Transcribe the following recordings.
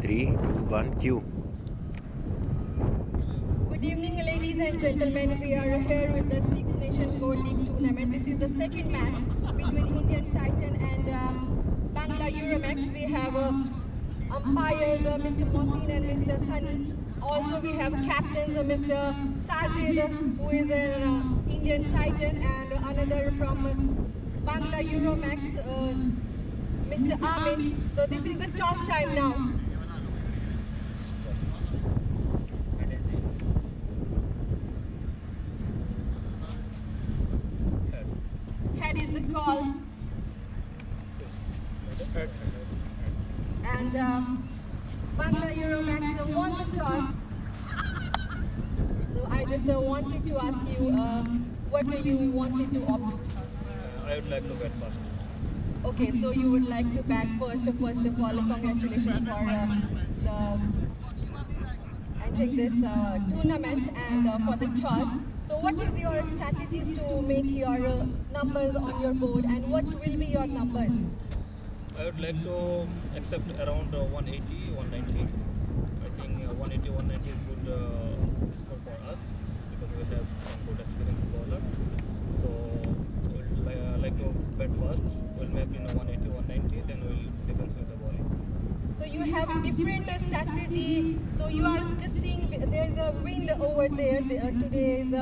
3, 2, 1, cue. Good evening, ladies and gentlemen. We are here with the Six Nation Gold League tournament. This is the second match between Indian Titan and Bangla Euromex. We have umpires, Mr. Mohsin and Mr. Sunny. Also, we have captains, Mr. Sajid, who is an Indian Titan, and another from Bangla Euromex, Mr. Amin. So this is the toss time now. Head is the call. And Bangla Euromax won the toss. So I just wanted to ask you, what do you wanted to opt? I would like to bat first. Okay, so you would like to bat first. First of all, congratulations for the entering this tournament and for the toss. So what is your strategies to make your numbers on your board, and what will be your numbers? I would like to accept around 180, 190. I think 180, 190 is good score for us because we have some good experienced bowler. So we'll like to bat first. We'll map in 180, 190, then we'll defense with the bowling. So you have different strategy. So you are just seeing there's a wind over there. Today is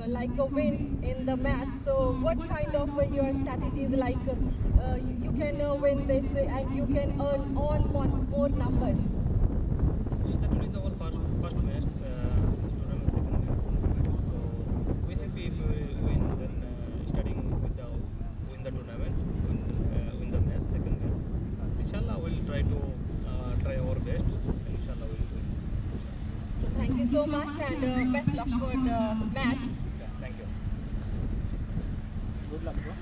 like a wind in the match. So what kind of your strategies like you can win this and you can earn on more numbers? That one is our first match, this tournament second match. So we're happy if we win. Then starting with the win the tournament, win the match, second match. Inshallah, we'll try our best. And inshallah, we'll win this match. So thank you so much and best luck for the match. Yeah, thank you. Good luck, bro.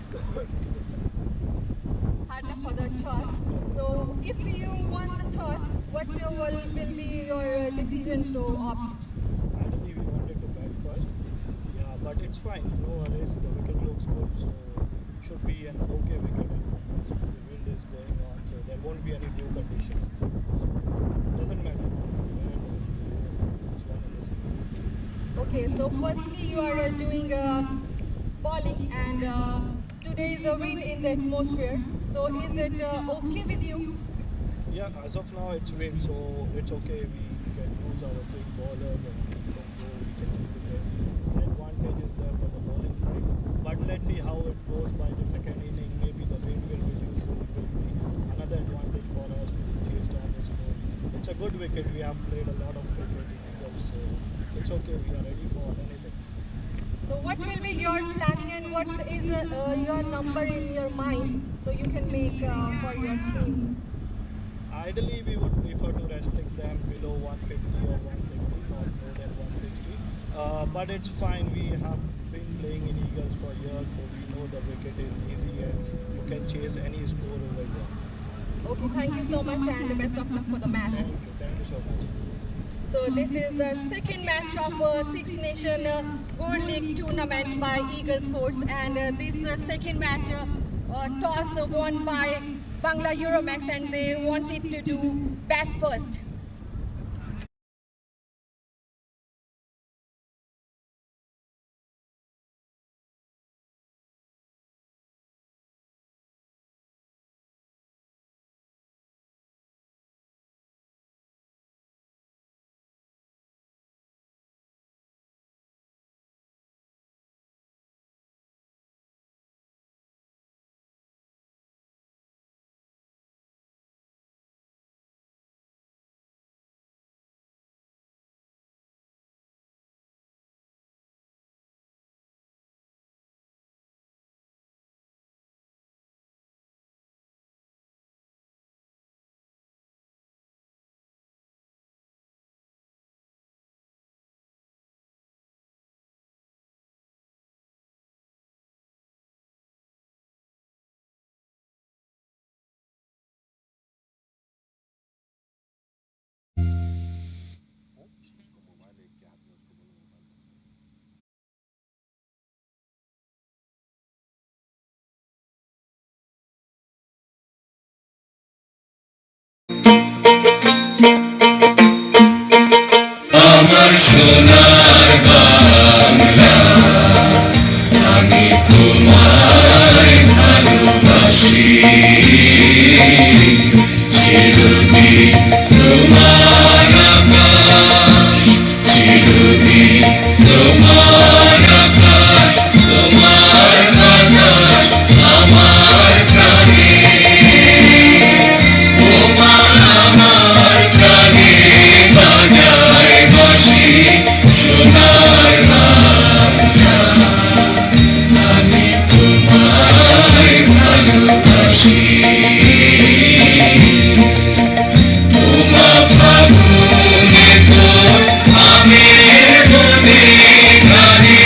Hard luck for the toss. So if you won the toss, what will be your decision to opt? Ideally, we wanted to bat first. Yeah, but it's fine. No worries. The wicket looks good, so should be an okay wicket. The wind is going on, so there won't be any new conditions. So doesn't matter. It's one and the same. Okay, so firstly you are doing bowling and today is a wind in the atmosphere. So is it okay with you? Yeah, as of now it's wind, so it's okay. We can use our swing bowlers and we can go, we can use the wind. The advantage is there for the bowling side. But let's see how it goes by the second inning. Maybe the wind will reduce, so it will be another advantage for us to chase down the score. It's a good wicket. We have played a lot of cricket in Eagles, so it's okay. We are ready for anything. So what will be your planning and what is your number in your mind so you can make for your team? Ideally, we would prefer to restrict them below 150 or 160, not more than 160. But it's fine. We have been playing in Eagles for years, so we know the wicket is easy and you can chase any score over here. Okay, thank you so much and best of luck for the match. Thank you so much. So this is the second match of Six Nation Gold League tournament by Eagle Sports, and this second match toss won by Bangla Euromex, and they wanted to do bat first. আমার সোনার বাংলা, আমি তোমায় ভালোবাসি, চিরদিন তোমার আকাশ, চিরদিন তোমার আকাশ, তোমার বাতাস আমার প্রাণে, তোমার আমার প্রাণে বাজায় বাঁশি সোনার বাংলা, আমি তোমায় ভালোবাসি। তোমা ফাগুনে তোর আমের বনে গানে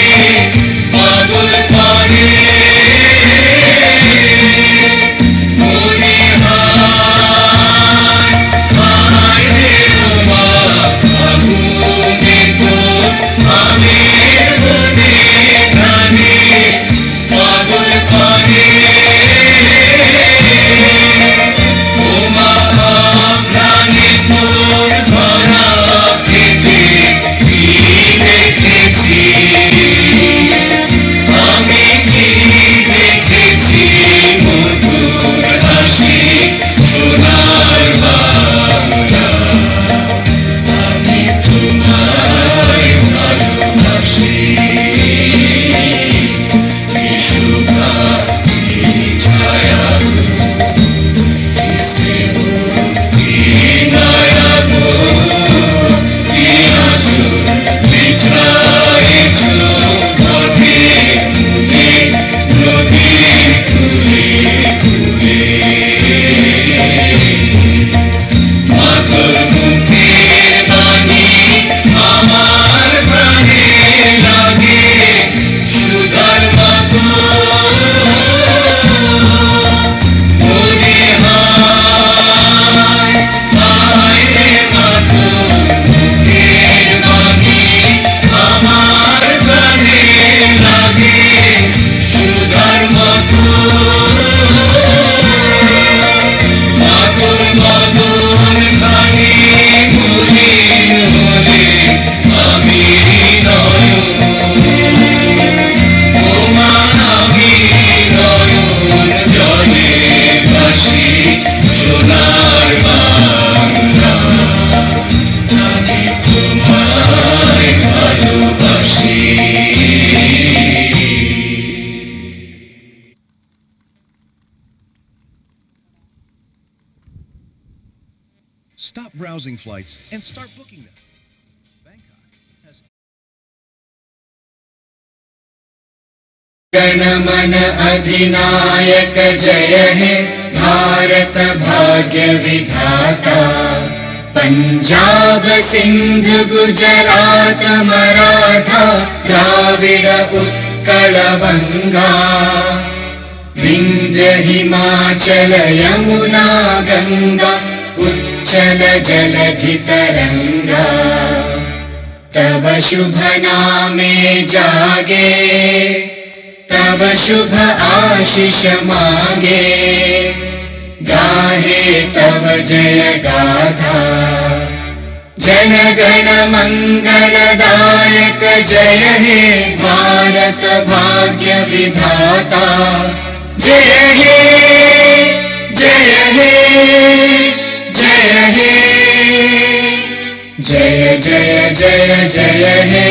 পাগল করে মনে হায় হায় রে ওমা, ফাগুনে তোর আমের বনে গানে পাগল করে ওমা, প্রাণে তোর ধরা খেতে কি দেখেছি, আমি কি দেখেছি মধুর হাসি সোনার বাংলা, আমি তোমায় ভালোবাসি। কি শুভা কি ছায়া কি স্নেহ কি দয়া গো, কি আঁচল বিছায়েছ পথে মূলে নদীর কূলে কূলে, মা তোর মুখের বাণী আমার প্রাণে লাগে সুধার মতো, মনে হায় হায় রে মা তোর মুখের বাণী আমার প্রাণে লাগে সুধার মতো, মা তোর বদন খানি মলিন হলে আমি নয়ন, ওমা আমি নয়ন জলে ভাসি সোনার বাংলা, আমি তোমায় ভালোবাসি। Stop browsing flights and start booking them. Bangkok has गणमन अधिनायक जय हे भारत भाग्य विधाता, पंजाब सिंध गुजरात मराठा द्राविड उत्कल बंगा, विंध्य हिमाचल यमुना गंगा उच्चल जलधि तरंगा, तव शुभ नामे जागे तव शुभ आशीष मांगे, गाहे तव जय गाथा, जन गण मंगलदायक जय हे भारत भाग्य विधाता, जय हे जय हे जय हे जय जय जय जय हे।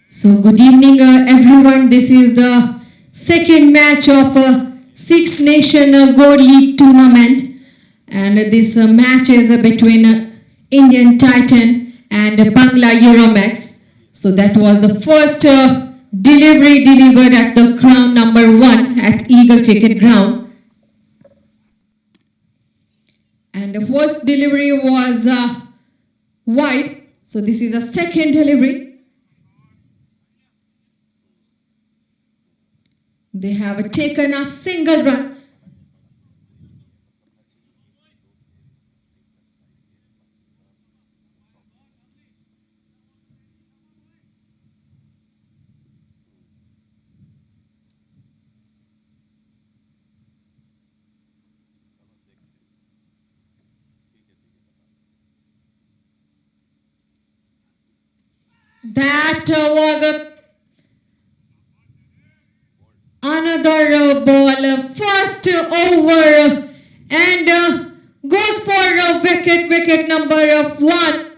So good evening everyone. This is the second match of Six Nation Gold League tournament, and this match is between Indian Titan and Bangla Euromex. So that was the first delivery delivered at the ground number 1 at Eagle Cricket Ground. And the first delivery was wide. So this is a second delivery. They have taken a single run. That was another ball, first over, and goes for a wicket number 1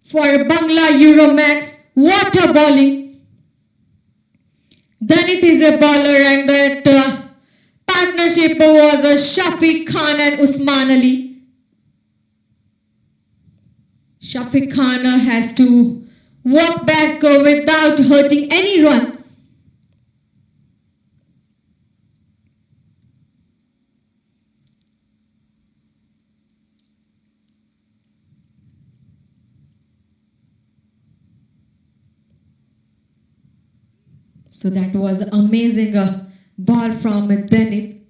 for Bangla Euromax. What a bowling! Then it is a bowler, and that partnership was Shafiq Khan and Usman Ali. Shafiq Khan has to walk back without hurting any run. So that was amazing ball from Denith,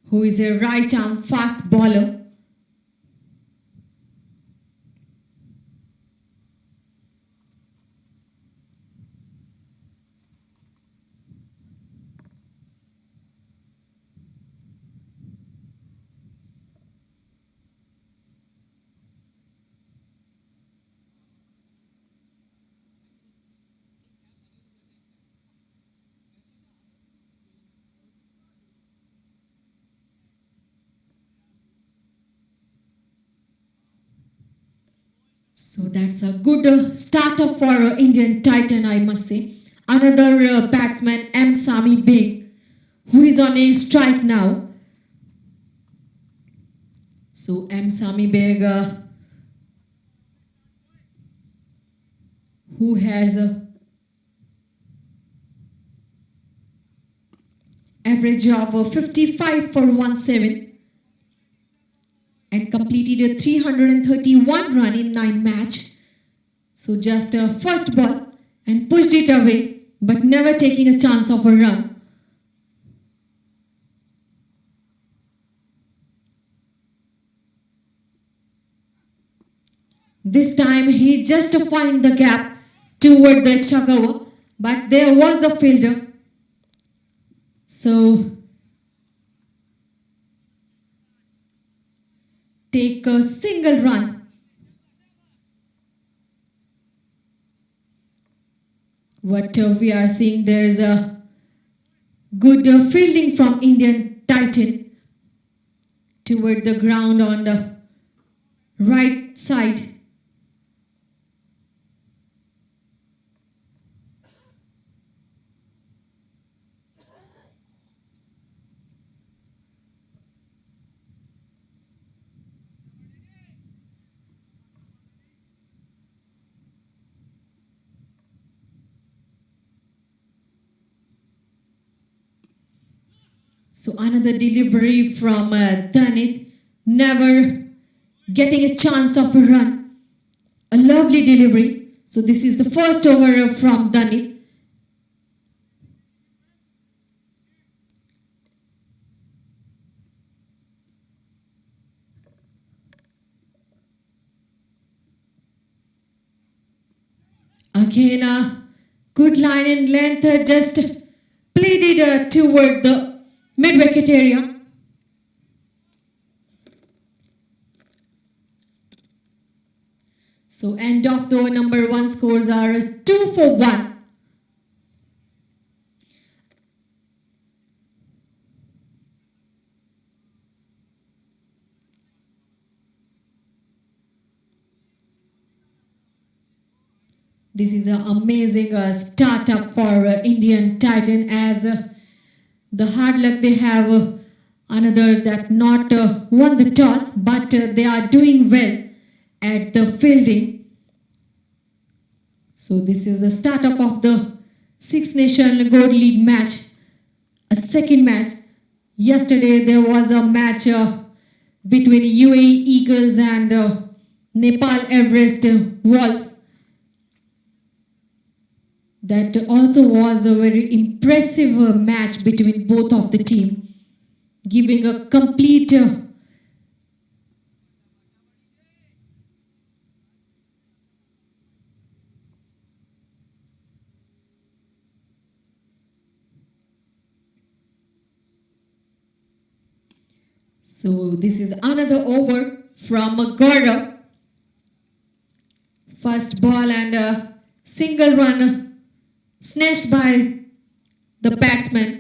who is a right arm fast bowler. So that's a good starter for Indian Titan, I must say. Another batsman, M. Sami Beg, who is on a strike now. So M. Sami Beg, who has average of 55 for 17 and completed a 331 run in 9 match. So just a first ball and pushed it away, but never taking a chance of a run. This time he just found the gap toward the extra cover, but there was the fielder. So take a single run. What we are seeing, there is a good fielding from Indian Titan toward the ground on the right side. So another delivery from Danit, never getting a chance of a run. A lovely delivery. So this is the first over from Danit. Again a good line in length, just played it toward the mid-wicket area. So end of the number 1 scores are 2 for 1. This is an amazing startup for Indian Titan, as the hard luck they have another that not won the toss, but they are doing well at the fielding. So this is the startup of the Six Nation Gold League match, a second match. Yesterday there was a match between UAE Eagles and Nepal Everest Wolves. That also was a very impressive match between both of the team, giving a complete so this is another over from Gaurav. First ball and a single run snatched by the batsman.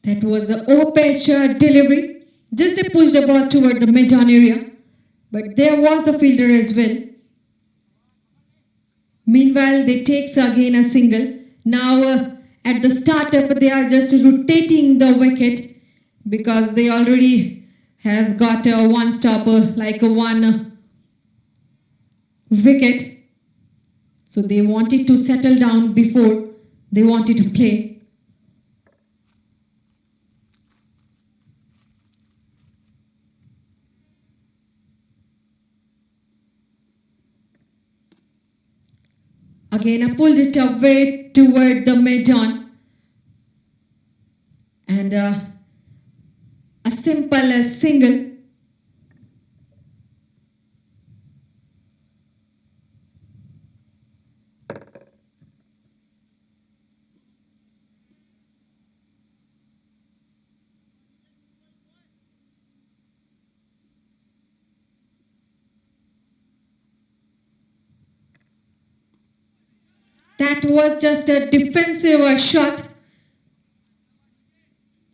That was an off-pitch delivery. Just pushed the ball toward the mid-on area. But there was the fielder as well. Meanwhile, they takes again a single. Now at the startup, they are just rotating the wicket because they already has got one stopper, like one wicket. So they wanted to settle down before they wanted to play. Again, I pulled it away toward the mid-on. And a simple single. That was just a defensive shot,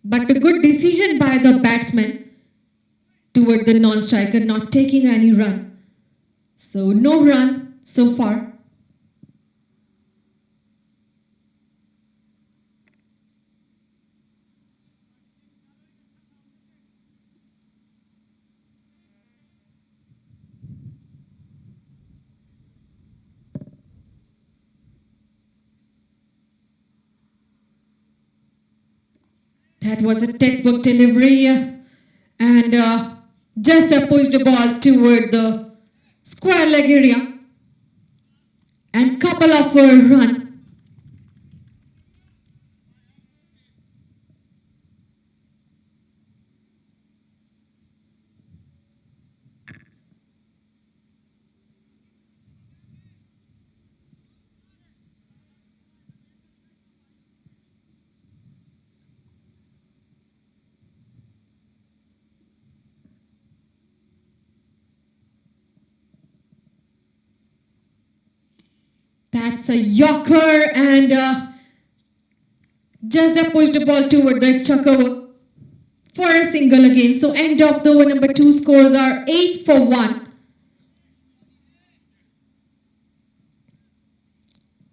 but a good decision by the batsman toward the non-striker, not taking any run. So no run so far. That was a textbook delivery and just pushed the ball toward the square leg area and couple of run. That's a yorker and just pushed the ball toward the extra cover for a single again. So end of the over number 2, scores are 8 for 1.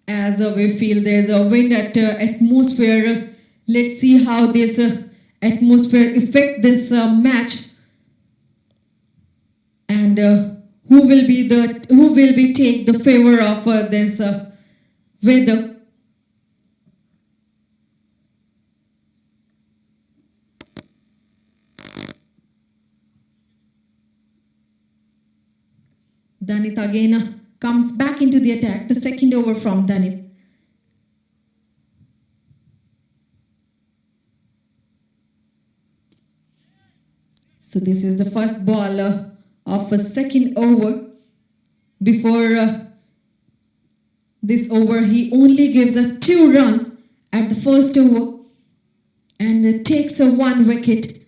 As we feel there's a wind at atmosphere. Let's see how this atmosphere affect this match. And who will be take the favor of this weather. Danit again comes back into the attack, the second over from Danit. So this is the first ball of a second over. before this over, he only gives 2 runs at the first over and takes 1 wicket.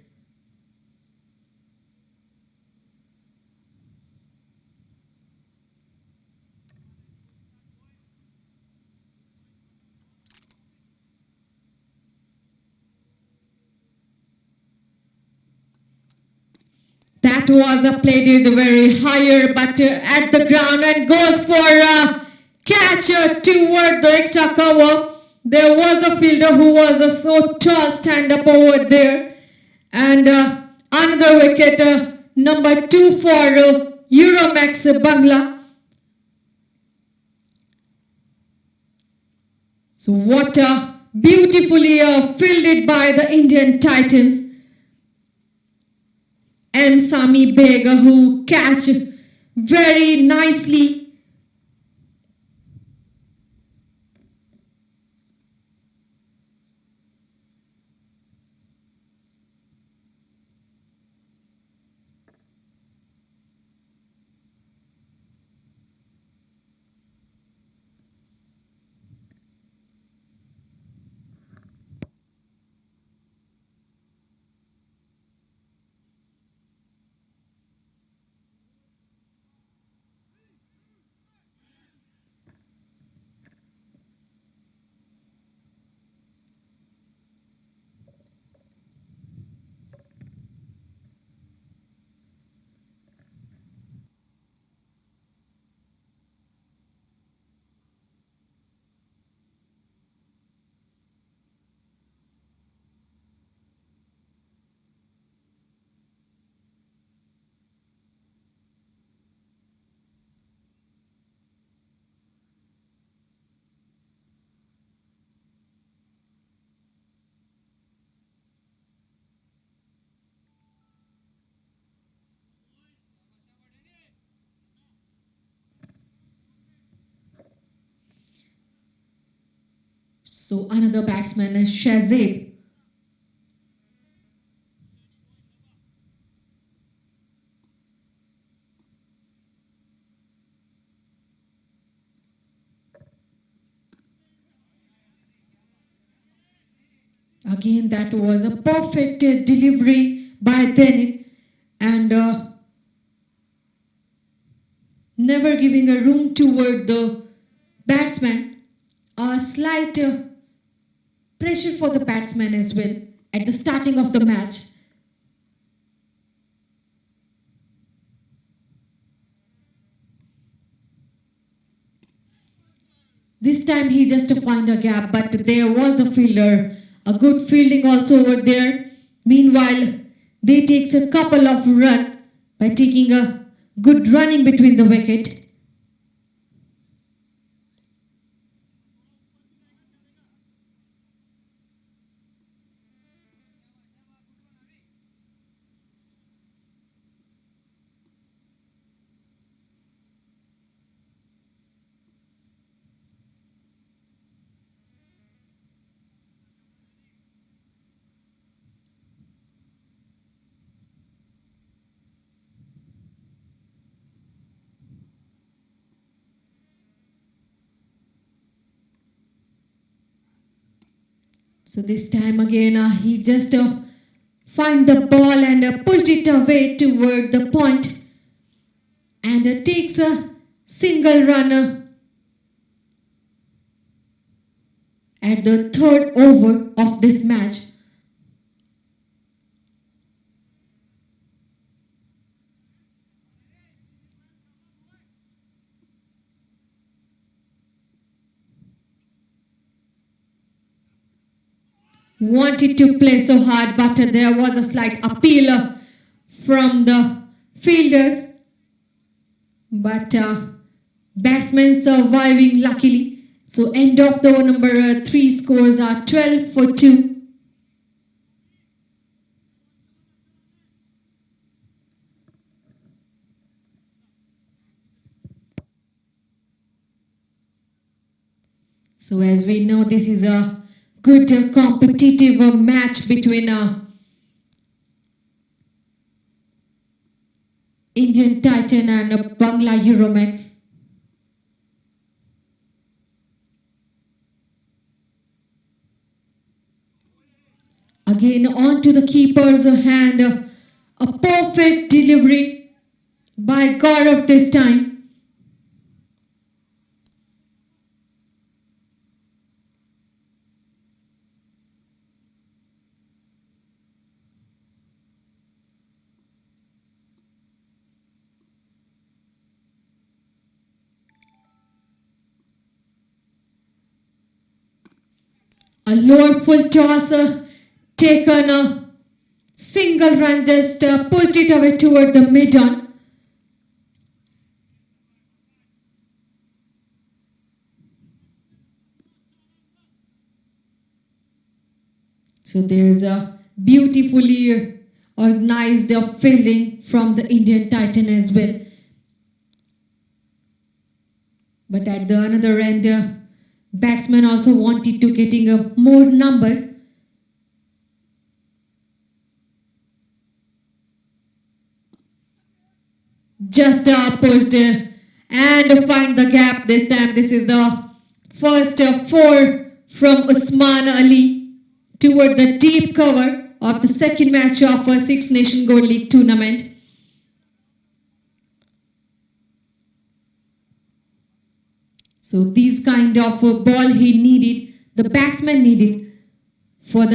That was played it very higher, but at the ground, and goes for a catch toward the extra cover. There was a fielder who was so tall, stand up over there, and another wicket, number 2 for Euromex Bangla. So what beautifully fielded by the Indian Titans. And Sami Beg, who catch very nicely. So another batsman is Shazib. Again, that was a perfect delivery by Dennis, and never giving a room toward the batsman. A slight pressure for the batsman as well at the starting of the match. This time he just to find a gap, but there was the fielder. A good fielding also over there. Meanwhile, they takes a couple of runs by taking a good running between the wicket. So this time again, he just find the ball and pushed it away toward the point and takes a single run at the 3rd over of this match. Wanted to play so hard, but there was a slight appeal from the fielders. But batsmen surviving luckily. So end of the over number 3 scores are 12 for 2. So as we know, this is a good competitive match between Indian Titan and Bangla Euromex. Again on to the keeper's hand. A perfect delivery by Gaurav this time. A lower full toss taken a single run, just pushed it away toward the mid-on. So there is a beautifully organized fielding from the Indian Titan as well. But at the another end, batsmen also wanted to getting more numbers. Just pushed and find the gap this time. This is the first four from Usman Ali toward the deep cover of the second match of a Six Nation Gold League tournament. So these kind of ball he needed, the batsman needed for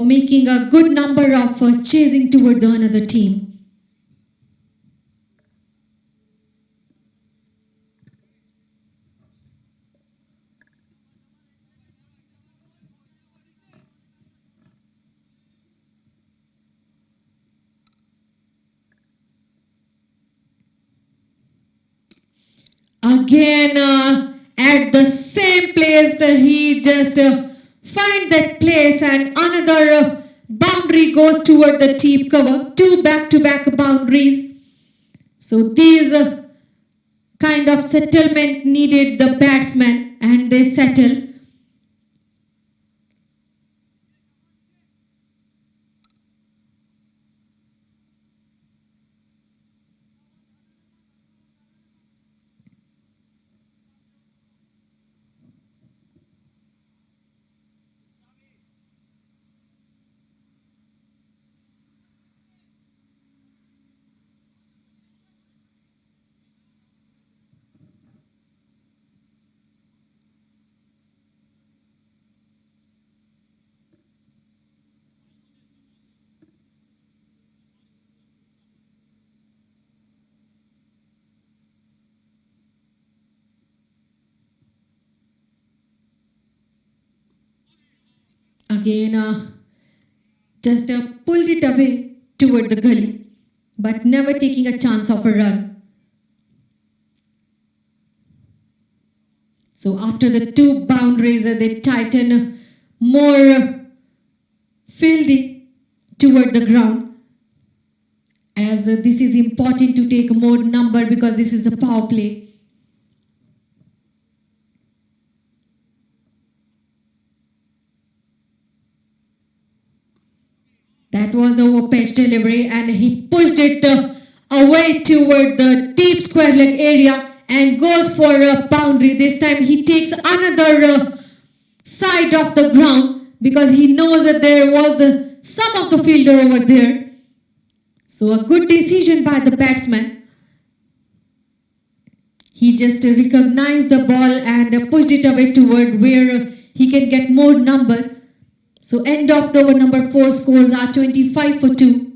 making a good number of chasing toward the another team. Again at the same place, he just find that place and another boundary goes toward the deep cover. Two back-to-back boundaries. So these kind of settlement needed the batsman and they settle. Again, just pulled it away toward the gully, but never taking a chance of a run. So after the two boundaries, they tighten more fielding toward the ground, as this is important to take more number because this is the power play. That was a pitch delivery and he pushed it away toward the deep square leg area and goes for a boundary. This time he takes another side of the ground because he knows that there was some of the fielder over there. So a good decision by the batsman. He just recognized the ball and pushed it away toward where he can get more number. So end of the over, number 4 scores are 25 for 2.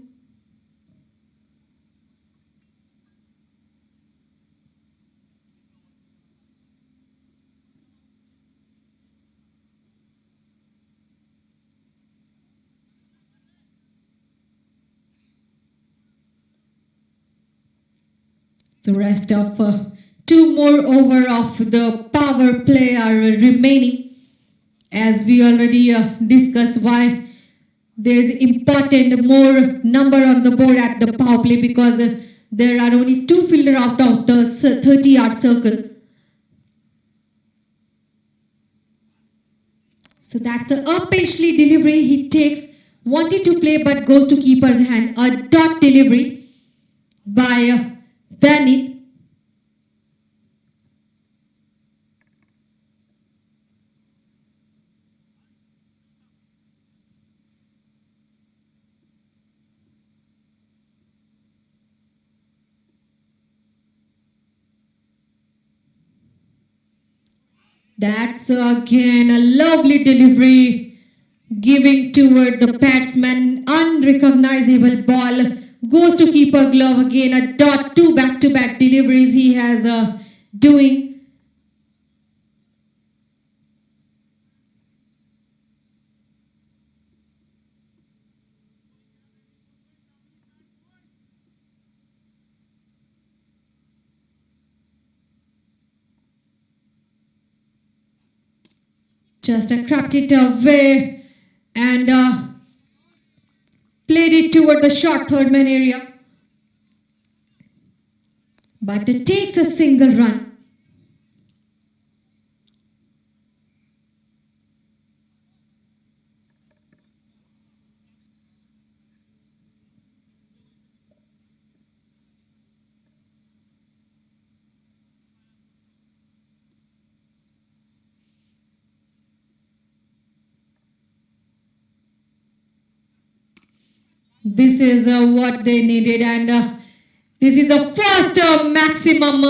The rest of 2 more over of the power play are remaining. As we already discussed why there is important more number on the board at the power play because there are only 2 fielders out of the 30-yard circle. So that's a upishly delivery he takes, wanted to play but goes to keeper's hand. A dot delivery by Danny. That's again a lovely delivery, giving toward the batsman. Unrecognizable ball goes to keeper glove. Again a dot. Two back-to-back deliveries he has doing. Just crept it away and played it toward the short third man area. But it takes a single run. This is what they needed, and this is the first maximum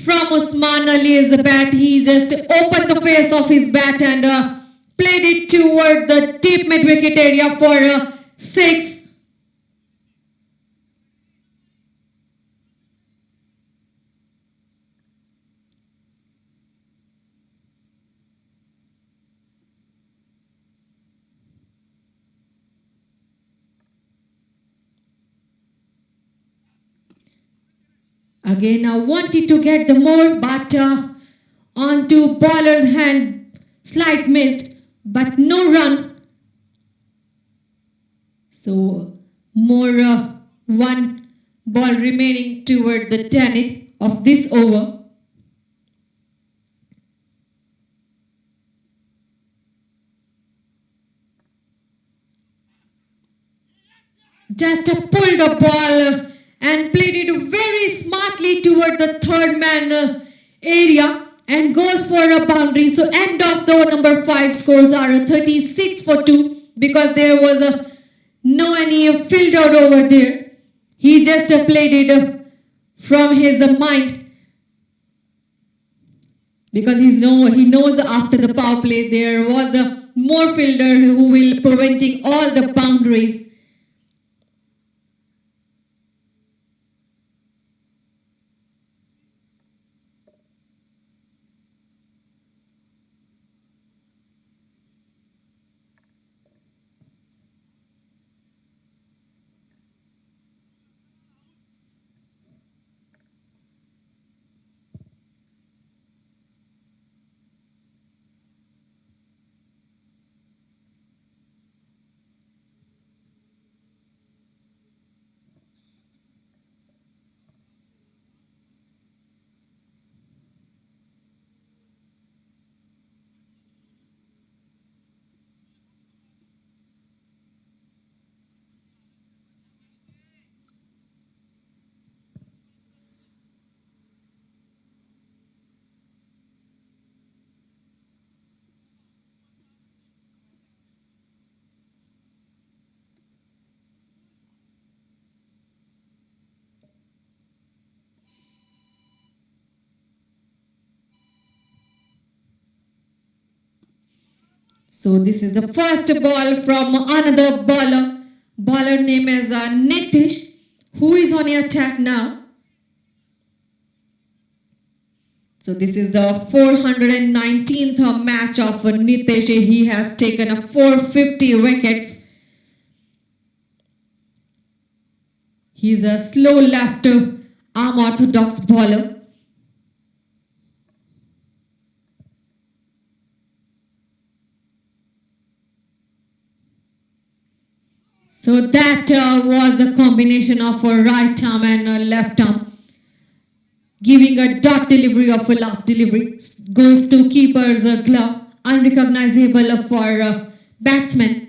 from Usman Ali's bat. He just opened the face of his bat and played it toward the deep mid-wicket area for 6. Again, I wanted to get the more, but onto bowler's hand, slight missed, but no run. So more one ball remaining toward the 10th of this over. Just pulled the ball and played it very smartly toward the third man area and goes for a boundary. So end of the over number 5 scores are 36 for 2 because there was no any fielder over there. He just played it from his mind because he knows after the power play there was a more fielder who will preventing all the boundaries. So this is the first ball from another bowler. Bowler name is Nitish, who is on the attack now. So this is the 419th match of Nitish. He has taken a 450 wickets. He's a slow left arm orthodox bowler. So that was the combination of a right arm and a left arm, giving a dot delivery of a last delivery. Goes to keeper's glove, unrecognizable for batsman.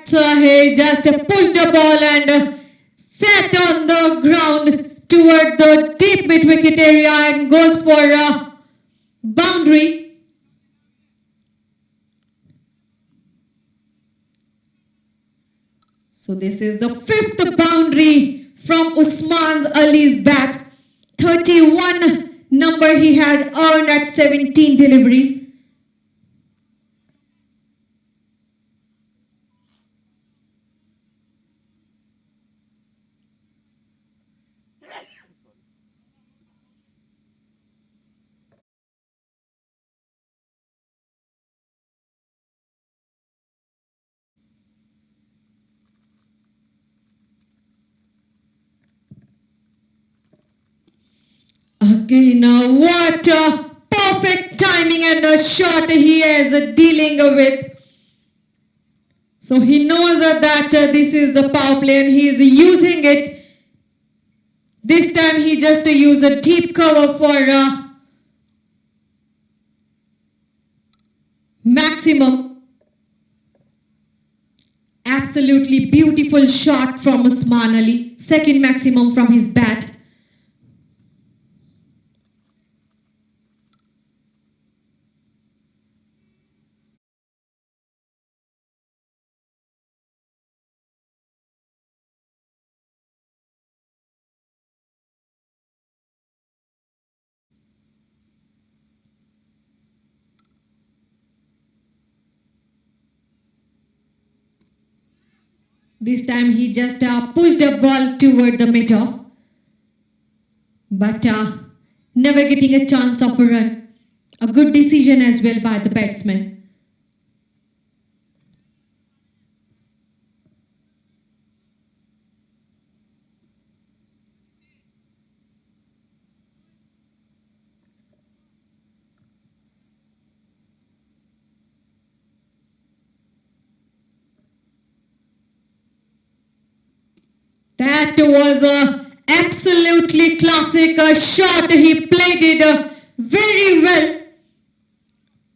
He just pushed the ball and sat on the ground toward the deep mid-wicket area and goes for boundary. So this is the fifth boundary from Usman Ali's bat. 31 number he had earned at 17 deliveries. Again, what a perfect timing and a shot he is dealing with. So he knows that this is the power play and he is using it. This time he just used a deep cover for maximum. Absolutely beautiful shot from Usman Ali. Second maximum from his bat. This time he just pushed the ball toward the mid-off, but never getting a chance of a run. A good decision as well by the batsman. That was a absolutely classic shot. He played it very well.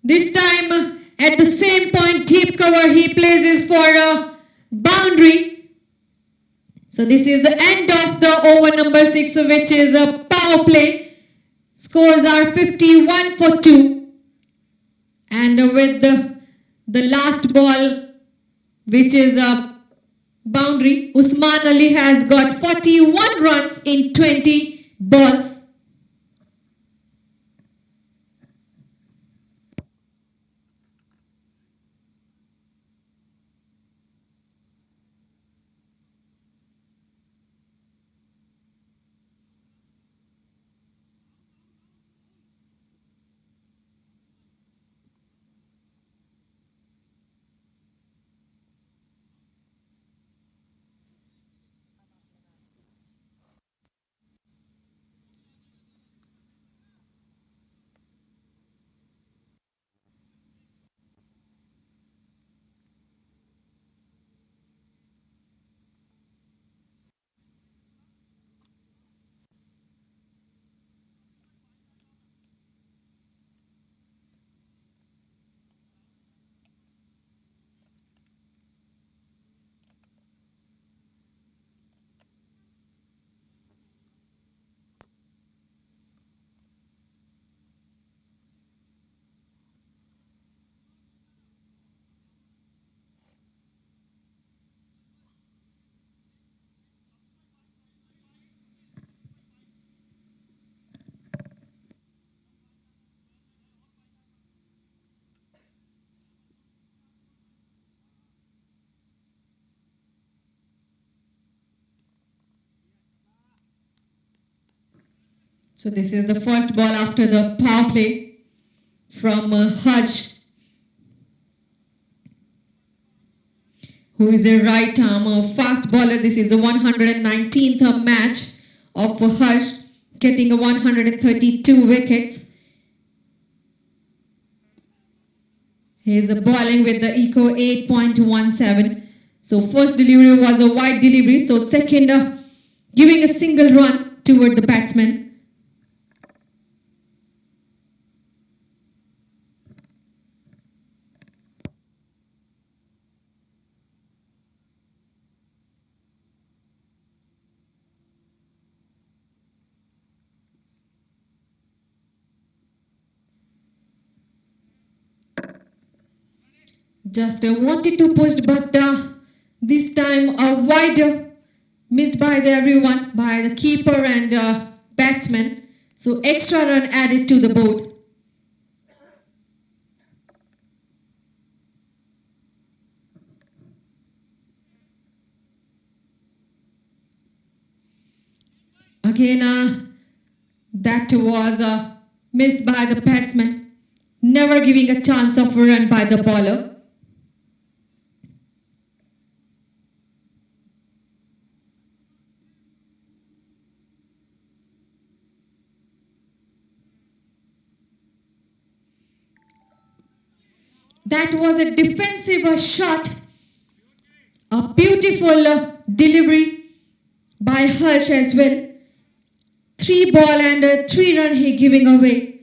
This time at the same point deep cover he places for a boundary. So this is the end of the over number 6, which is a power play. Scores are 51 for 2. And with the last ball, which is a boundary, Usman Ali has got 41 runs in 20 balls. So this is the first ball after the power play from Hajj, who is a right arm fast bowler. This is the 119th match of Hajj, getting a 132 wickets. He is bowling with the eco 8.17. So first delivery was a wide delivery. So second, giving a single run toward the batsman. Just wanted to push, but this time a wide missed by everyone, by the keeper and batsman. So extra run added to the board. Again, that was missed by the batsman, never giving a chance of a run by the bowler. That was a defensive shot, a beautiful delivery by Harsh as well. 3 ball and 3 run he giving away.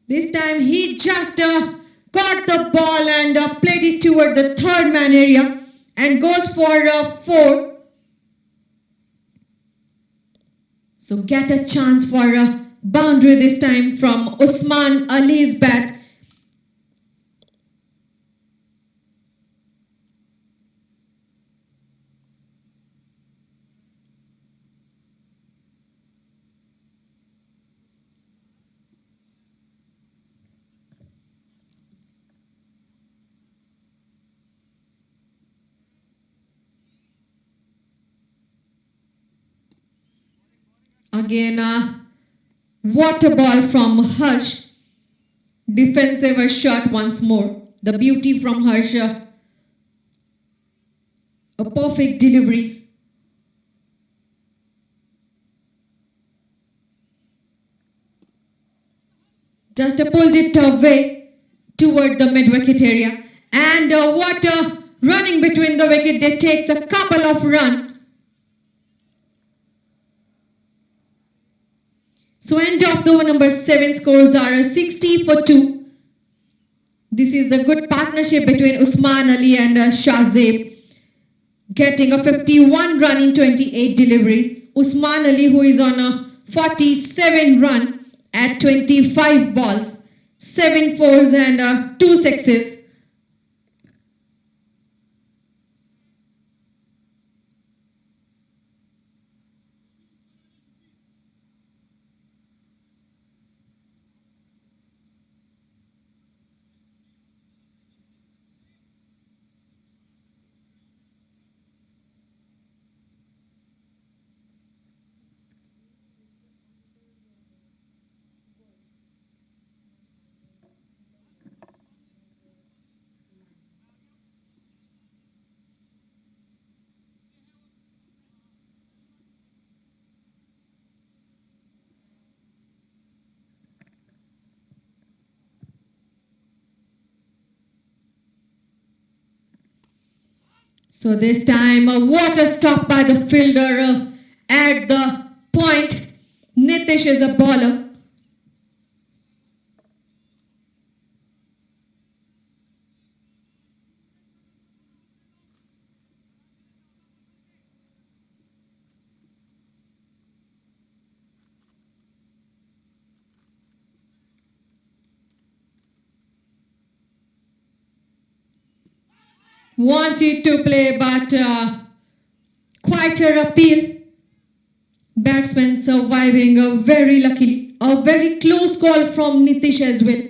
This time he just got the ball and played it toward the third man area and goes for 4. So get a chance for a boundary this time from Usman Ali's bat. Again, water ball from Harsh. Defensive shot once more. The beauty from Harsh. A perfect deliveries. Just pulled it away toward the mid-wicket area. And running between the wicket, they takes a couple of runs. So end of the over number 7, scores are 60 for 2. This is the good partnership between Usman Ali and Shahzeb, getting a 51 run in 28 deliveries. Usman Ali, who is on a 47 run at 25 balls, 7 fours and 2 sixes. So this time a water stop by the fielder at the point. Nitish is a bowler. Wanted to play, but quite a appeal. Batsman surviving very luckily. A very close call from Nitish as well.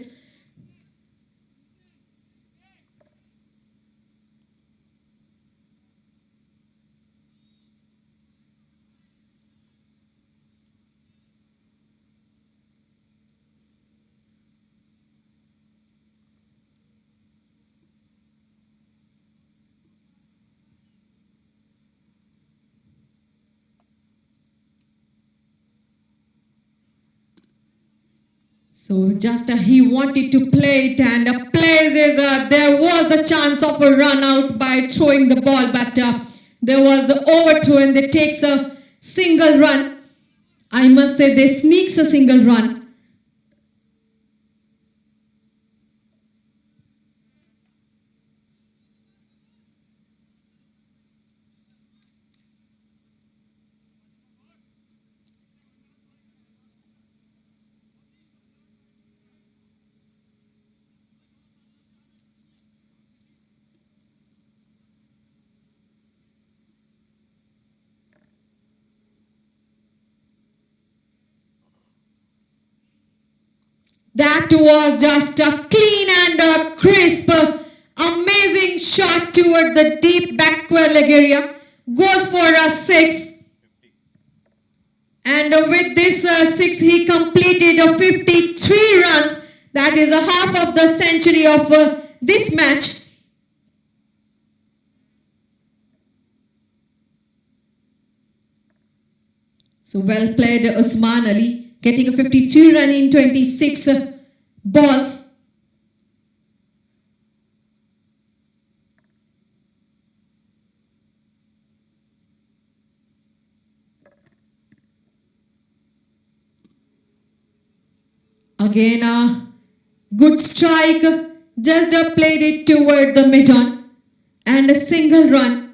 So just he wanted to play it and plays is there was the chance of a run out by throwing the ball, but there was the overthrow and they takes a single run. I must say they sneaks a single run. That was just a clean and a crisp, amazing shot toward the deep back square leg area. Goes for a 6. And with this 6, he completed 53 runs. That is a half of the century of this match. So well played Usman Ali, getting a 53 run in 26 balls. Again a good strike, just played it toward the mid-on and a single run.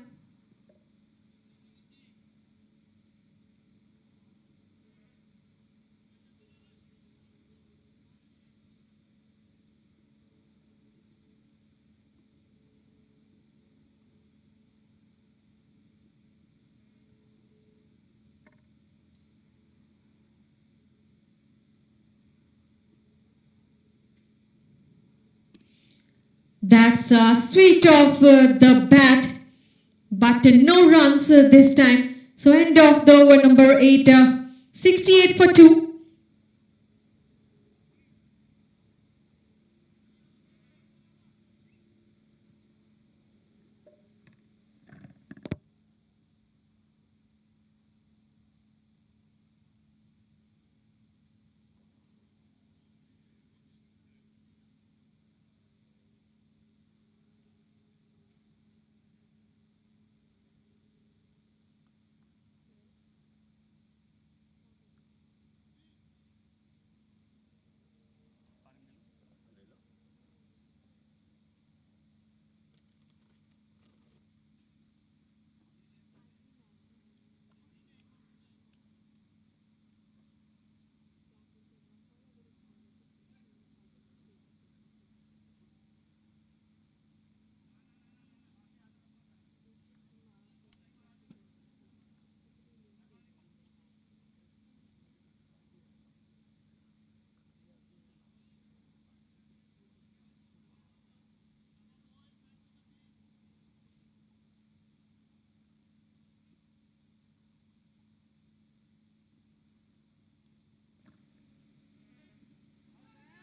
That's sweet of the bat, but no runs this time. So end of the over number 8, 68 for 2.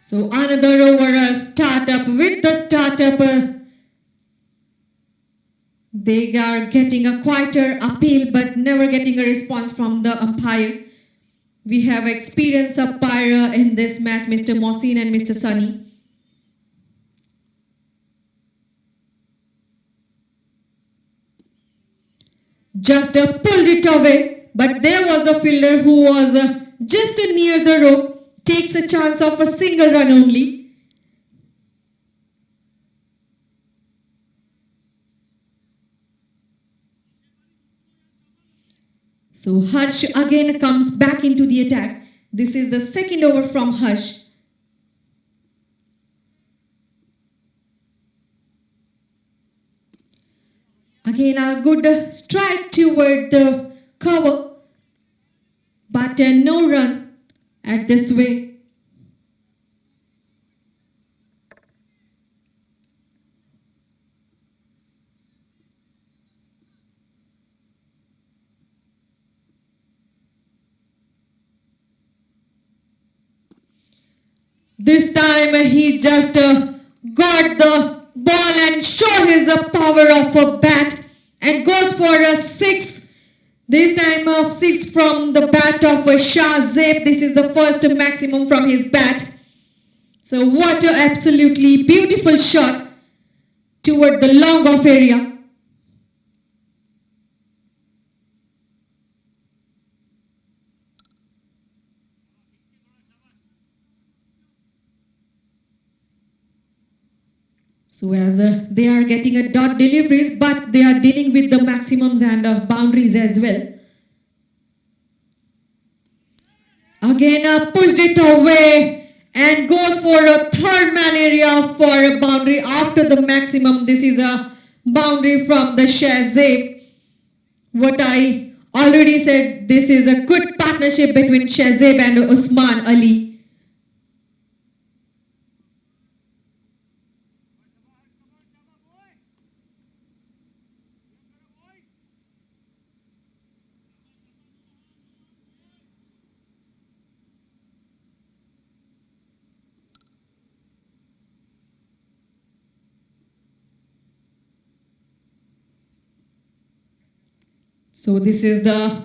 So another over startup. With the startup, they are getting a quieter appeal but never getting a response from the umpire. We have experienced umpire in this match, Mr. Mohsin and Mr. Sunny. Just pulled it away, but there was a fielder who was just near the rope. Takes a chance of a single run only. So Harsh again comes back into the attack. This is the second over from Harsh. Again a good strike toward the cover, but no run at this way. This time he just got the ball and show his power of a bat and goes for a 6. This time of 6 from the bat of Shah Zeb. This is the first maximum from his bat. So what an absolutely beautiful shot toward the long off area. So as they are getting a dot deliveries, but they are dealing with the maximums and boundaries as well. Again pushed it away and goes for a third man area for a boundary after the maximum. This is a boundary from the Shahzeb. What I already said, this is a good partnership between Shahzeb and Usman Ali. So this is the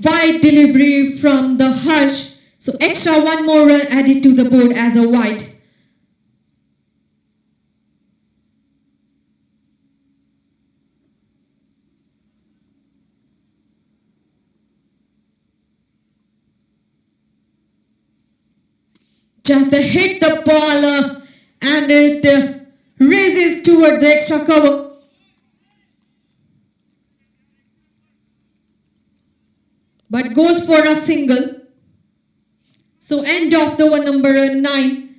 wide delivery from the Harsh. So extra one more run added to the board as a wide. Just hit the ball and it raises toward the extra cover. But goes for a single. So end of the one number 9.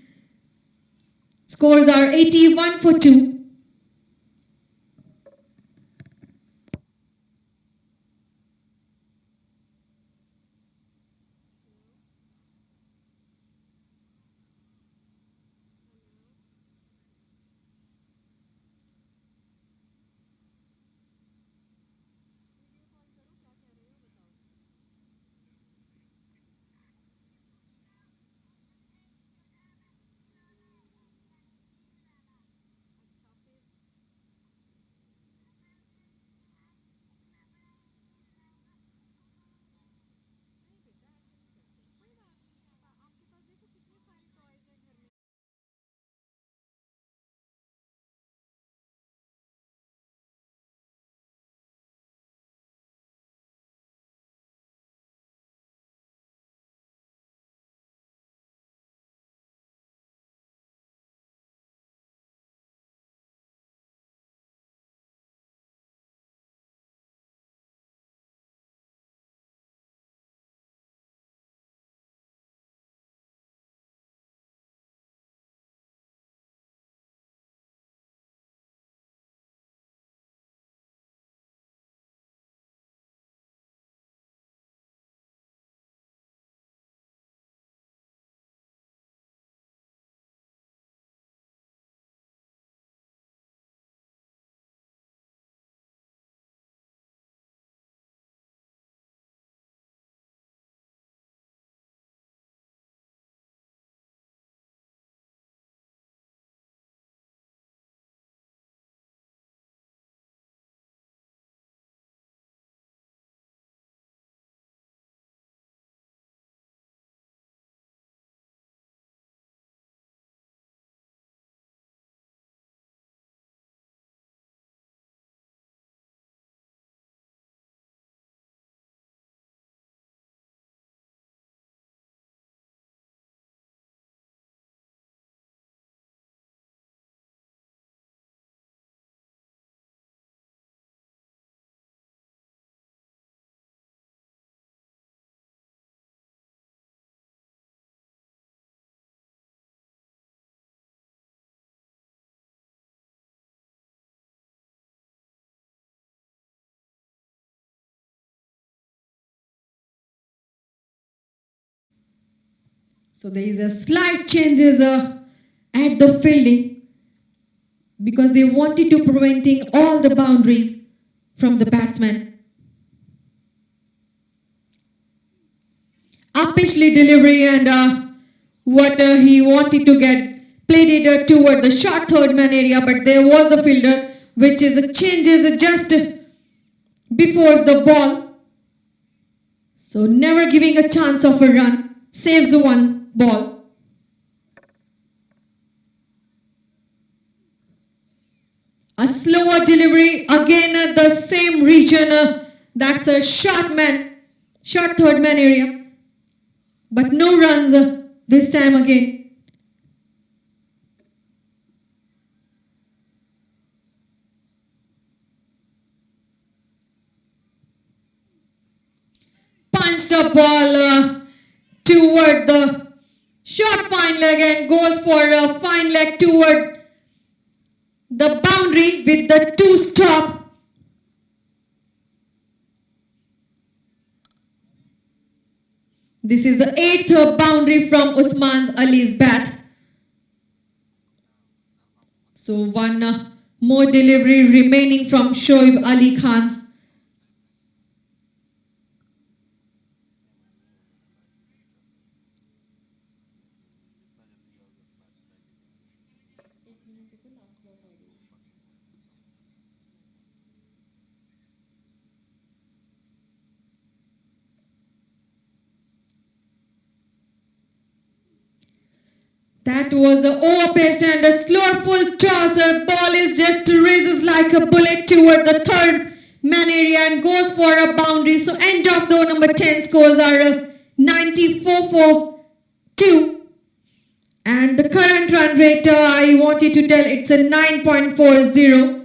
Scores are 81 for 2. So there is a slight changes at the fielding because they wanted to preventing all the boundaries from the batsman. Upishly delivery and what he wanted to get played it toward the short third man area, but there was a fielder which is changes just before the ball. So never giving a chance of a run, saves the one ball. A slower delivery again at the same region. That's a short third man area. But no runs this time again. Punched a ball toward the short fine leg and goes for a fine leg toward the boundary with the 2 stop. This is the 8th boundary from Usman Ali's bat. So one more delivery remaining from Shoaib Ali Khan's. That was a overpitched and a slower full toss. The ball is just raises like a bullet toward the third man area and goes for a boundary. So end of the number 10 scores are 94 for 2. And the current run rate, I wanted to tell, it's a 9.40.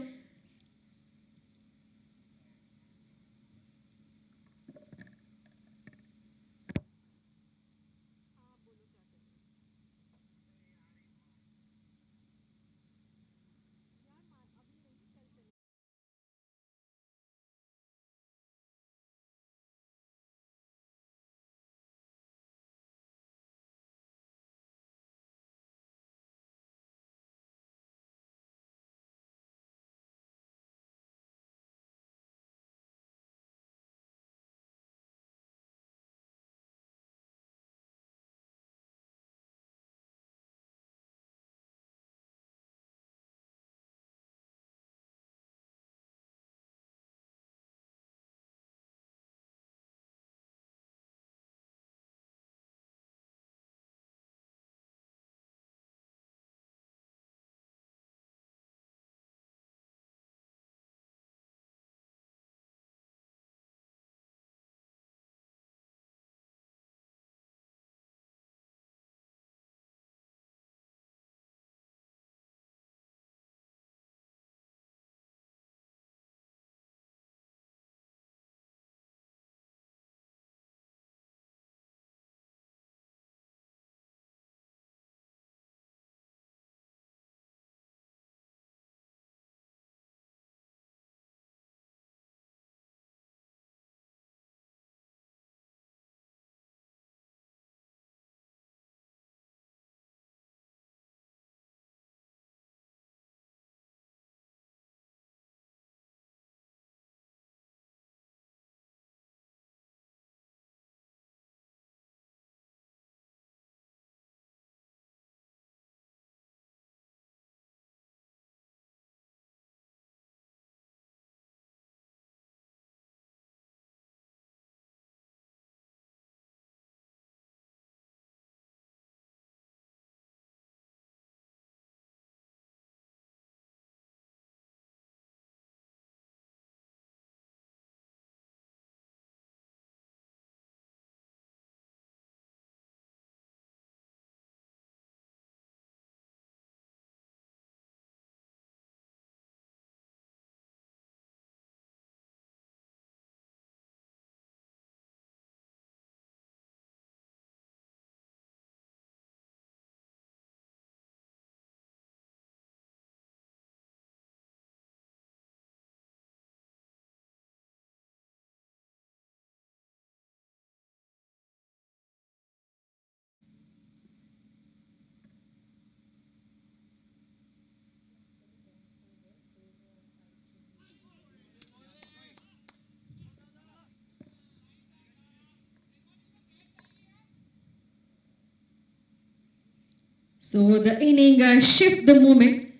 So the inning shift the moment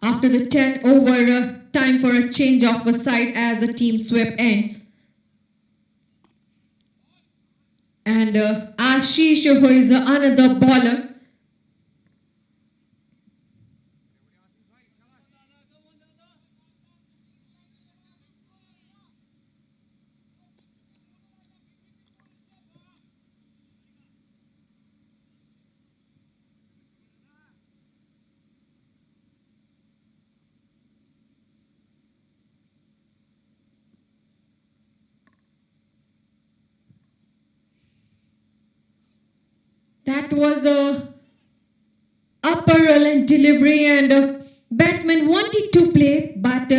after the 10 over time for a change of a side as the team sweep ends. And Ashish, who is another bowler, that was a upper line delivery and batsman wanted to play, but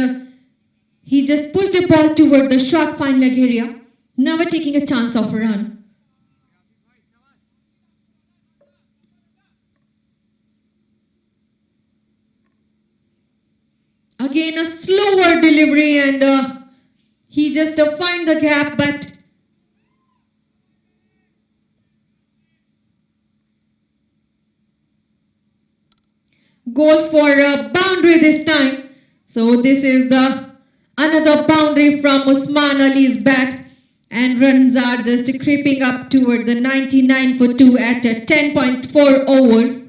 he just pushed the ball toward the short fine leg area, never taking a chance of a run. Again a slower delivery and he just find the gap, but goes for a boundary this time. So this is the another boundary from Usman Ali's bat. And runs are just creeping up toward the 99 for 2 at 10.4 overs.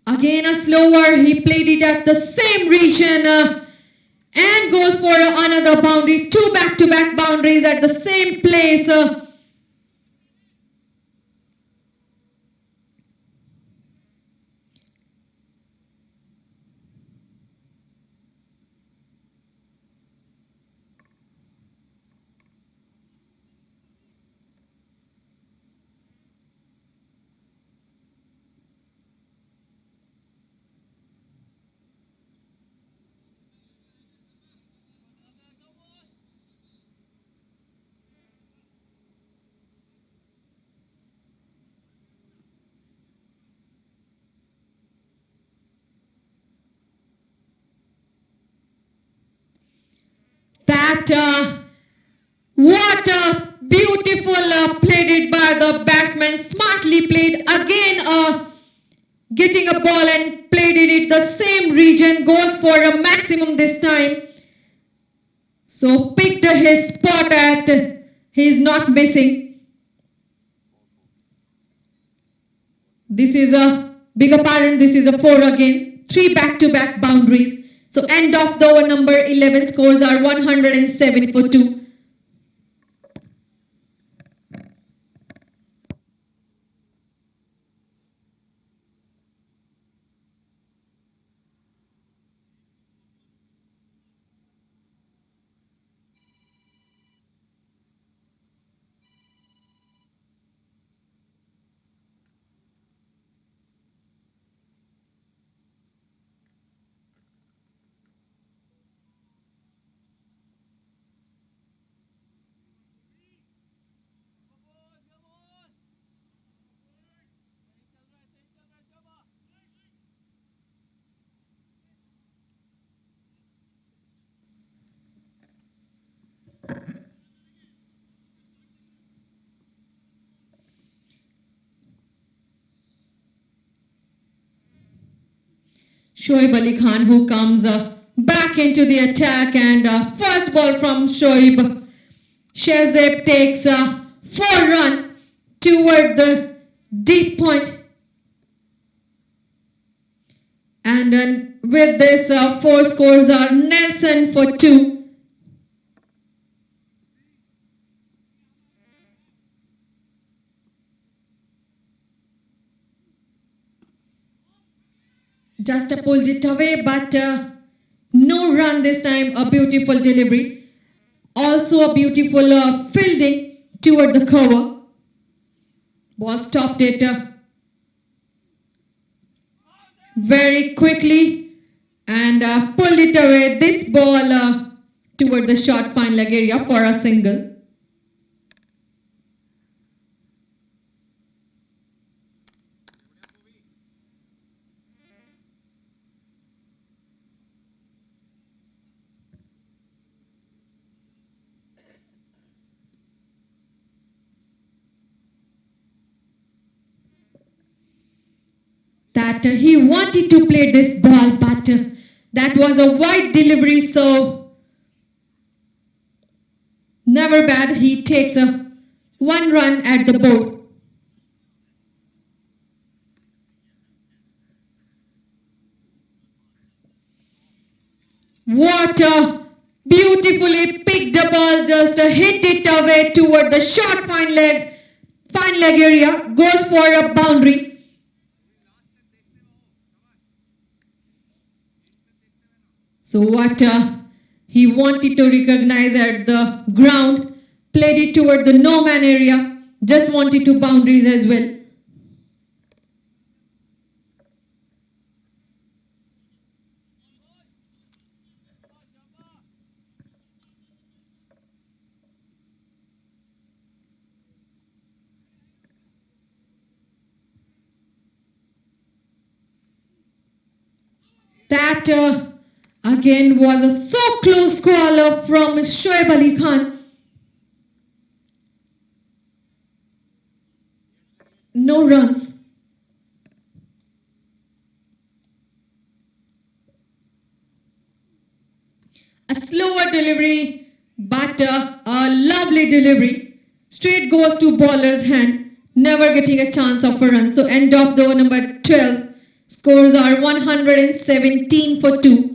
Again a slower, he played it at the same region and goes for another boundary. 2 back-to-back boundaries at the same place. What a beautiful played it by the batsman, smartly played. Again getting a ball and played it in the same region, goes for a maximum this time. So picked his spot at, he's not missing. This is a bigger pardon, this is a 4 again. 3 back-to-back boundaries. So end of the over number 11, scores are 107 for 2. Shoaib Ali Khan, who comes back into the attack, and first ball from Shoaib. Shahzeb takes a 4-run toward the deep point. And then with this, 4 scores are Nelson for 2. Just pulled it away, but no run this time. A beautiful delivery. Also a beautiful fielding toward the cover. Ball stopped it very quickly and pulled it away. This ball toward the short fine leg area for a single. That he wanted to play this ball, but that was a wide delivery, so never bad. He takes a 1 run at the board. What a beautifully picked the ball, just hit it away toward the short fine leg area, goes for a boundary. So what he wanted to recognize at the ground, played it toward the no man area, just wanted to boundaries as well. That again was a so close call from Shoaib Ali Khan. no runs. A slower delivery, but a lovely delivery. Straight goes to bowler's hand, never getting a chance of a run. So end of the over number 12. Scores are 117 for 2.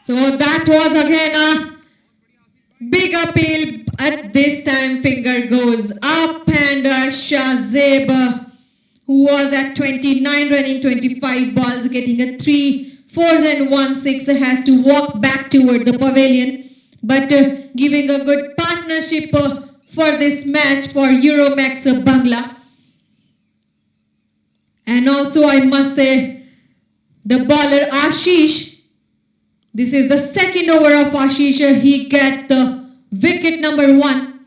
So that was again a big appeal. At this time, finger goes up, and Shahzeb, who was at 29 running 25 balls, getting a 3 4s and 1 6, has to walk back toward the pavilion, but giving a good partnership for this match for Euromex Bangla. And also I must say, the bowler Ashish, this is the second over of Ashish. He get the wicket number 1.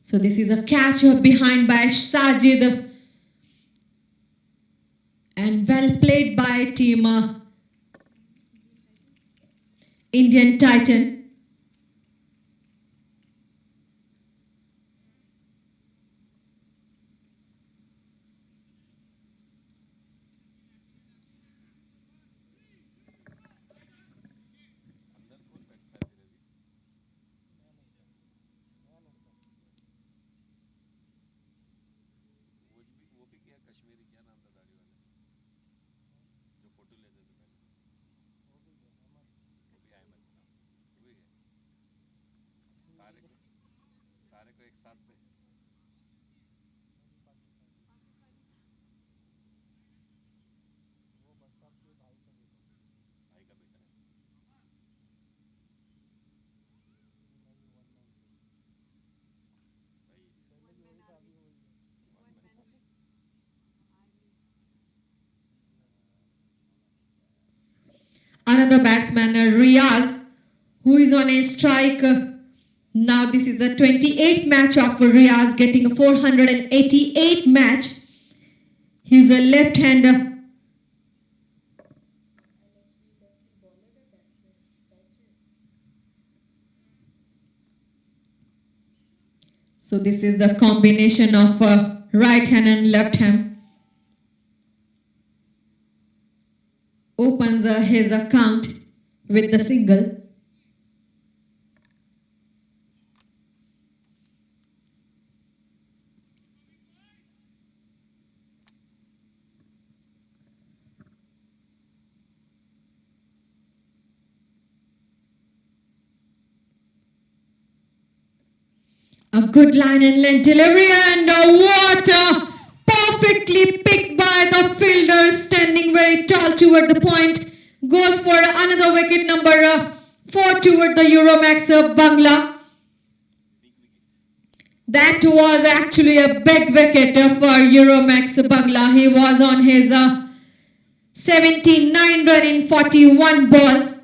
So this is a catch behind by Sajid. And well played by team Indian Titan. Another batsman, Riaz, who is on a strike. Now this is the 28th match of Riaz, getting a 488 match. He's a left-hander. So this is the combination of right hand and left hand. Opens his account with the single. A good line and length delivery, and what perfectly picked by the fielder, standing very tall toward the point. Goes for another wicket, number 4 toward the Euromex Bangla. That was actually a big wicket for Euromex Bangla. He was on his 79 run in 41 balls,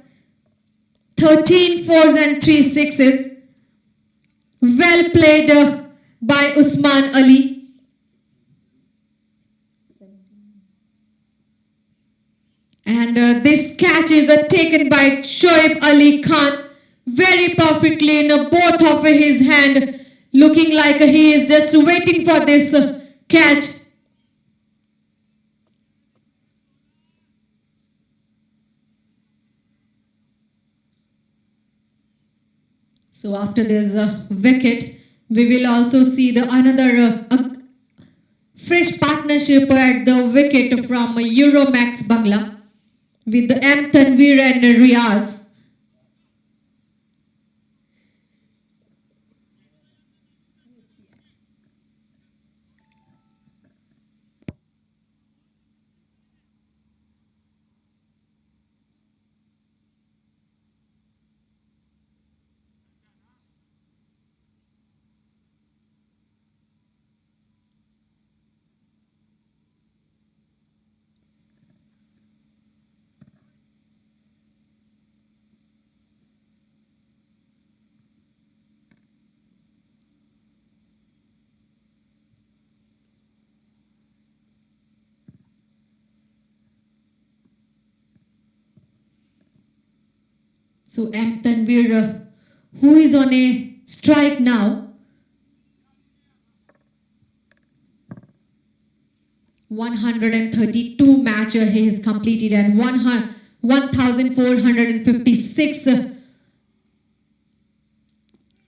13 4s and 3 6s. Well played by Usman Ali. And this catch is taken by Shoaib Ali Khan very perfectly in both of his hand, looking like he is just waiting for this catch. So after this wicket, we will also see the another fresh partnership at the wicket from Euromex Bangla with the M. Tanveer and Riaz. So M. Tanvir, who is on a strike now, 132 matches he has completed and 1,456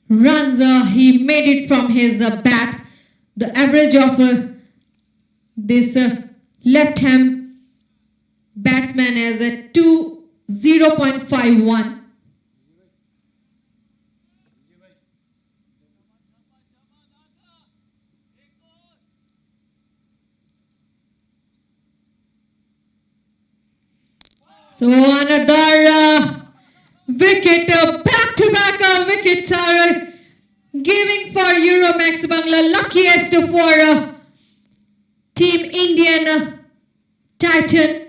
runs he made it from his bat. The average of this left-hand batsman is 0.51. So another wicket, back-to-back wickets are giving for Euromex Bangla, luckiest for Team Indian Titan.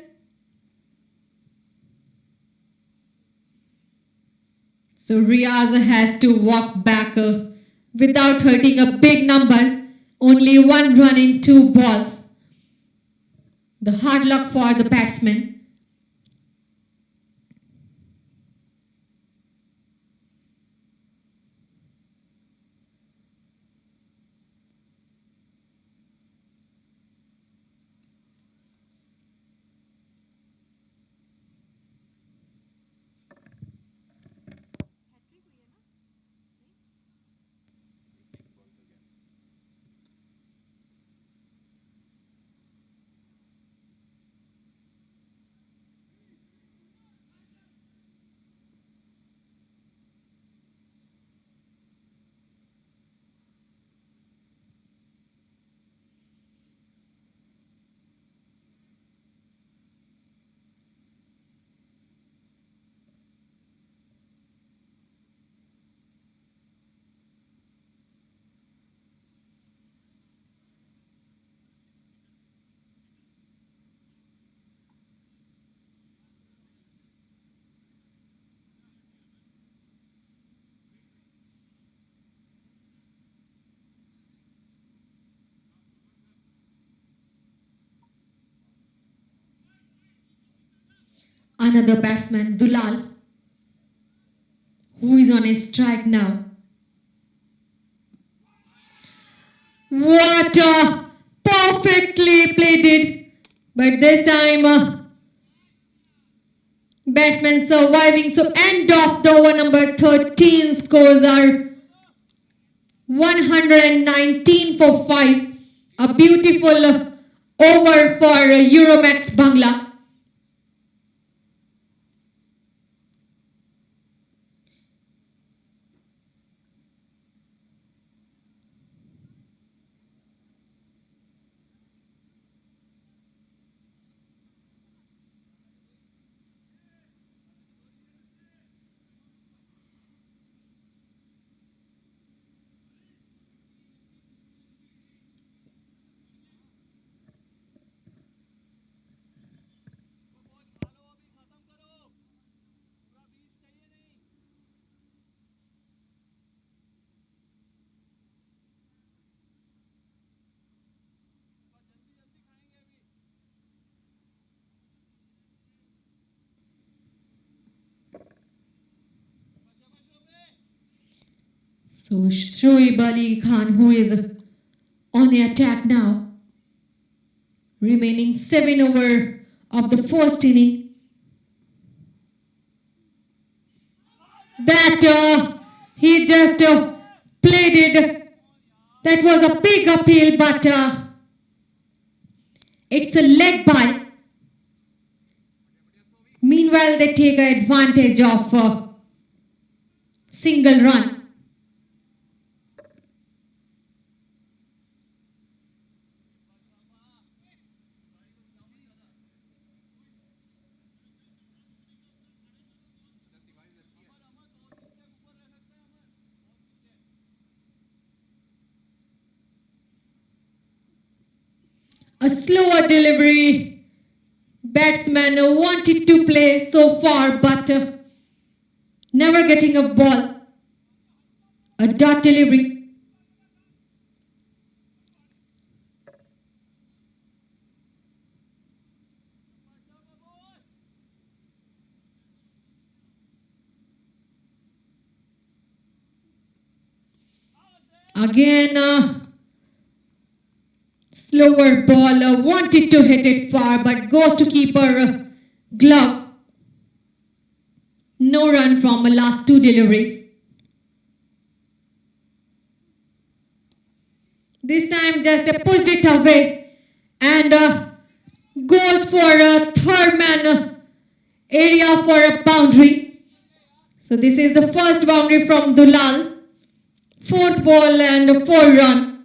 So Riaz has to walk back without hurting a big numbers, only 1 run in 2 balls. The hard luck for the batsman. Another batsman, Dulal, who is on a strike now. What a perfectly played it, but this time batsman surviving. So end of the over, number 13, scores are 119 for 5. A beautiful over for Euromex Bangla. So Shoaib Ali Khan, who is on the attack now, remaining 7 over of the first inning. That he just played it. That was a big appeal, but it's a leg bye. Meanwhile, they take advantage of single run. A slower delivery. Batsman wanted to play so far, but never getting a ball. A dot delivery. Again, slower ball, wanted to hit it far, but goes to keeper glove. No run from the last two deliveries. This time just pushed it away and goes for a third man area for a boundary. So this is the first boundary from Dulal. Fourth ball and a 4-run.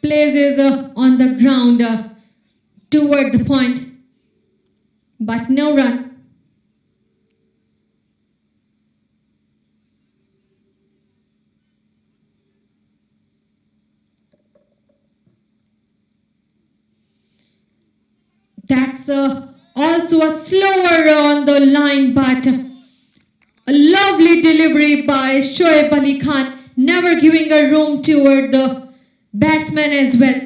Places on the ground toward the point, but no run. That's also a slower on the line, but a lovely delivery by Shoaib Ali Khan, never giving a room toward the batsman as well.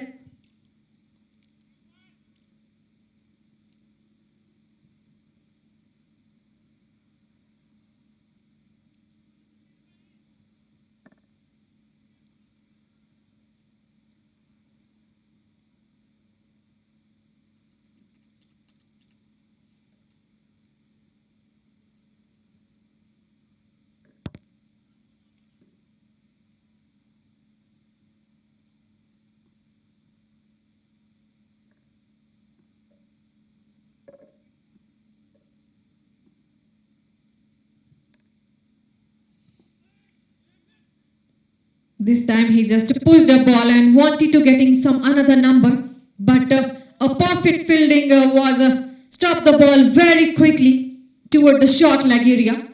This time he just pushed the ball and wanted to getting some another number, but a perfect fielding was stopped the ball very quickly toward the short leg area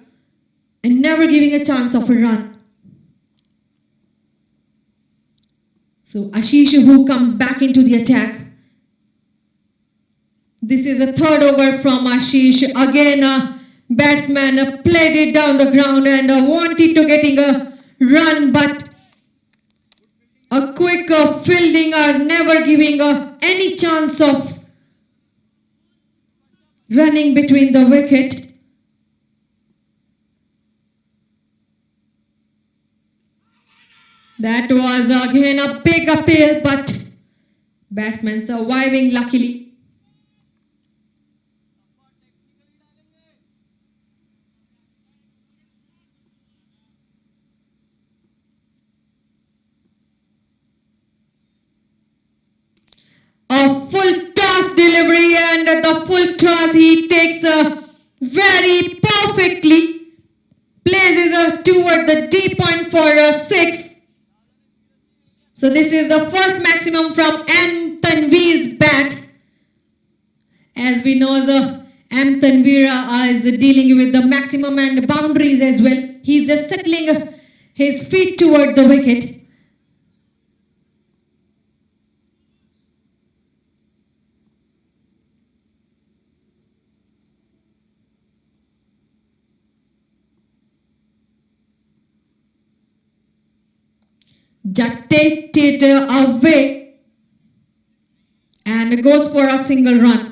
and never giving a chance of a run. So Ashish who comes back into the attack. This is a third over from Ashish. Again batsman played it down the ground and wanted to getting a run, but a quick fielding never giving any chance of running between the wicket. That was again a big appeal, but batsman surviving luckily. A full toss delivery, and the full toss he takes very perfectly, places toward the deep point for a 6. So this is the first maximum from M. Tanveer's bat. As we know, M. Tanveer is dealing with the maximum and boundaries as well. He's just settling his feet toward the wicket. Just takes it away and goes for a single run.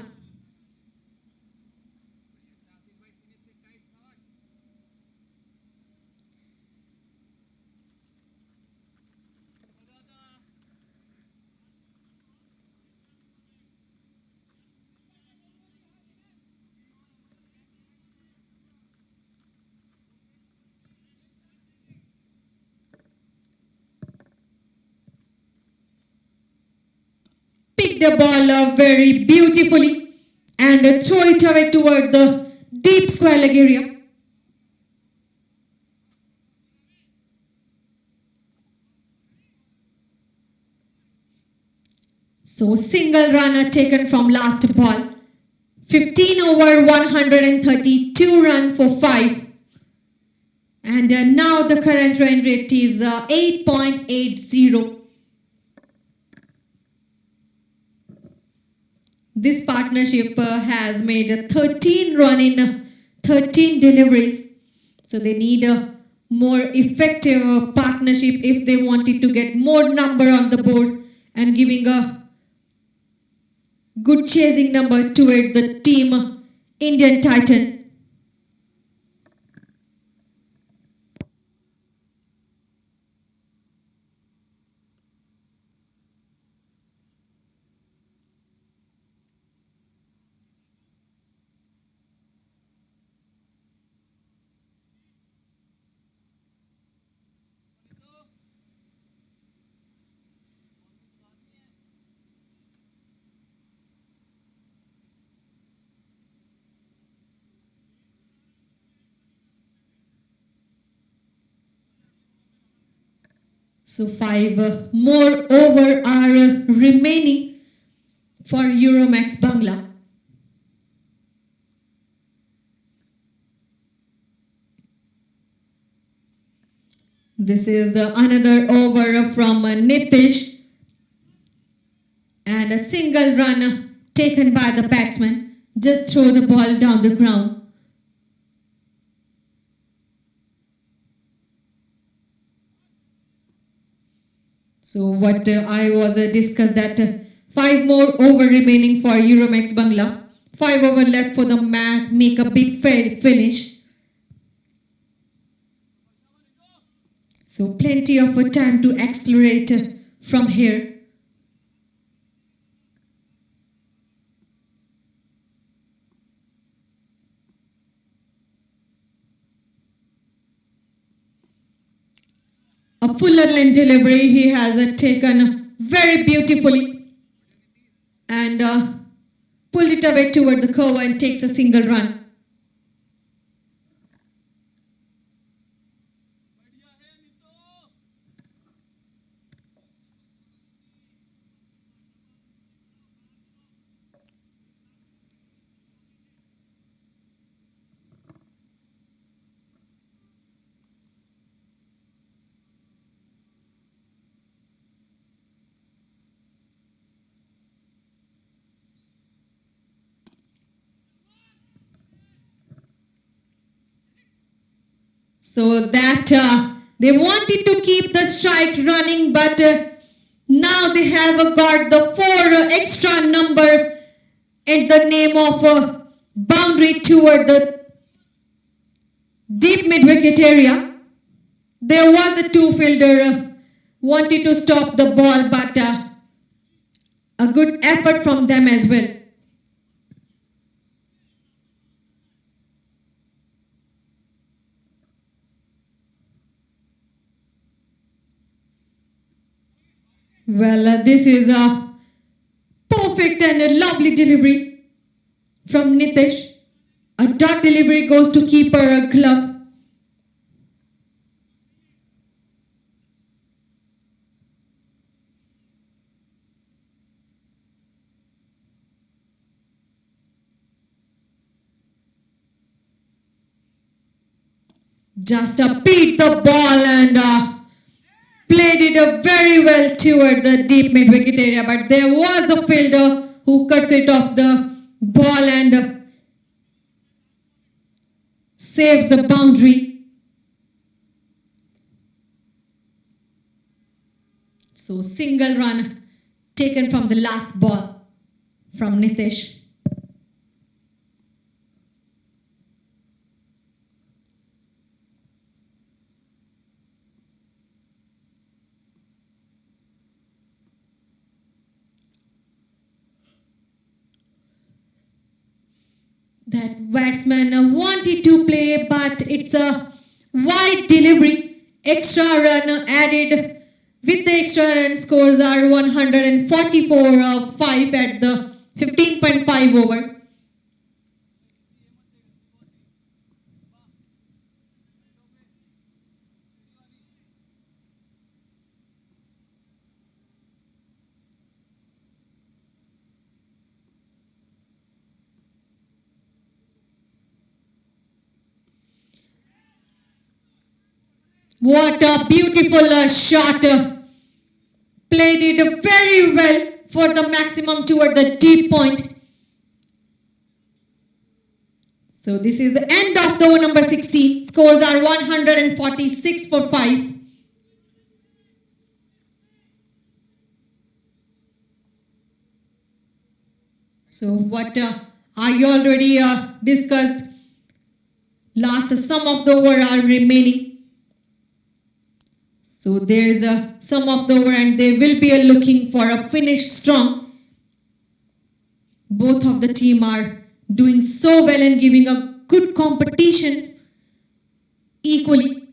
Pick the ball up very beautifully and throw it away toward the deep square leg area. So single run taken from last ball. 15 over 132 run for 5. And now the current run rate is 8.80. This partnership has made 13 run in 13 deliveries. So they need a more effective partnership if they wanted to get more number on the board and giving a good chasing number toward the team Indian Titan. So 5 more over are remaining for Euromex Bangla. This is the another over from Nitish and a single run taken by the batsman. Just throw the ball down the ground. So what I was discussed that 5 more over remaining for Euromex Bangla. 5 over left for the match, make a big finish. So plenty of time to accelerate from here. A fuller length delivery he has taken very beautifully and pulled it away toward the cover and takes a single run. So that they wanted to keep the strike running, but now they have got the 4 extra number at the name of boundary toward the deep mid-wicket area. There was a 2 fielder wanted to stop the ball, but a good effort from them as well. Well, this is a perfect and a lovely delivery from Nitish. A dot delivery goes to keeper glove. Just beat the ball and played it very well toward the deep mid-wicket area, but there was a fielder who cuts it off the ball and saves the boundary. So single run taken from the last ball from Nitish. That batsman wanted to play, but it's a wide delivery. Extra run added. With the extra run, scores are 144-5 at the 15.5 over. What a beautiful shot. Played it very well for the maximum toward the deep point. So this is the end of the over number 16. Scores are 146 for 5. So what are you already discussed? Last sum of the over are remaining. So there is a sum of the over and they will be looking for a finish strong. Both of the team are doing so well and giving a good competition equally.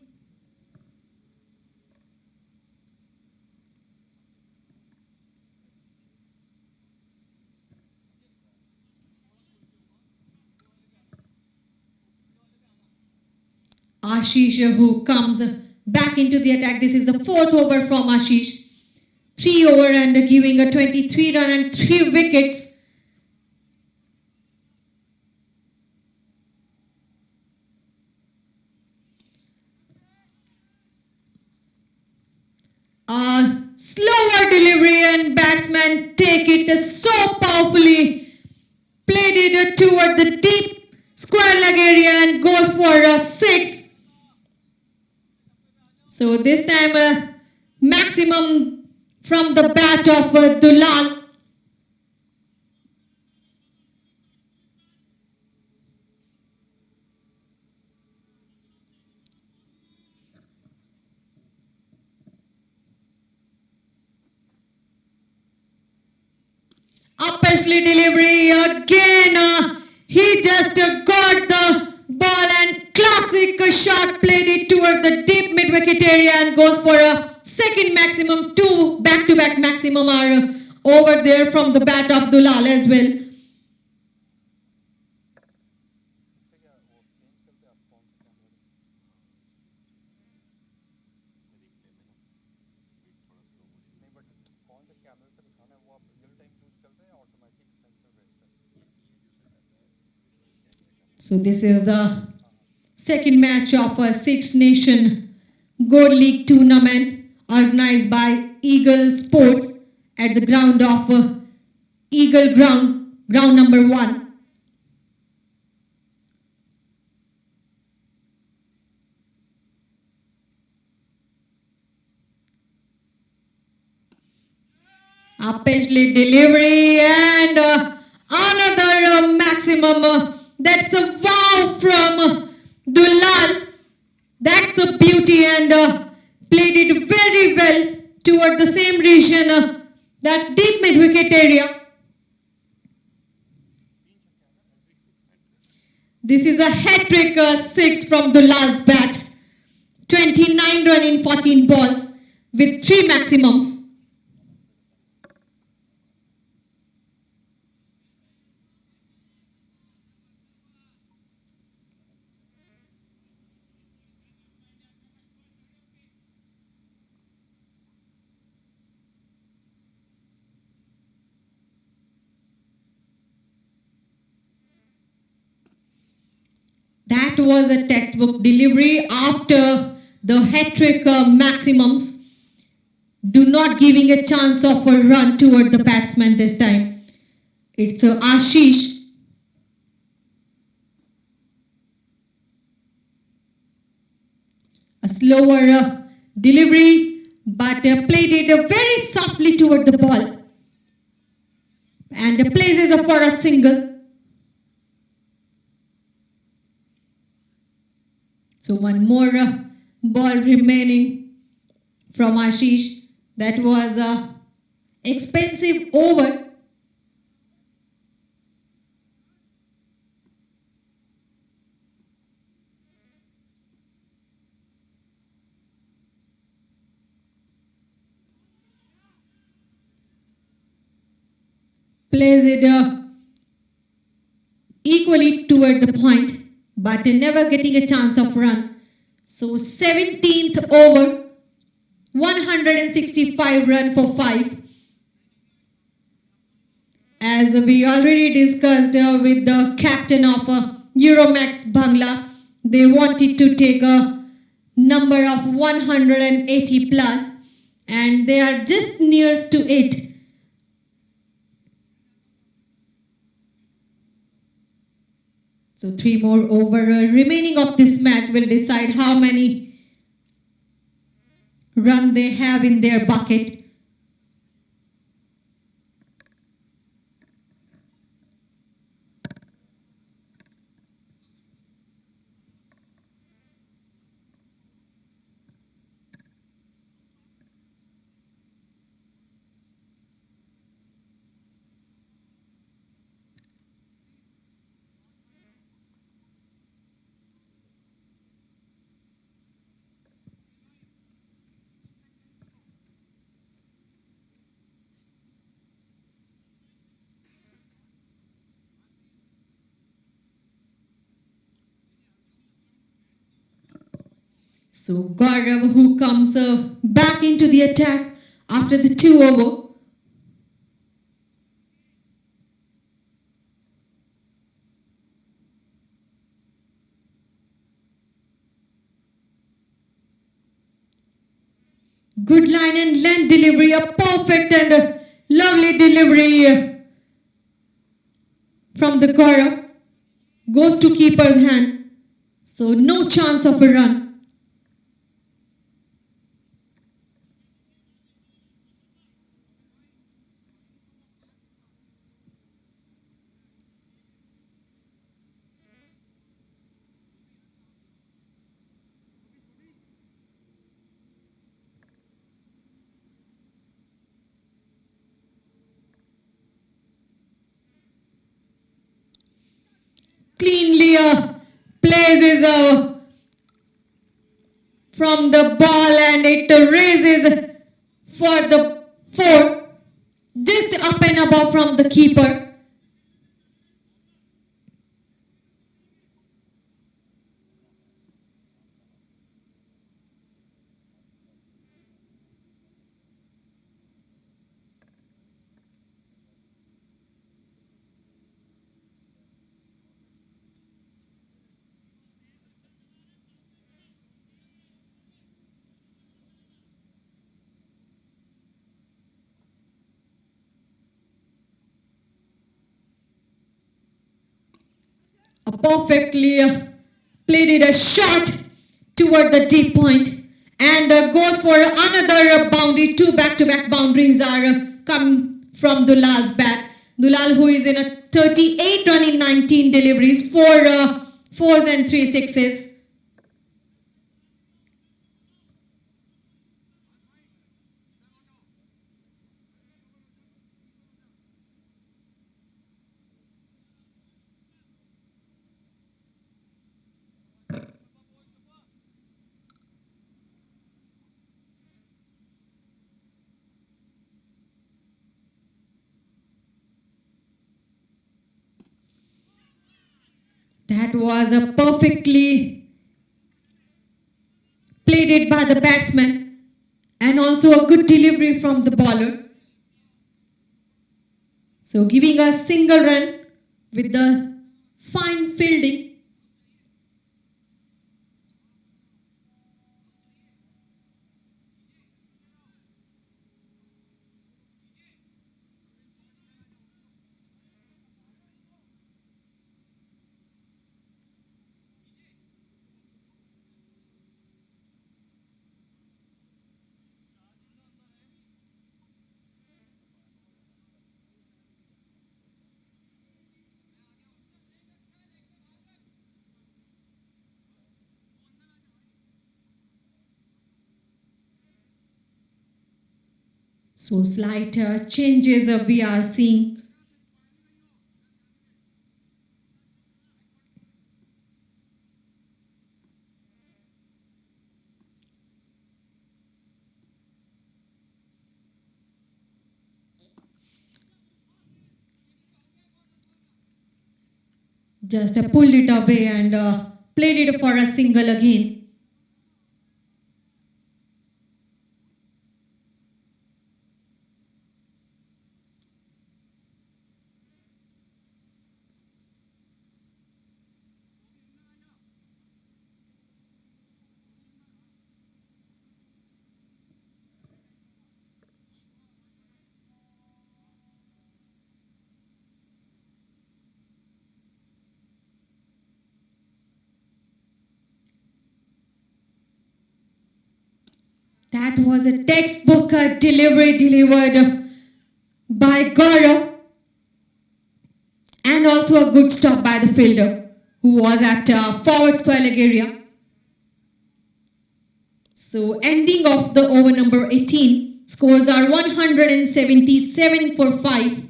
Ashish who comes back into the attack. This is the 4th over from Ashish. 3 over and giving a 23 run and 3 wickets. Slower delivery and batsman take it so powerfully. Played it toward the deep square leg area and goes for a 6. So this time maximum from the bat of Dulal. Uppersley delivery again. He just got the ball and classic shot, played it toward the deep mid wicket area and goes for a second maximum. 2 back-to-back maximum are over there from the bat of Dulal as well. So this is the second match of a Six Nation Gold League tournament organized by Eagle Sports at the ground of Eagle Ground number 1. Uppersley delivery and another maximum. That's a wow from Dulal. That's the beauty and played it very well toward the same region, that deep mid wicket area. This is a hat-trick 6 from Dulal's bat. 29 run in 14 balls with 3 maximums. That was a textbook delivery after the hat-trick maximums. Do not giving a chance of a run toward the batsman this time. It's Ashish. A slower delivery, but played it very softly toward the ball. And places for a single. So one more ball remaining from Ashish. That was a expensive over. Plays it equally toward the point, but never getting a chance of run. So 17th over, 165 run for 5. As we already discussed with the captain of Euromex Bangla, they wanted to take a number of 180 plus and they are just nearest to it. So 3 more over remaining of this match will decide how many run they have in their bucket. So Gaurav, who comes back into the attack after the 2 over. Good line and length delivery, a perfect and lovely delivery from the Gaurav. Goes to keeper's hand. So no chance of a run. Cleanly places from the ball and it raises for the 4. Just up and above from the keeper. A perfectly played a shot toward the deep point and goes for another boundary. 2 back-to-back boundaries are come from Dulal's bat. Dulal, who is in a 38 run in 19 deliveries, 4 fours and 3 sixes. That was a perfectly played it by the batsman and also a good delivery from the bowler. So giving a single run with the fine fielding. So slight changes we are seeing. Just pulled it away and played it for a single again. That was a textbook delivery delivered by Gaurav, and also a good stop by the fielder who was at forward square leg area. So ending of the over number 18, scores are 177 for 5.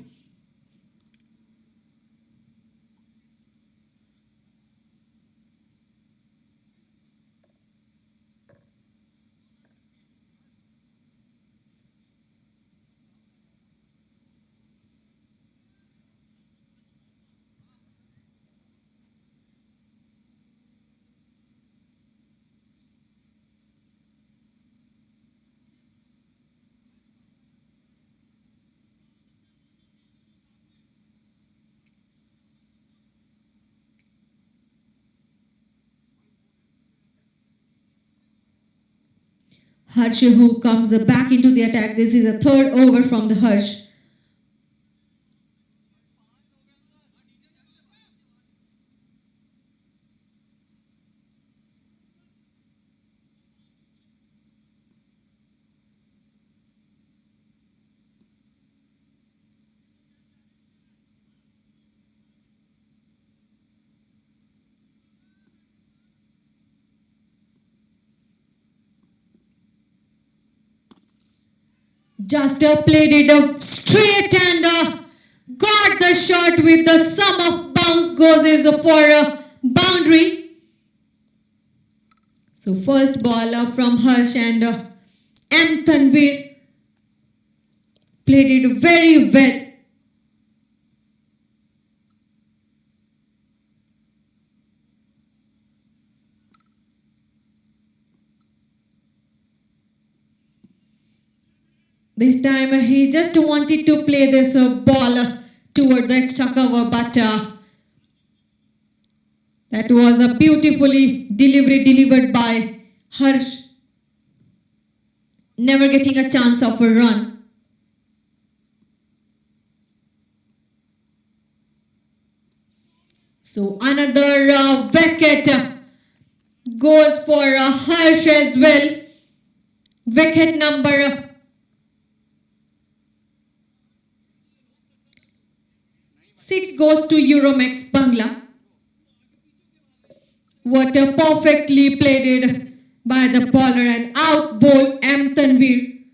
Harsh who comes back into the attack. This is a third over from the Harsh. Just played it straight and got the shot with the sum of bounce goes is for a boundary. So first ball from Harsh and M. Tanvir played it very well. This time he just wanted to play this ball toward the extra cover, but that was a beautifully delivered by Harsh, never getting a chance of a run. So another wicket goes for Harsh as well. Wicket number 6 goes to Euromex Bangla. What a perfectly played it by the bowler and out bowl M. Tanvir.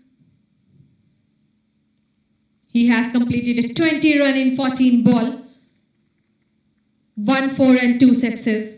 He has completed a 20 run in 14 ball. 1 4 and 2 sixes.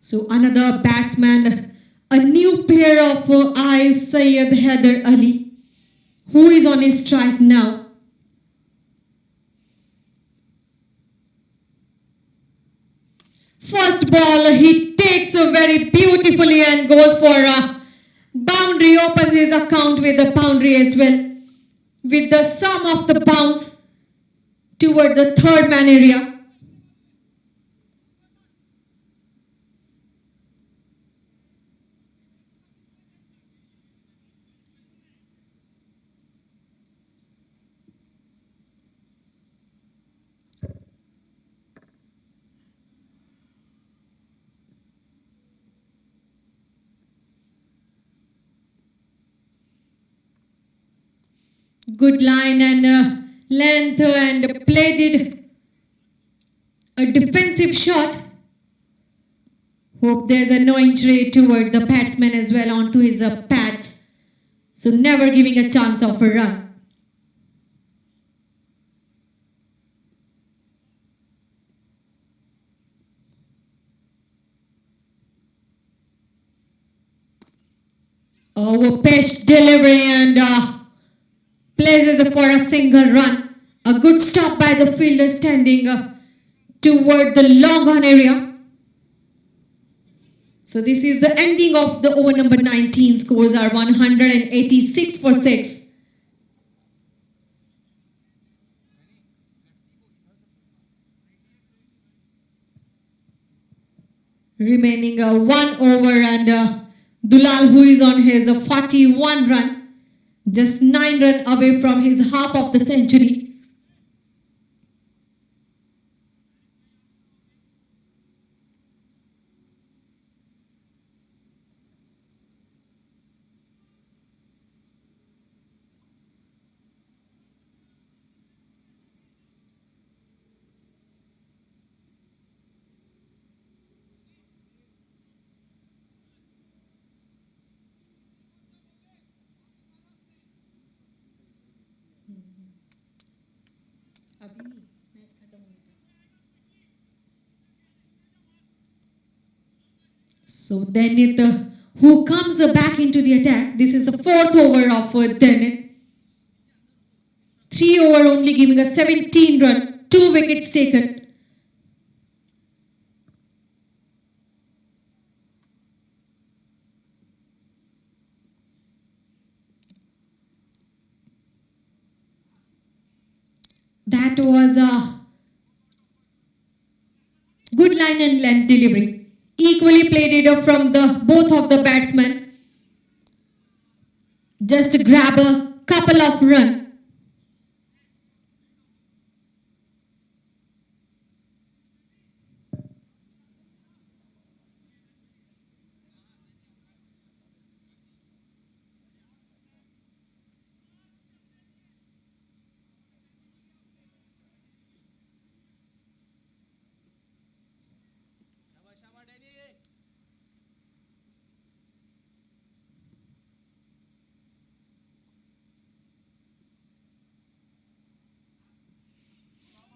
So another batsman, a new pair of eyes, Syed Haider Ali, who is on his strike now. First ball he takes very beautifully and goes for a boundary, opens his account with a boundary as well, with the sum of the bounce toward the third man area. Good line and length and played it a defensive shot. Hope there's no injury toward the batsman as well onto his pads. So never giving a chance of a run. Oh, pitch delivery and places for a single run. A good stop by the fielder standing toward the long on area. So this is the ending of the over number 19. Scores are 186 for 6. Remaining 1 over, and Dulal, who is on his 41 run, just 9 run away from his half of the century. So Denit, who comes back into the attack. This is the 4th over of Denit. 3 over only, giving a 17 run, 2 wickets taken. That was a good line and length delivery. Equally played it from the both of the batsmen. Just to grab a couple of runs.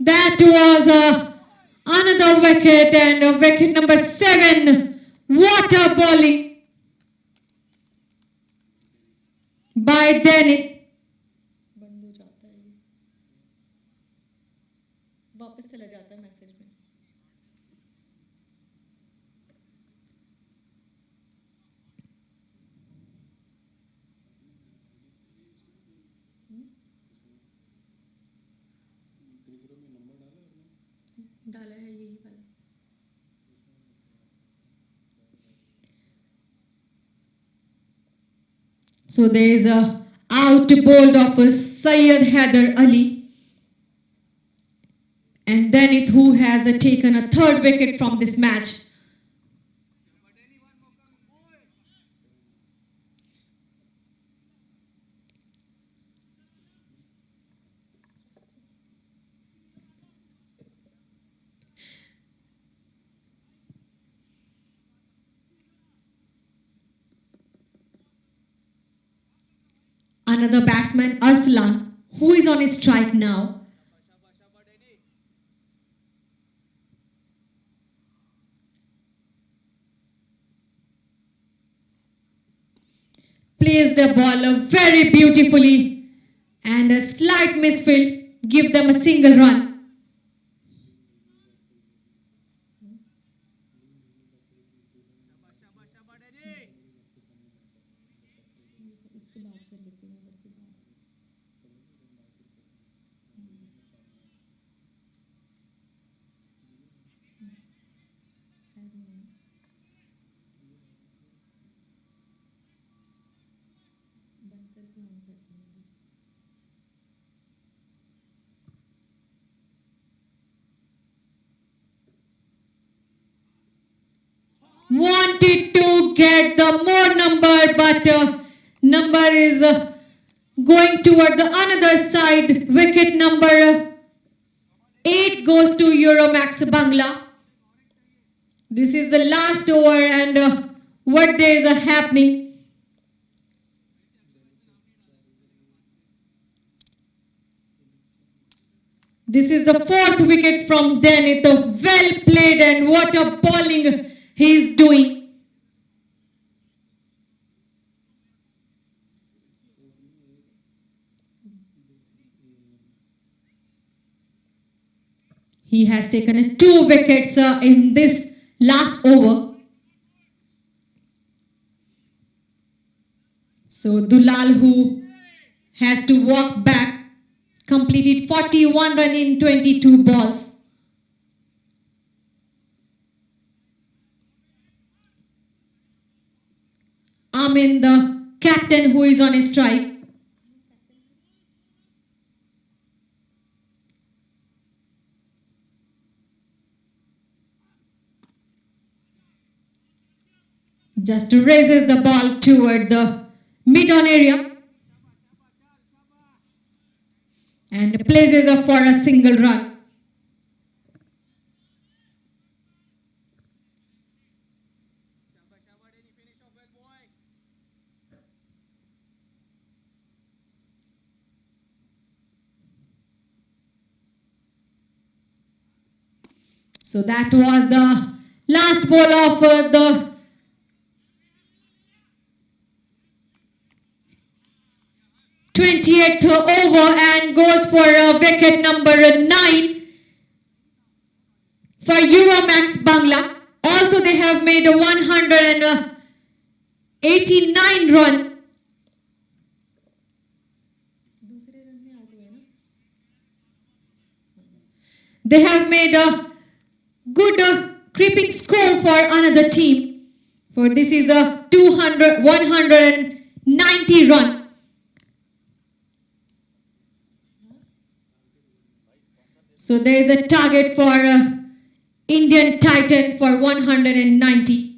That was another wicket, and wicket number 7. What a bowling by Denit. So there is a out bowled of Syed Haider Ali, and Denit, who has taken a 3rd wicket from this match. Another batsman, Arslan, who is on his strike now. Placed the ball very beautifully, and a slight misfield give them a single run. Wanted to get the more number, but number is going toward the another side. Wicket number 8 goes to Euromex Bangla. This is the last over, and what there is happening. This is the 4th wicket from Denit. Well played, and what a bowling he is doing. He has taken 2 wickets in this last over. So Dulal, who has to walk back, completed 41 runs in 22 balls. Amin, the captain, who is on a strike. Just raises the ball toward the mid-on area and places up for a single run. So that was the last ball of the 20th over, and goes for wicket number 9 for Euromex Bangla. Also they have made a 189 run. They have made a good creeping score for another team. For this is a 190 run. So there is a target for Indian Titan for 190.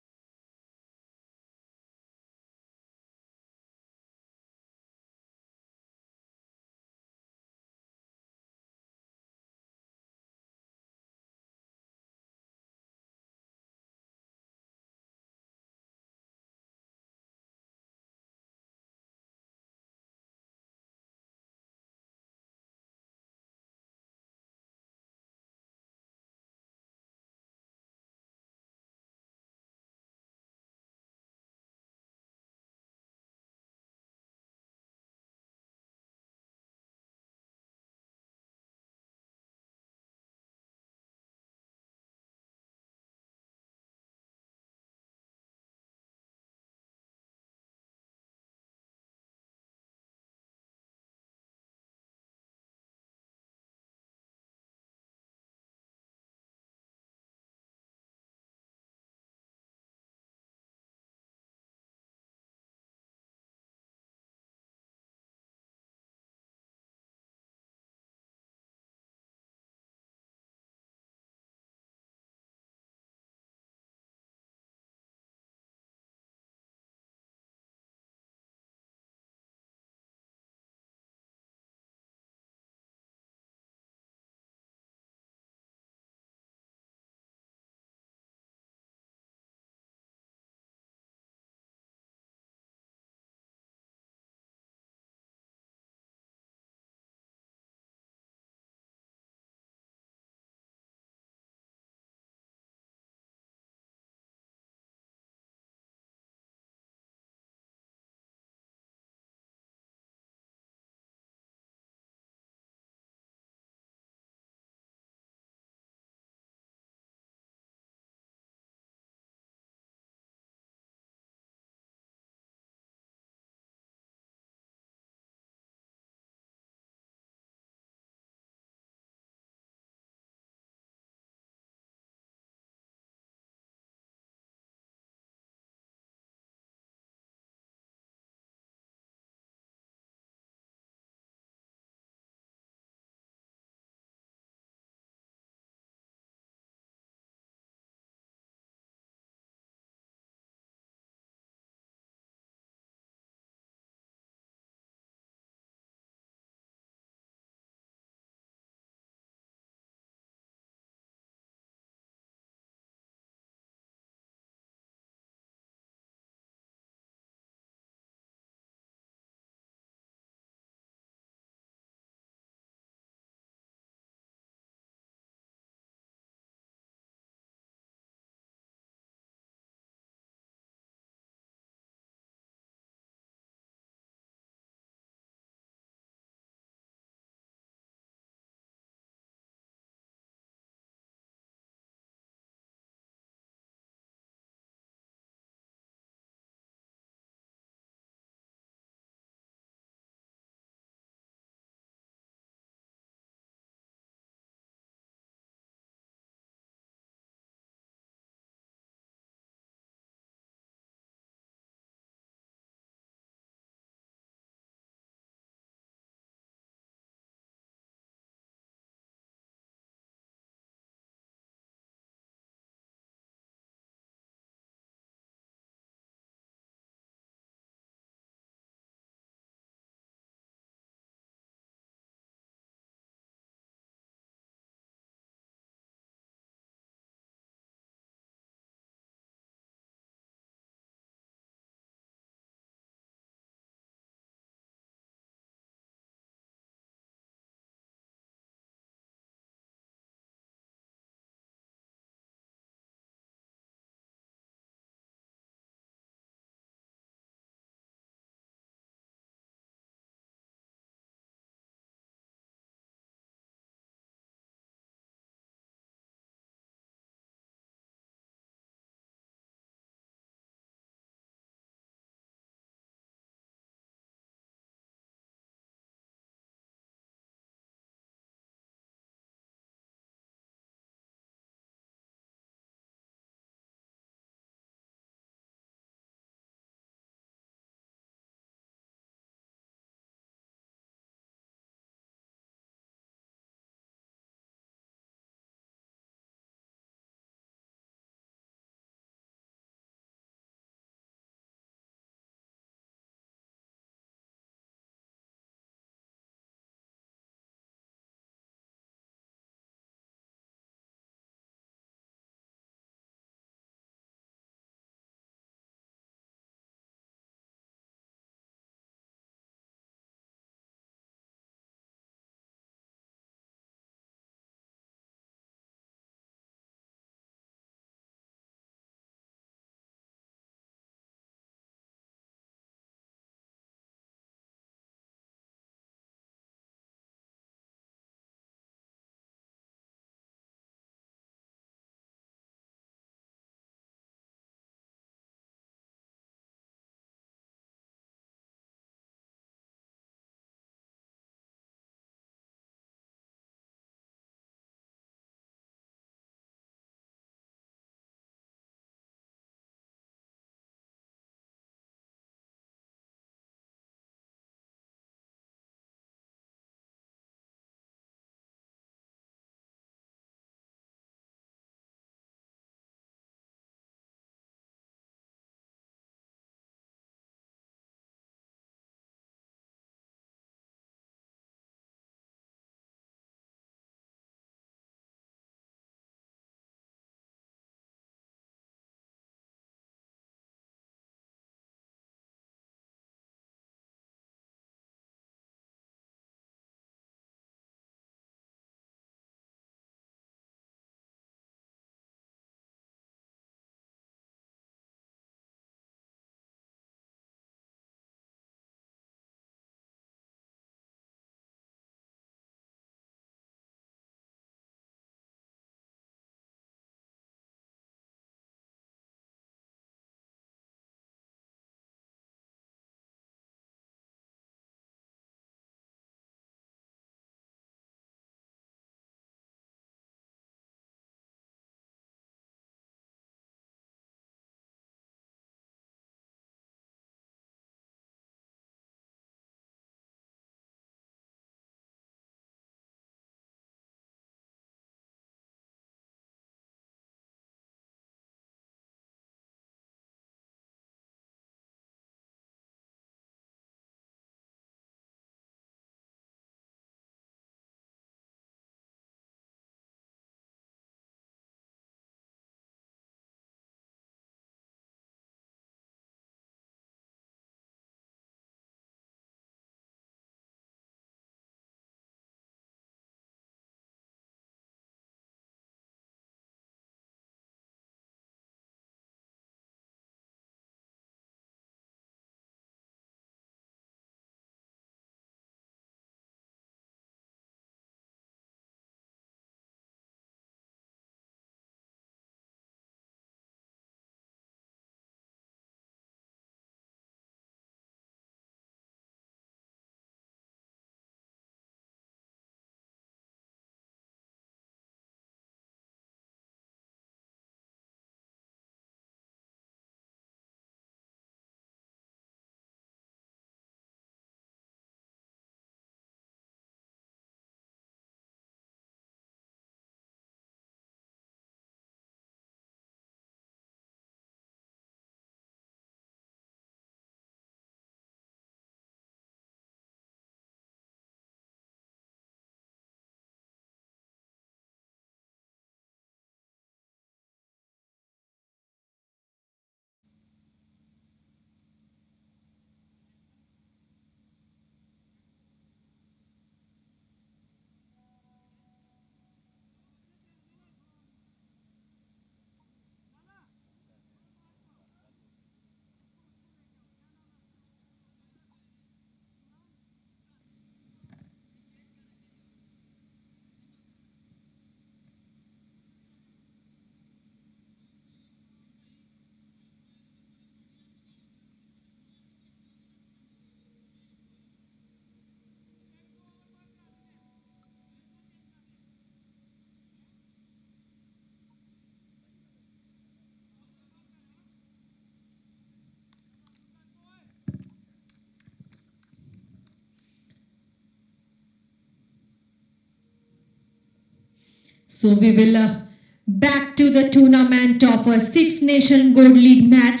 So we will back to the tournament of a Six Nation Gold League match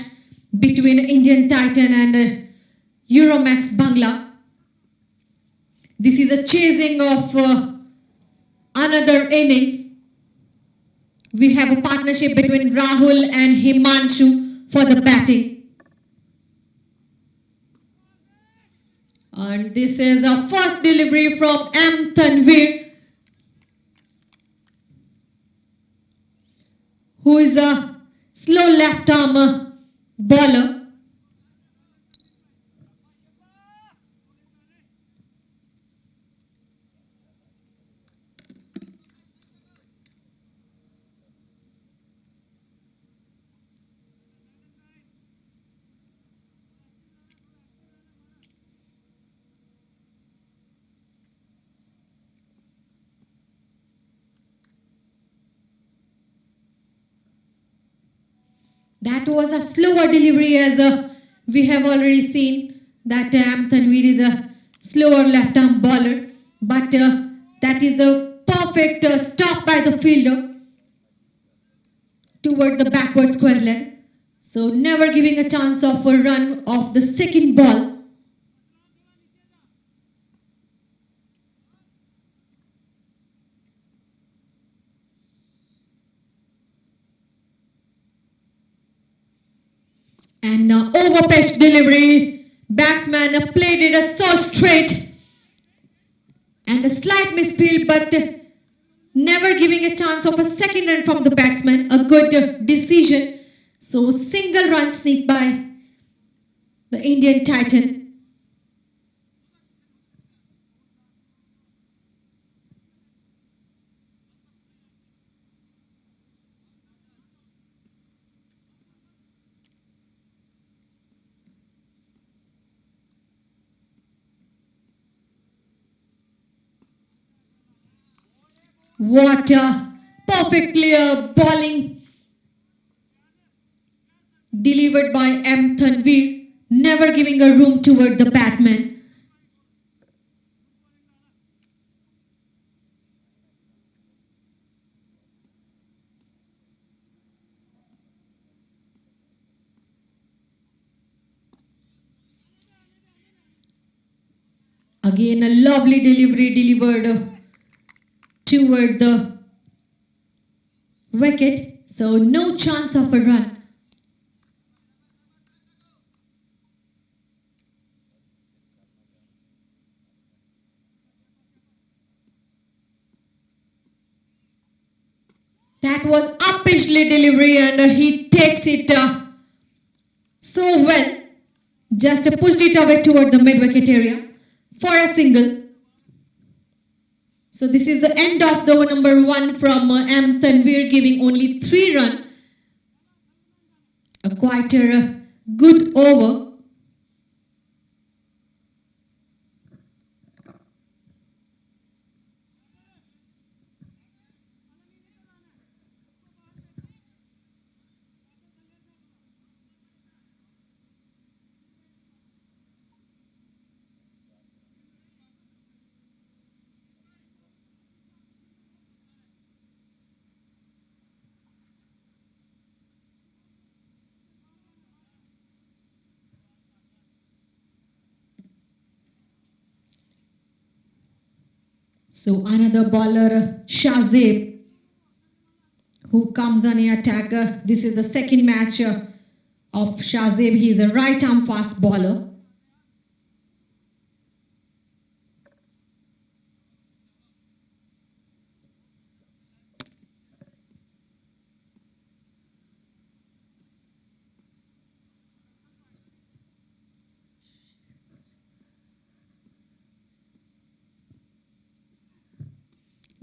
between Indian Titan and Euromex Bangla. This is a chasing of another innings. We have a partnership between Rahul and Himanshu for the batting. And this is a first delivery from M. Tanvir, who is a slow left arm bowler. That was a slower delivery, as we have already seen that M. Tanvir is a slower left arm bowler, but that is a perfect stop by the fielder toward the backward square leg. So never giving a chance of a run of the second ball. And over pitch delivery, batsman played it so straight, and a slight misfield, but never giving a chance of a second run from the batsman. A good decision. So single run sneak by the Indian Titan. What a perfectly bowling delivered by M. Tanvir, never giving a room toward the batsman. Again a lovely delivery delivered toward the wicket, so no chance of a run. That was up pitchly delivery, and he takes it so well. Just pushed it away toward the mid-wicket area for a single. So this is the end of the over number 1 from M. Tanvir, giving only 3 runs. A quite a good over. So another bowler, Shazib, who comes on a attack. This is the second match of Shazib. He is a right arm fast bowler.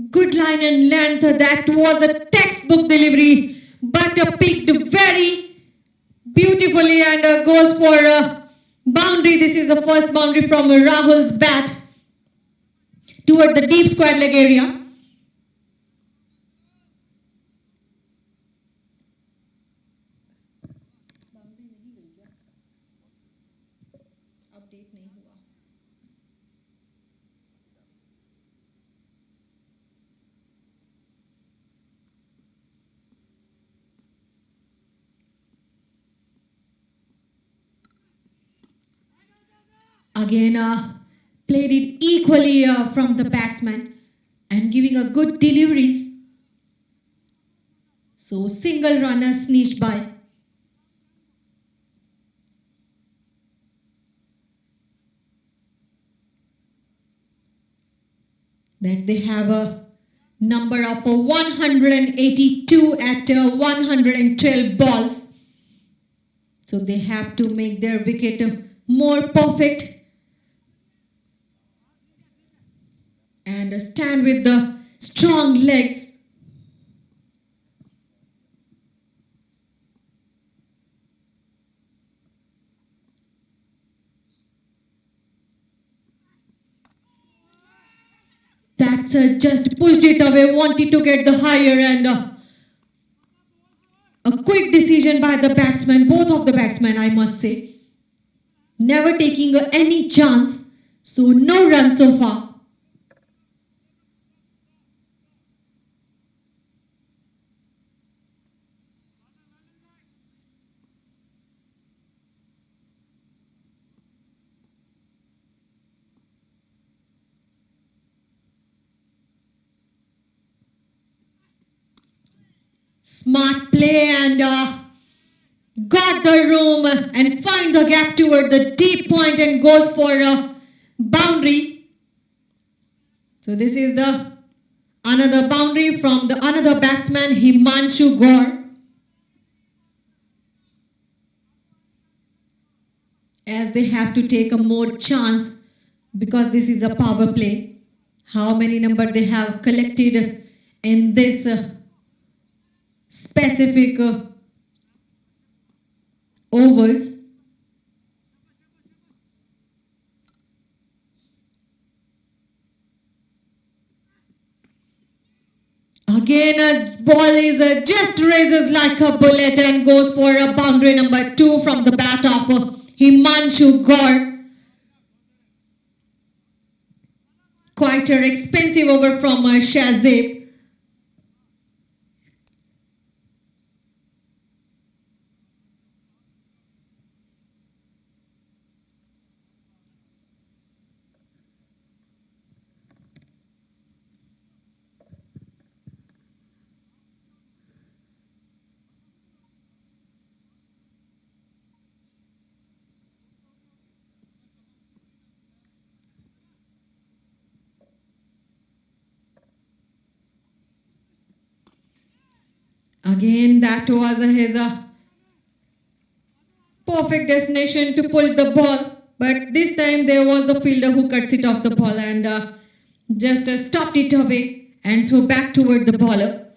Good line and length. That was a textbook delivery, but picked very beautifully and goes for a boundary. This is the first boundary from Rahul's bat toward the deep square leg area. Again, played it equally from the batsman and giving a good deliveries. So single runner sneaked by. That they have a number of 182 at 112 balls. So they have to make their wicket more perfect and stand with the strong legs. That's just pushed it away, wanted to get the higher, and a quick decision by the batsman, both of the batsmen I must say. Never taking any chance, so no run so far. Smart play and got the room and find the gap toward the deep point and goes for a boundary. So this is the another boundary from the another batsman, Himanshu Gaur. As they have to take a more chance because this is a power play. How many number they have collected in this specific overs. Again, a ball is just raises like a bullet and goes for a boundary number 2 from the bat of Himanshu Gaur. Quite an expensive over from Shazib. Again, that was his perfect destination to pull the ball. But this time there was the fielder who cuts it off the ball and just stopped it away and threw back toward the bowler.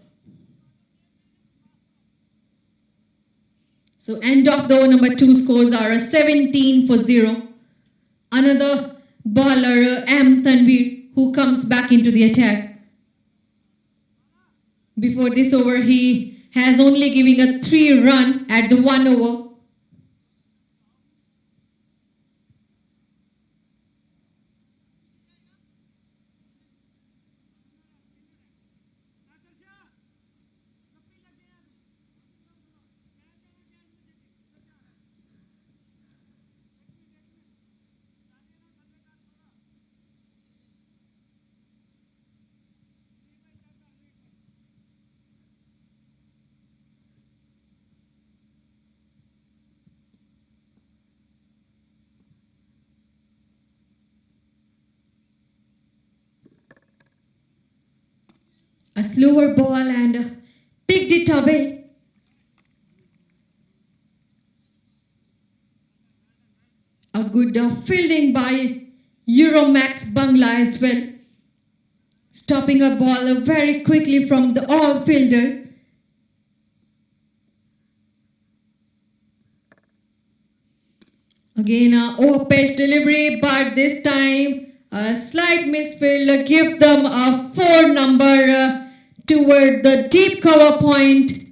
So end of the over number 2 scores are 17 for 0. Another bowler, M. Tanvir, who comes back into the attack. Before this over, he has only given a 3 run at the 1 over. A slower ball and picked it away. A good fielding by Euromex Bangla as well. Stopping a ball very quickly from the all fielders. Again, over pitch delivery, but this time a slight misfield give them a 4 number toward the deep cover point.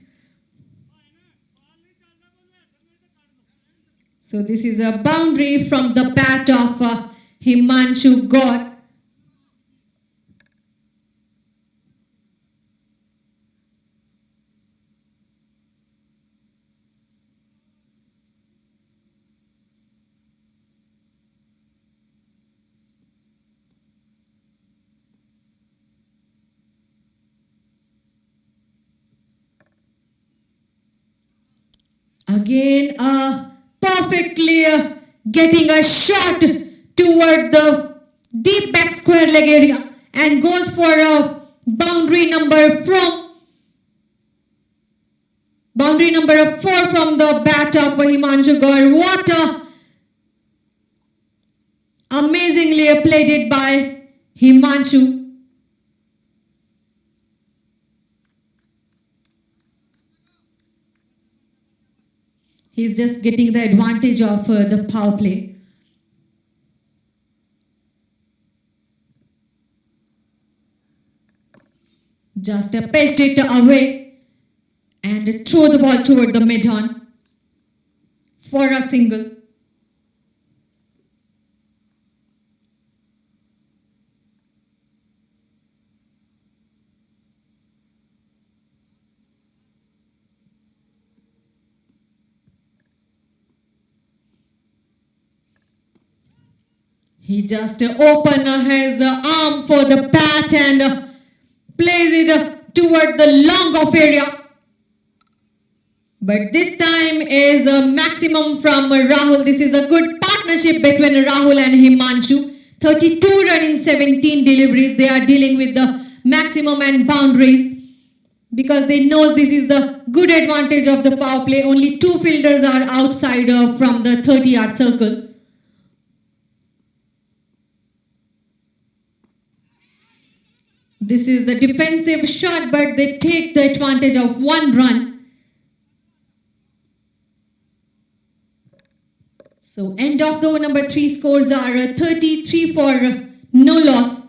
So this is a boundary from the bat of Himanshu Gaur. Again, perfectly getting a shot toward the deep back square leg area and goes for a boundary number 4 from the bat of Himanshu Gaur. What amazingly played it by Himanshu. He's just getting the advantage of the power play. Just pitched it away and throw the ball toward the mid-on for a single. He just opened his arm for the bat and plays it toward the long off area. But this time is a maximum from Rahul. This is a good partnership between Rahul and Himanshu. 32 runs in 17 deliveries. They are dealing with the maximum and boundaries because they know this is the good advantage of the power play. Only 2 fielders are outside from the 30-yard circle. This is the defensive shot, but they take the advantage of 1 run. So end of the over number 3 scores are 33 for no loss.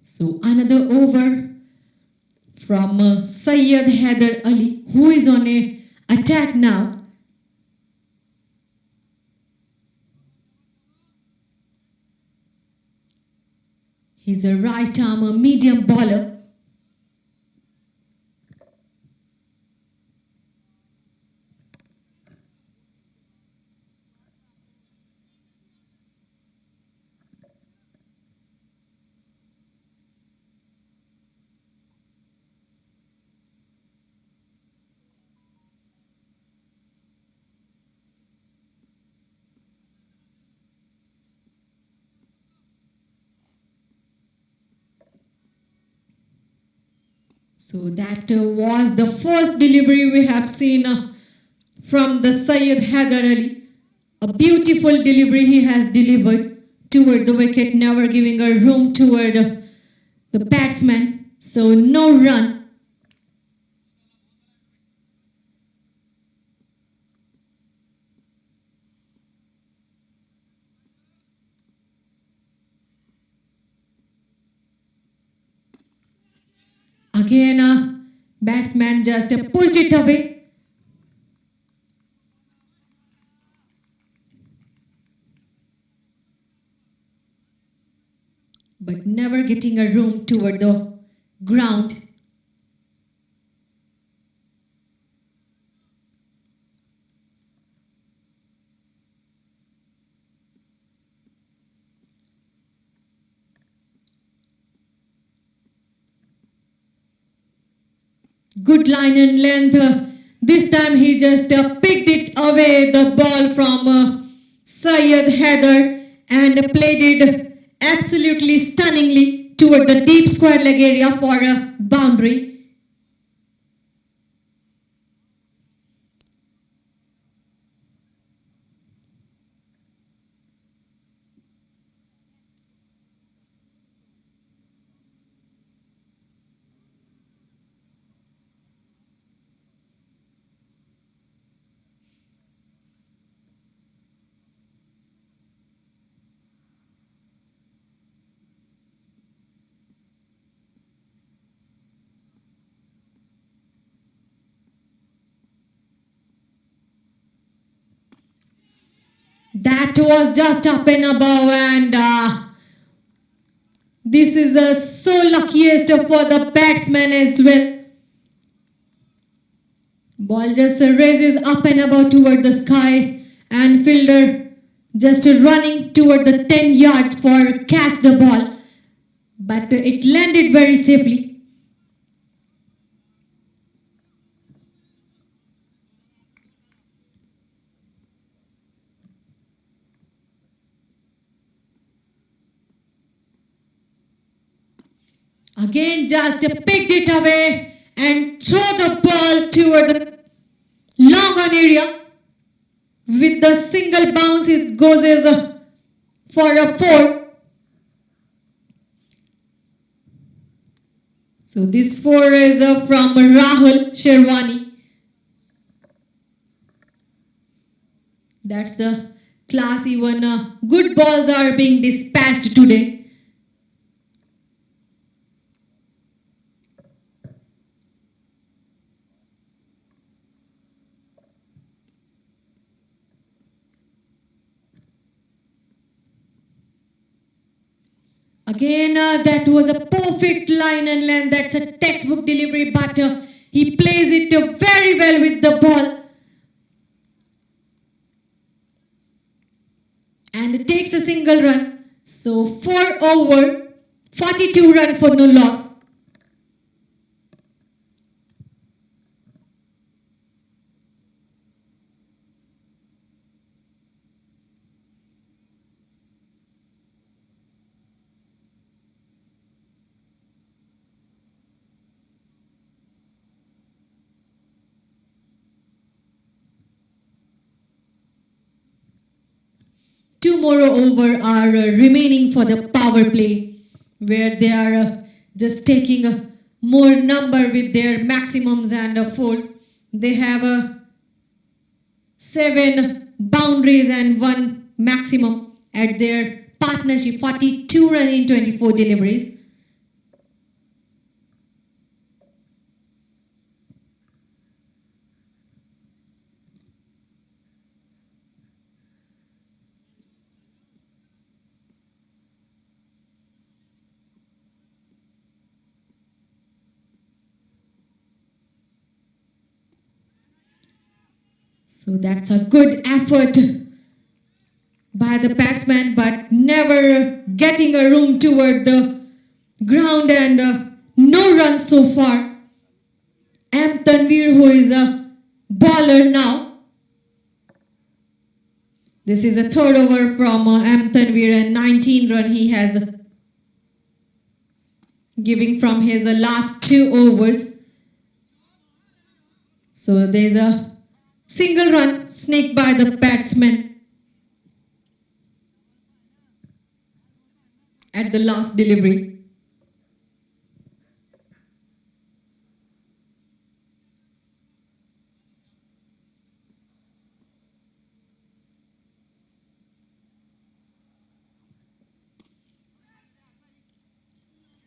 So another over from Syed Haider Ali, who is on a attack now. He's a right arm medium bowler. So that was the first delivery we have seen from the Syed Haider Ali. A beautiful delivery he has delivered toward the wicket, never giving a room toward the batsman. So no run. Again, batsman just pushed it away. But never getting a room toward the ground. Good line and length. This time he just picked it away, the ball from Syed Haider, and played it absolutely stunningly toward the deep square leg area for a boundary. That was just up and above, and this is so luckiest for the batsman as well. Ball just raises up and above toward the sky, and fielder just running toward the 10 yards for catch the ball, but it landed very safely. Again, just picked it away and throw the ball toward the long on area. With the single bounce, it goes as for a 4. So this 4 is from Rahul Sherwani. That's the classy one. Good balls are being dispatched today. Again, that was a perfect line and length. That's a textbook delivery, but he plays it very well with the ball. And takes a single run. So 4 over, 42 run for no loss. Two more over are remaining for the power play, where they are just taking a more number with their maximums and force. They have 7 boundaries and 1 maximum at their partnership, 42 run in 24 deliveries. So that's a good effort by the batsman, but never getting a room toward the ground, and no runs so far. M. Tanvir, who is a bowler now. This is a third over from M. Tanvir, and 19 run he has giving from his last 2 overs. So there's a single run snaked by the batsman at the last delivery.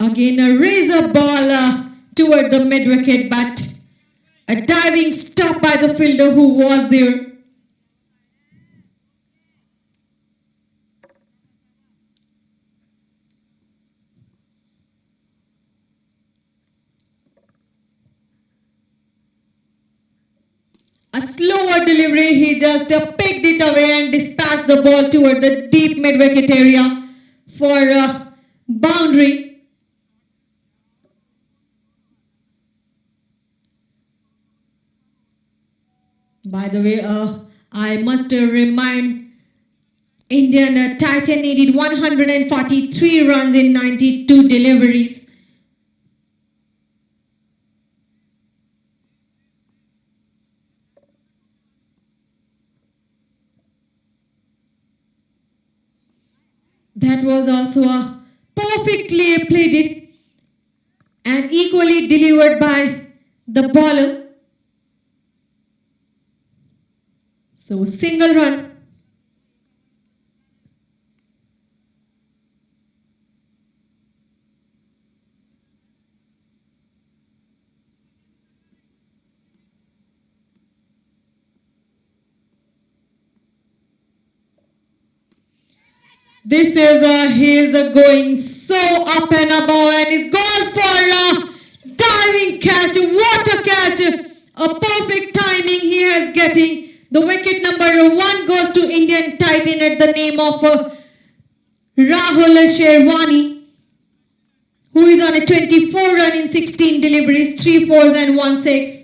Again, a razor ball toward the mid-wicket, but a diving stop by the fielder who was there. A slower delivery, he just picked it away and dispatched the ball toward the deep mid-wicket area for a boundary. By the way, I must remind Indian Titan needed 143 runs in 92 deliveries. That was also a perfectly played it and equally delivered by the bowler. So single run. This is he is going so up and above and he goes for a diving catch. What a catch! A perfect timing he has getting. The wicket number 1 goes to Indian Titan at the name of Rahul Sherwani, who is on a 24 run in 16 deliveries, 3 fours and 1 6.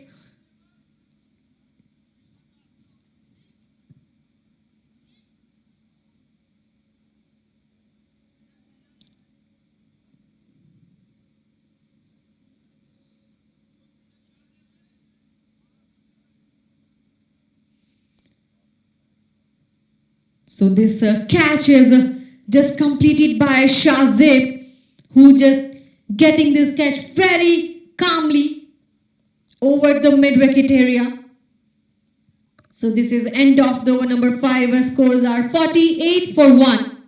So this catch is just completed by Shahzeb, who just getting this catch very calmly over the mid-wicket area. So this is end of the over number 5. Scores are 48 for 1.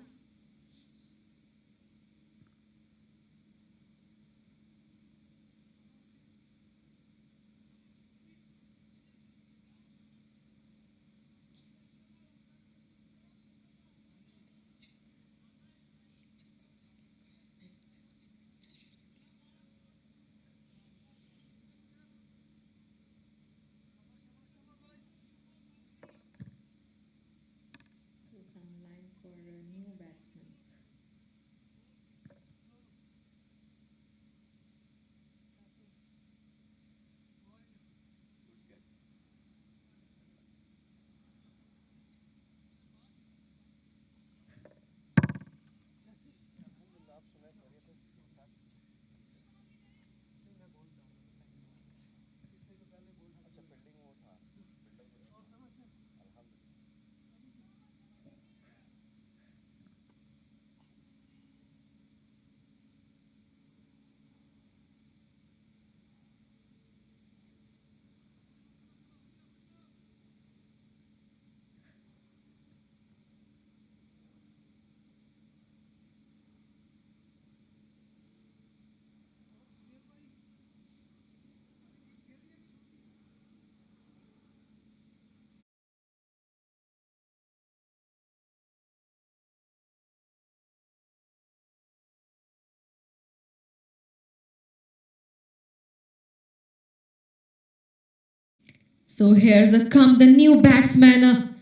So here's come the new batsman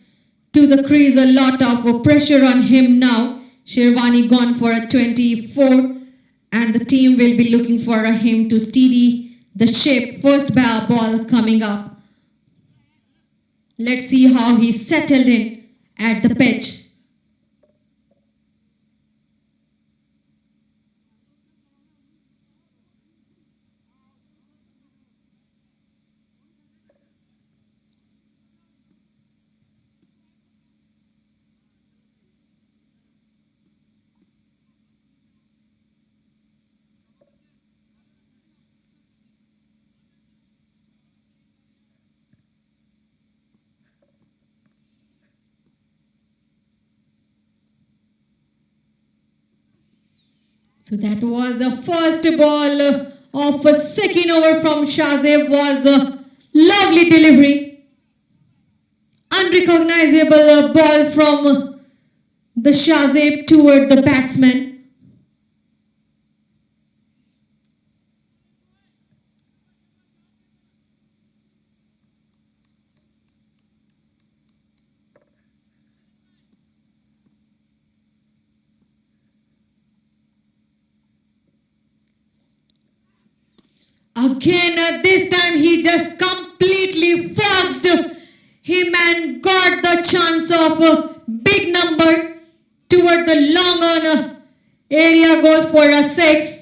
to the crease. A lot of pressure on him now. Sherwani gone for a 24 and the team will be looking for him to steady the ship. First ball coming up. Let's see how he settled in at the pitch. So that was the first ball of a second over from Shahzeb was a lovely delivery. Unrecognizable ball from the Shahzeb toward the batsman. Again, this time he just completely foxed him and got the chance of a big number toward the long on area, goes for a 6.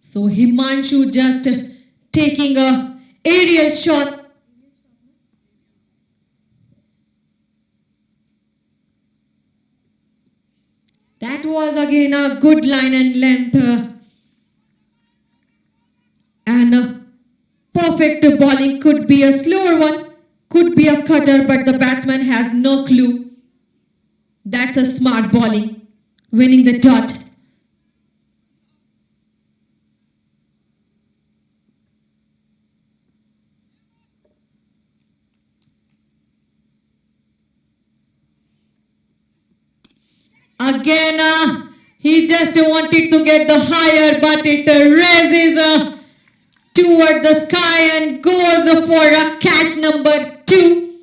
So Himanshu just taking a aerial shot. That was again a good line and length and perfect bowling. Could be a slower one, could be a cutter, but the batsman has no clue. That's a smart bowling, winning the dot. Again, he just wanted to get the higher, but it raises toward the sky and goes for a catch number 2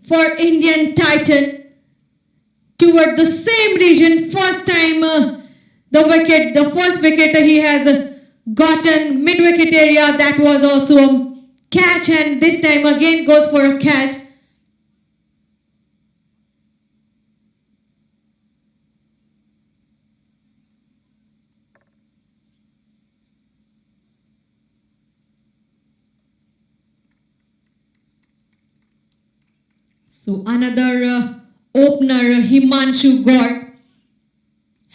for Indian Titan. Toward the same region, first time the first wicket he has gotten mid-wicket area, that was also a catch, and this time again goes for a catch. So another opener, Himanshu Gaur,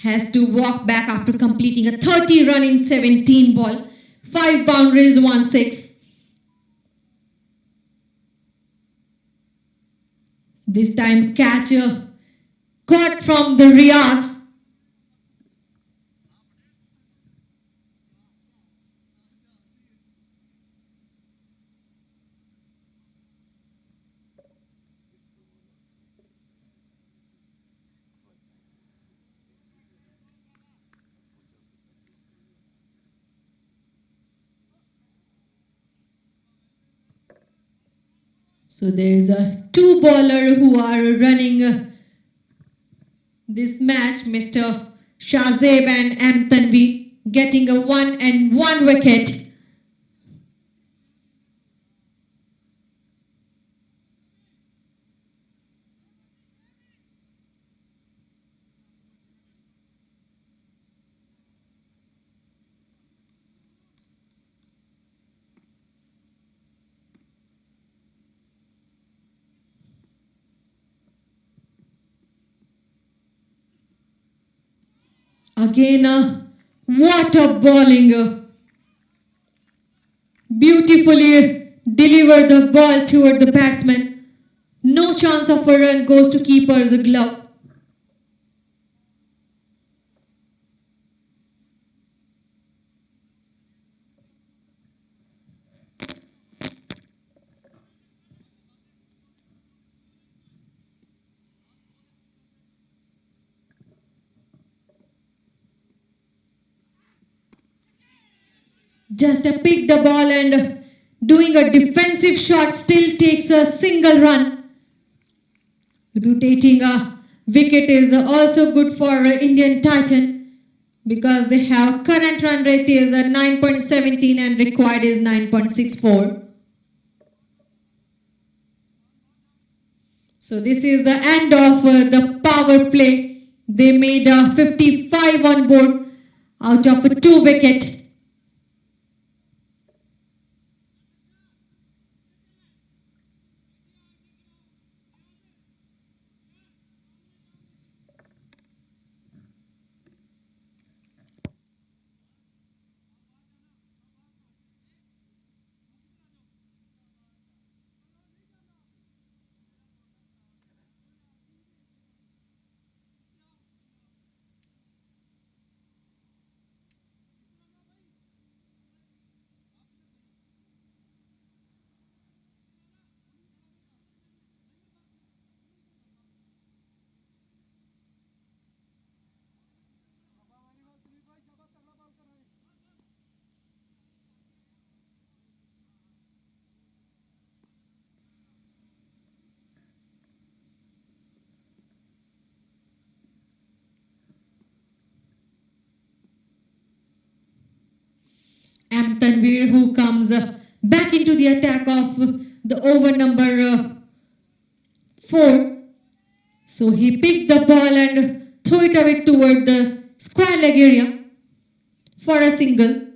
has to walk back after completing a 30 run in 17 ball, 5 boundaries, 1 6. This time catch caught from the Riaz. So there is a 2 bowler who are running this match, Mr. Shahzeb and M. Tanveer, getting a 1 and 1 wicket. Again, what a bowling. Beautifully delivered the ball toward the batsman. No chance of a run, goes to keeper's glove. Just picked the ball and doing a defensive shot, still takes a single run. Rotating a wicket is also good for Indian Titan because they have current run rate is 9.17 and required is 9.64. So this is the end of the power play. They made 55 on board out of a 2 wicket. M. Tanvir, who comes back into the attack of the over number 4. So he picked the ball and threw it away toward the square leg area for a single.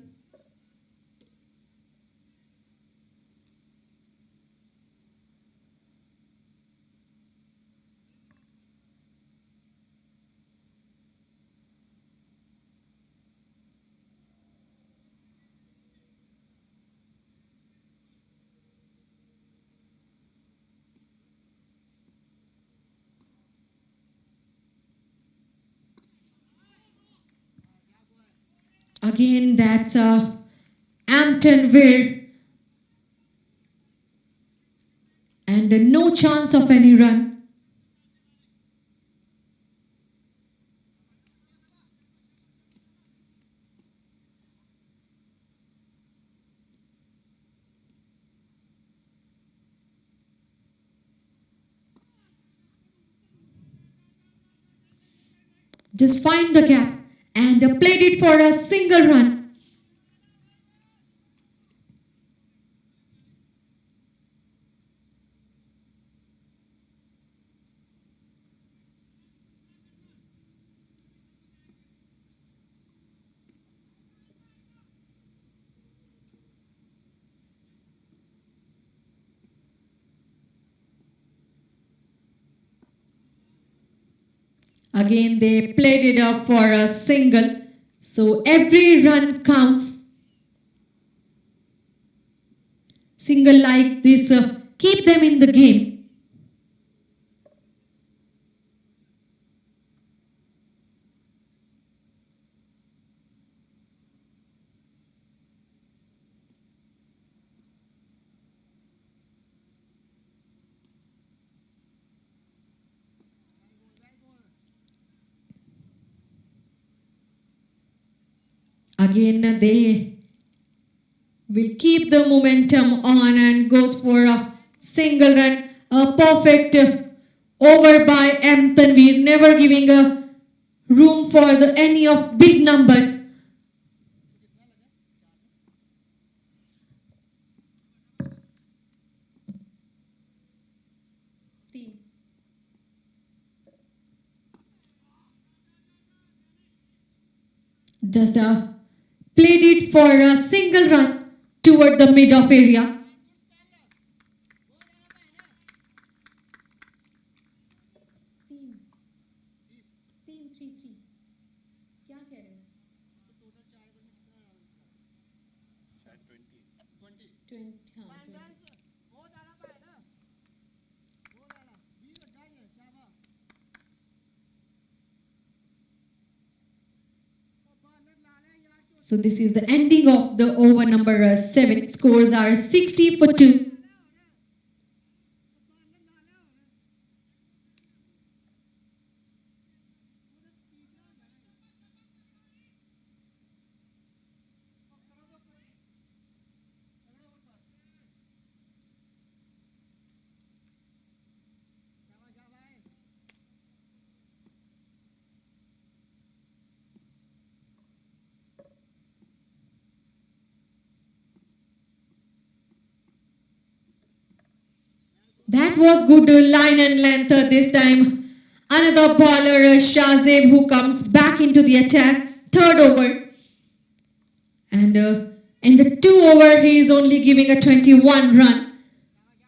Again, that's Ampton Weir, and no chance of any run. Just find the gap and played it for a single run. Again, they played it up for a single. So every run counts. Single like this keep them in the game. Again, they will keep the momentum on and goes for a single run. A perfect over by M. Tanvir, never giving a room for any of big numbers. Just played it for a single run toward the mid-off area. So this is the ending of the over number 7. Scores are 60 for 2. That was good line and length this time. Another bowler, Shazib, who comes back into the attack. Third over. And in the 2 over, he is only giving a 21 run.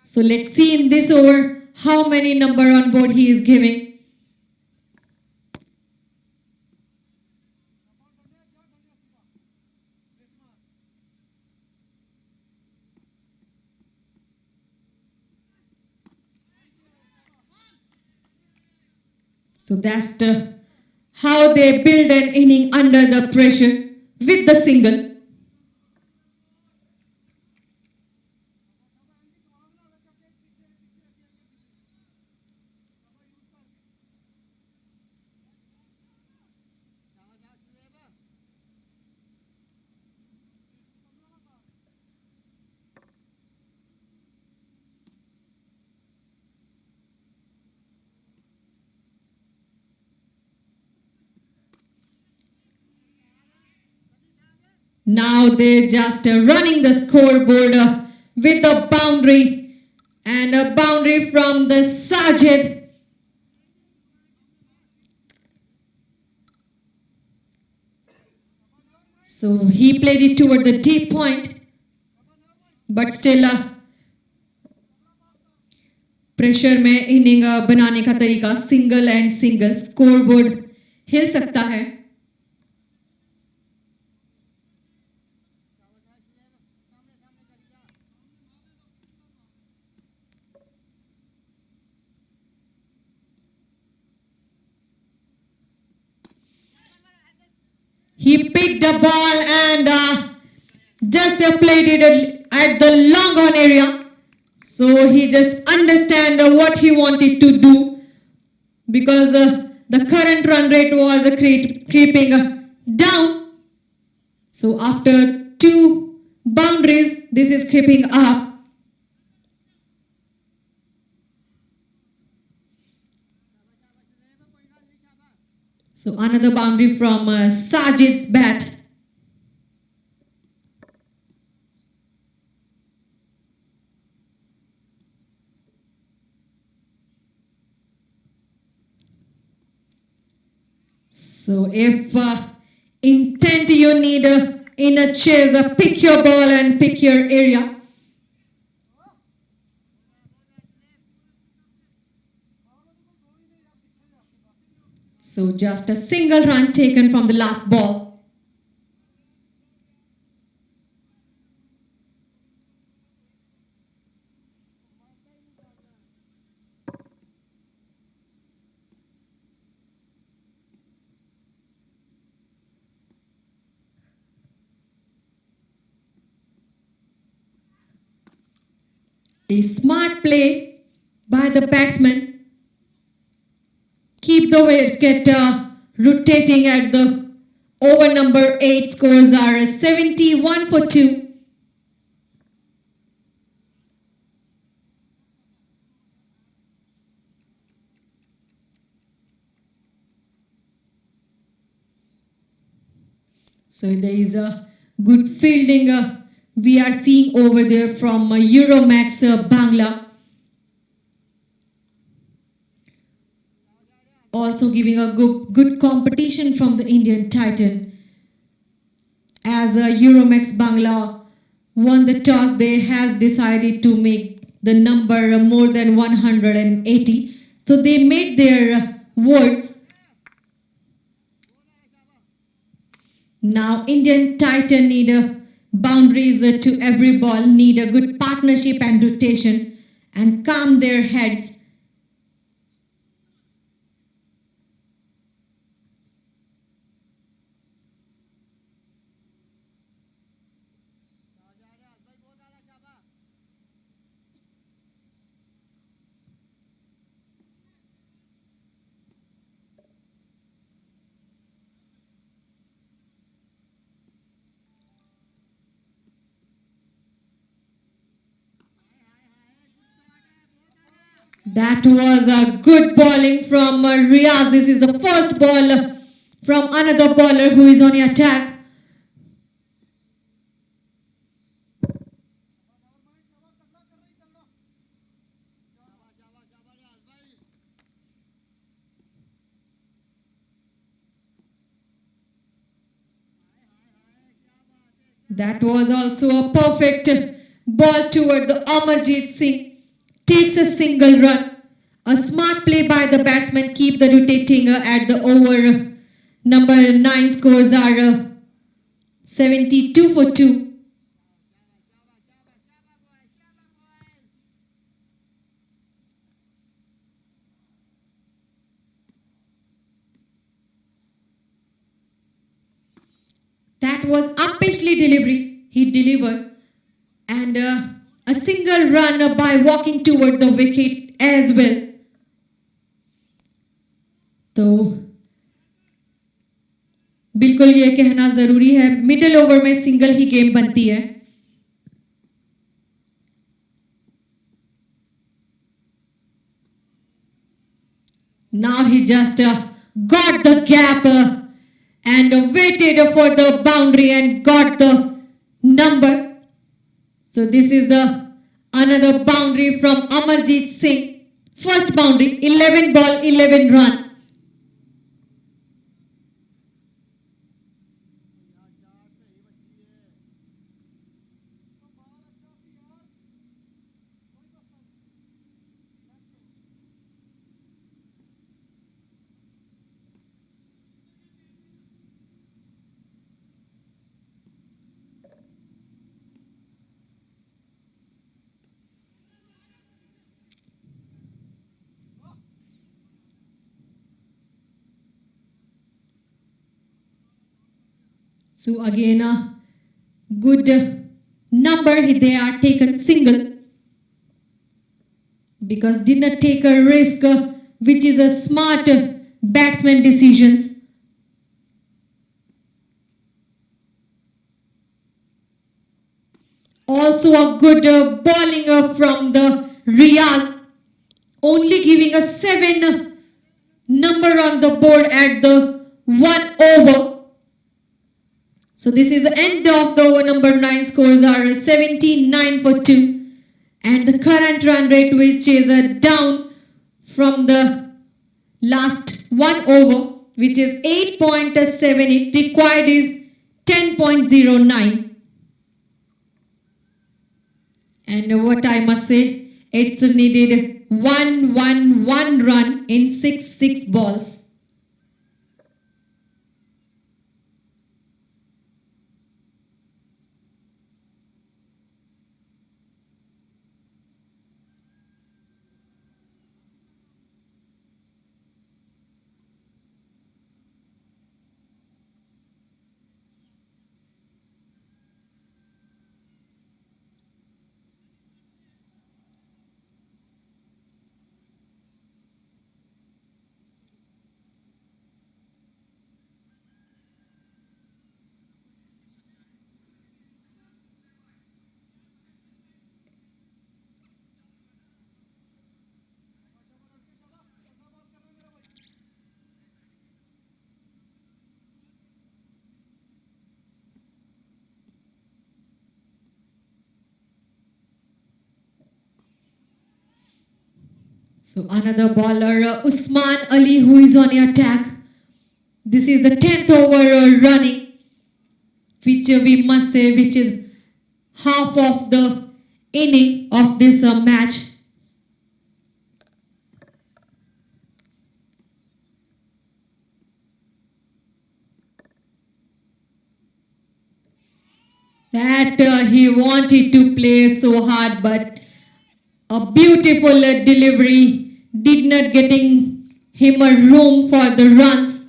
So let's see in this over how many number on board he is giving. So that's how they build an inning under the pressure with the single. Now they're just running the scoreboard with a boundary, and a boundary from the Sajid. So he played it toward the deep point, but still pressure में inning बनाने का तरीका single and single, scoreboard हिल सकता है. He picked the ball and just played it at the long on area. So he just understand what he wanted to do, because the current run rate was creeping down. So after 2 boundaries, this is creeping up. So another boundary from Sajid's bat. So if intent you need in a chase, pick your ball and pick your area. So just a single run taken from the last ball. A smart play by the batsman. Keep the wicket rotating at the over number 8. Scores are 71 for 2. So there is a good fielding we are seeing over there from Euromex Bangla. Also giving a good competition from the Indian Titan. As Euromex Bangla won the toss, they has decided to make the number more than 180. So they made their words. Now Indian Titan need boundaries to every ball, need a good partnership and rotation, and calm their heads. That was a good bowling from Riyaz. This is the first ball from another bowler who is on the attack. That was also a perfect ball toward the Amarjeet Singh. Takes a single run. A smart play by the batsman. Keep the rotating at the over number 9. Scores are 72 for 2. That was upishly delivery. He delivered. And a single run by walking toward the wicket as well. तो बिल्कुल ये कहना जरूरी है, middle over में single ही game बनती है. Now he just got the gap and waited for the boundary and got the number. So this is the another boundary from Amarjeet Singh. First boundary, 11 ball, 11 run. So again a good number, they are taken single because did not take a risk, which is a smart batsman decisions. Also a good bowling from the Riyaz, only giving a 7 number on the board at the 1 over. So this is the end of the over. Number 9 scores are 79 for 2. And the current run rate, which is down from the last 1 over, which is 8.78, required is 10.09. And what I must say, it's needed 1 run in 6 balls. So another bowler, Usman Ali, who is on the attack. This is the 10th over running, which we must say, which is half of the inning of this match. That he wanted to play so hard, but a beautiful delivery did not getting him a room for the runs.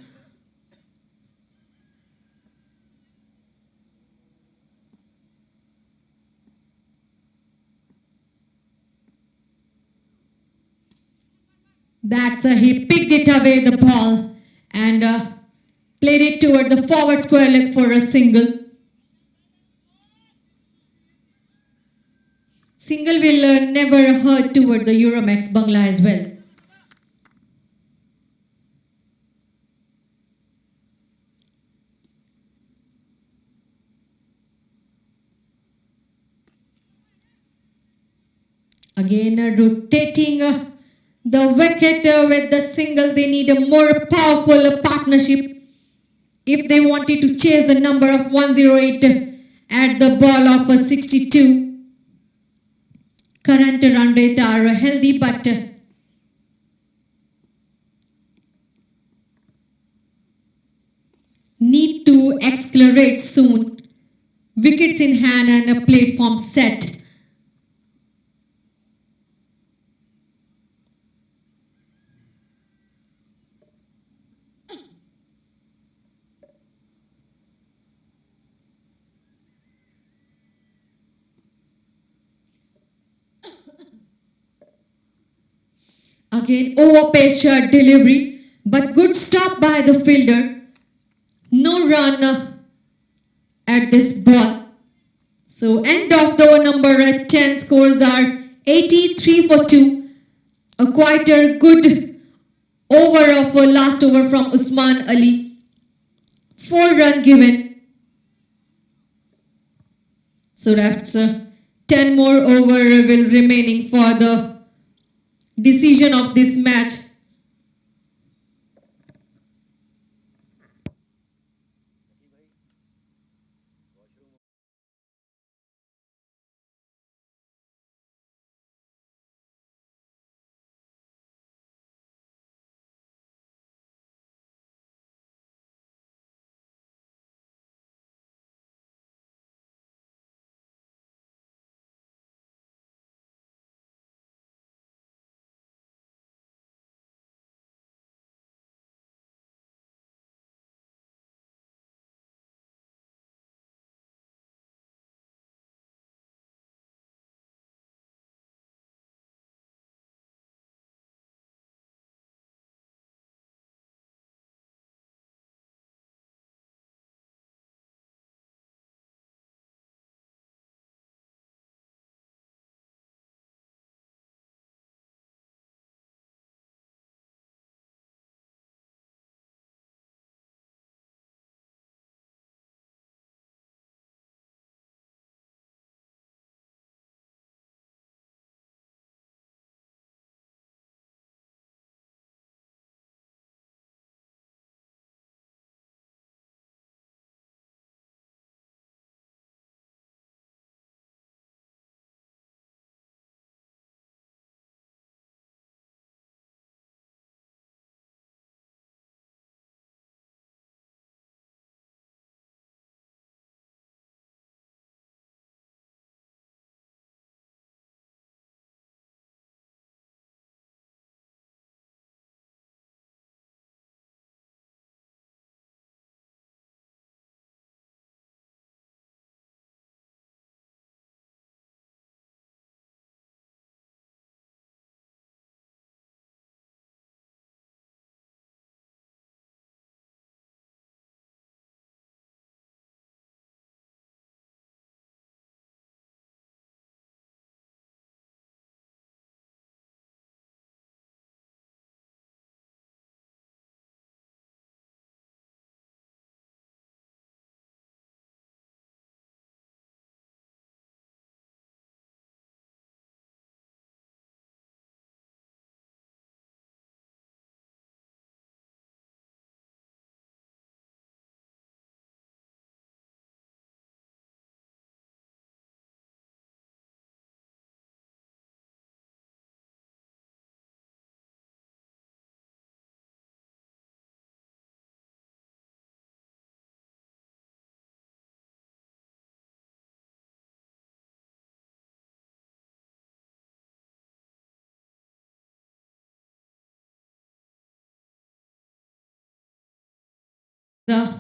That's he picked it away the ball and played it toward the forward square leg for a single. Single will never hurt toward the Euromex Bangla as well. Again rotating the wicket with the single. They need a more powerful partnership if they wanted to chase the number of 108 at the ball of 62. Current run rate are healthy, but need to accelerate soon. Wickets in hand and a platform set. Again, over pitch delivery, but good stop by the fielder. No run at this ball. So end of the number 10 scores are 83 for 2. A quite a good over of last over from Usman Ali. 4 run given. So that's 10 more over will remaining for the decision of this match. The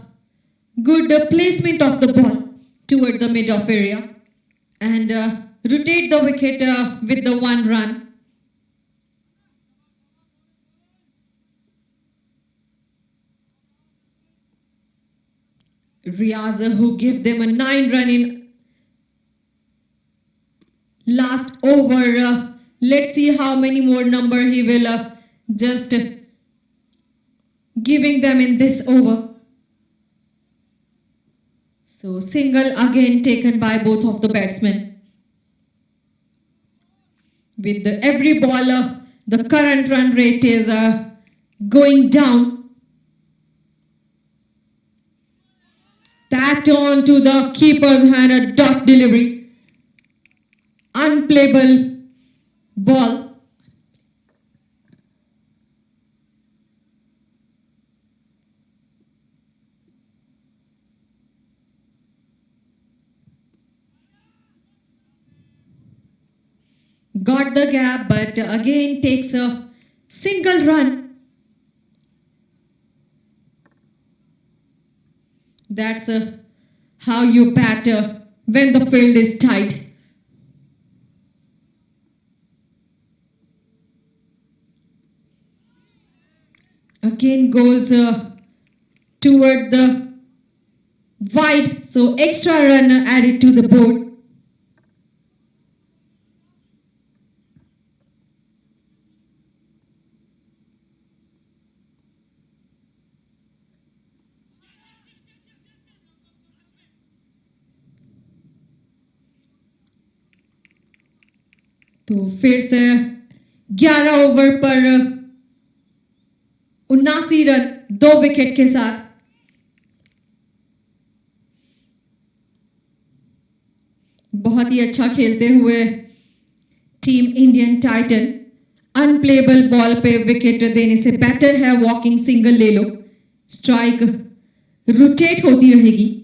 good placement of the ball toward the mid-off area and rotate the wicket with the 1 run. Riaz who gave them a 9 run in last over. Let's see how many more number he will just giving them in this over. So single again taken by both of the batsmen. With every ball, the current run rate is going down. That on to the keeper's hand, a dot delivery. Unplayable ball. Got the gap, but again takes a single run. That's how you bat when the field is tight. Again goes toward the wide, so extra run added to the board. तो फिर से 11 over पर 79 run 2 wicket के साथ बहुत ही अच्छा खेलते हुए team Indian Titan unplayable ball पे विकेट देने से बेटर है वॉकिंग सिंगल ले लो, स्ट्राइक रोटेट होती रहेगी।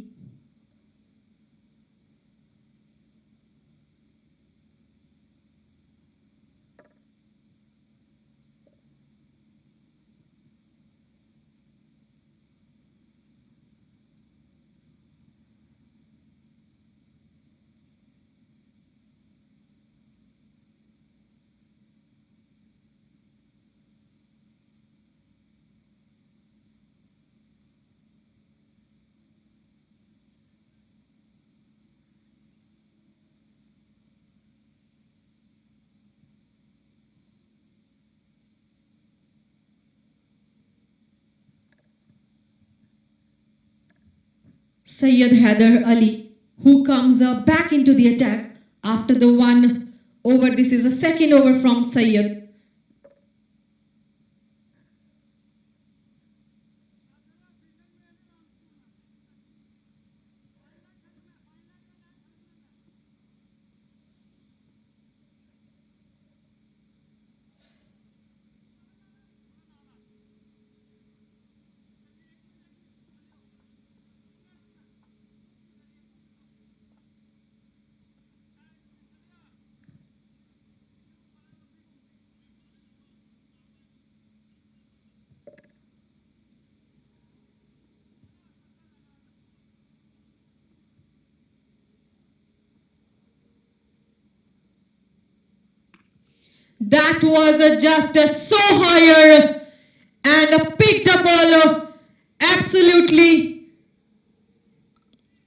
Syed Haider Ali, who comes back into the attack after the 1 over. This is a second over from Syed. That was just so higher and picked a ball absolutely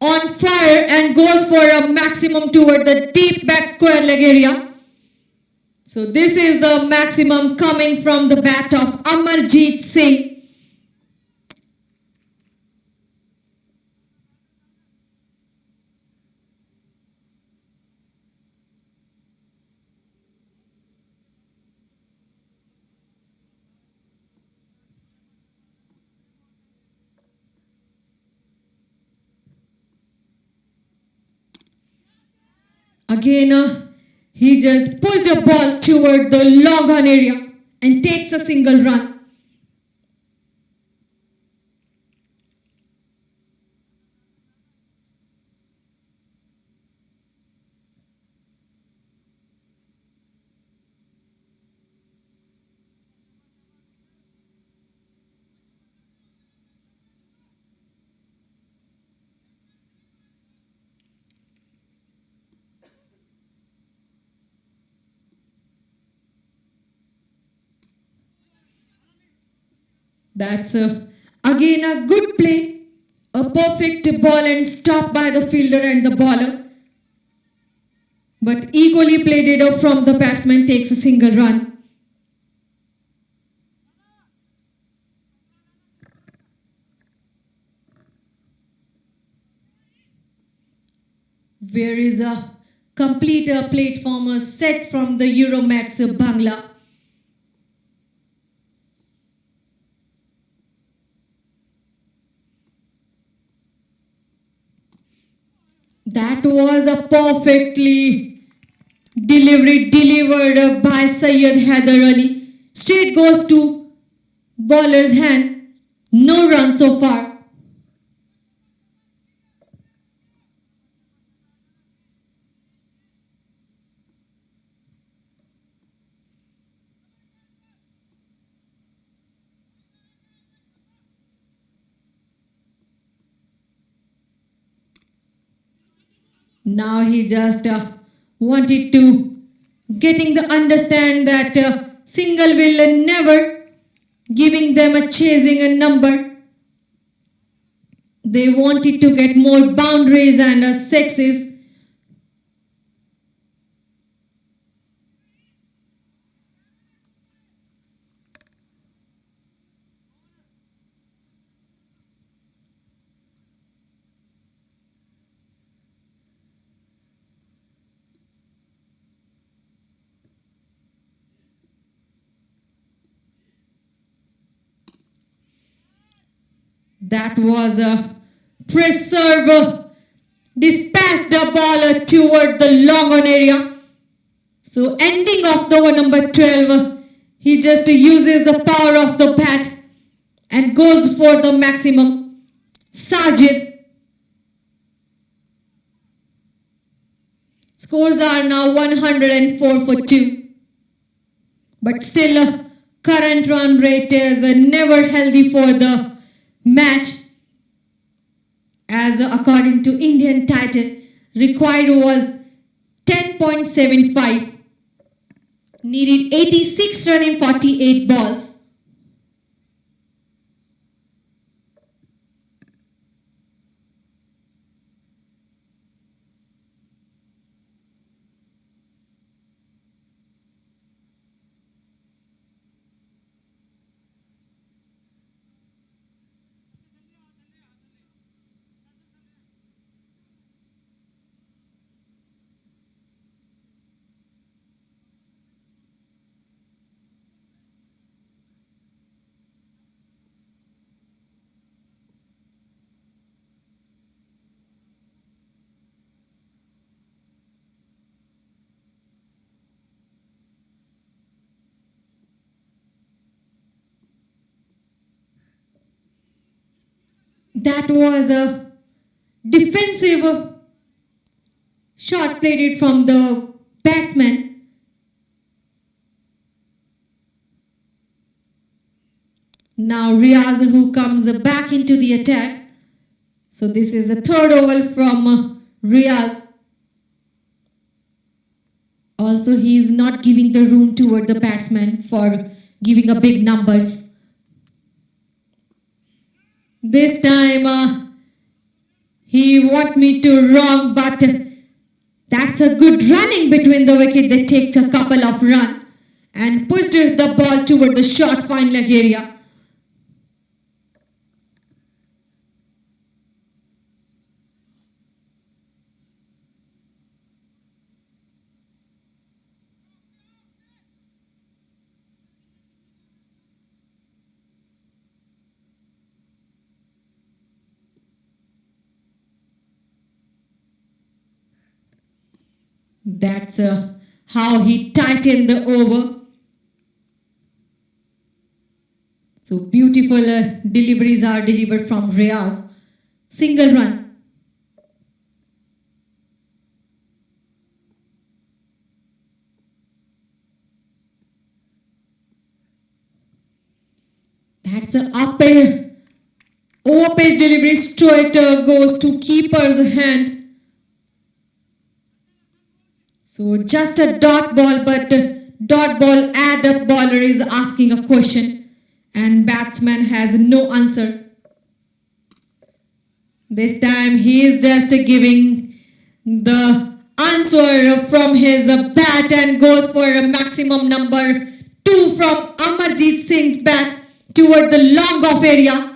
on fire and goes for a maximum toward the deep back square leg area. So this is the maximum coming from the bat of Amarjeet Singh. Again, he just pushed a ball toward the long on area and takes a single run. That's again a good play, a perfect ball and stop by the fielder and the bowler. But equally played from the batsman takes a single run. Where is a complete platform set from the Euromex Bangla. That was a perfectly delivered by Syed Haider Ali. Straight goes to bowler's hand. No run so far. Now he just wanted to getting the understand that single will never giving them a chasing a number. They wanted to get more boundaries and sixes. That was a press serve. Dispatched the ball toward the long on area. So ending of the over number 12, he just uses the power of the bat and goes for the maximum. Sajid. Scores are now 104 for 2. But still, current run rate is never healthy for the match. As according to Indian Titan, required was 10.75. Needed 86 runs in 48 balls. That was a defensive shot played from the batsman. Now Riaz who comes back into the attack. So this is the third over from Riaz. Also he is not giving the room toward the batsman for giving a big numbers. This time he want me to wrong, but that's a good running between the wicket. They take a couple of runs and pushed the ball toward the short fine leg area. That's how he tightened the over. So beautiful deliveries are delivered from Riaz. Single run. That's a up over page delivery straight goes to keeper's hand. So just a dot ball, but dot ball add-up bowler is asking a question and batsman has no answer. This time he is just giving the answer from his bat and goes for a maximum number 2 from Amarjeet Singh's bat toward the long off area.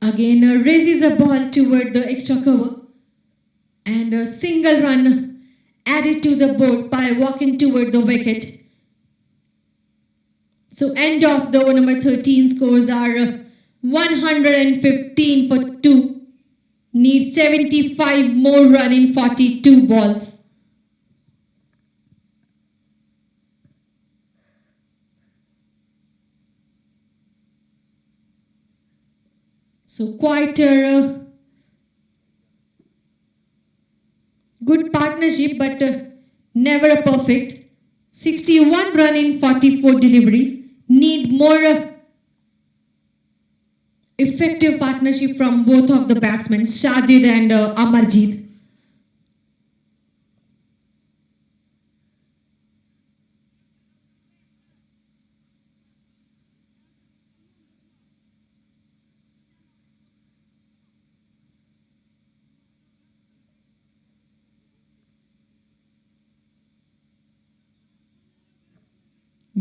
Again raises a ball toward the extra cover and a single run added to the board by walking toward the wicket. So end of the over number 13, scores are 115 for 2. Need 75 more run in 42 balls. So quite a good partnership, but never a perfect. 61 run in 44 deliveries. Need more effective partnership from both of the batsmen, Shajid and Amarjeet.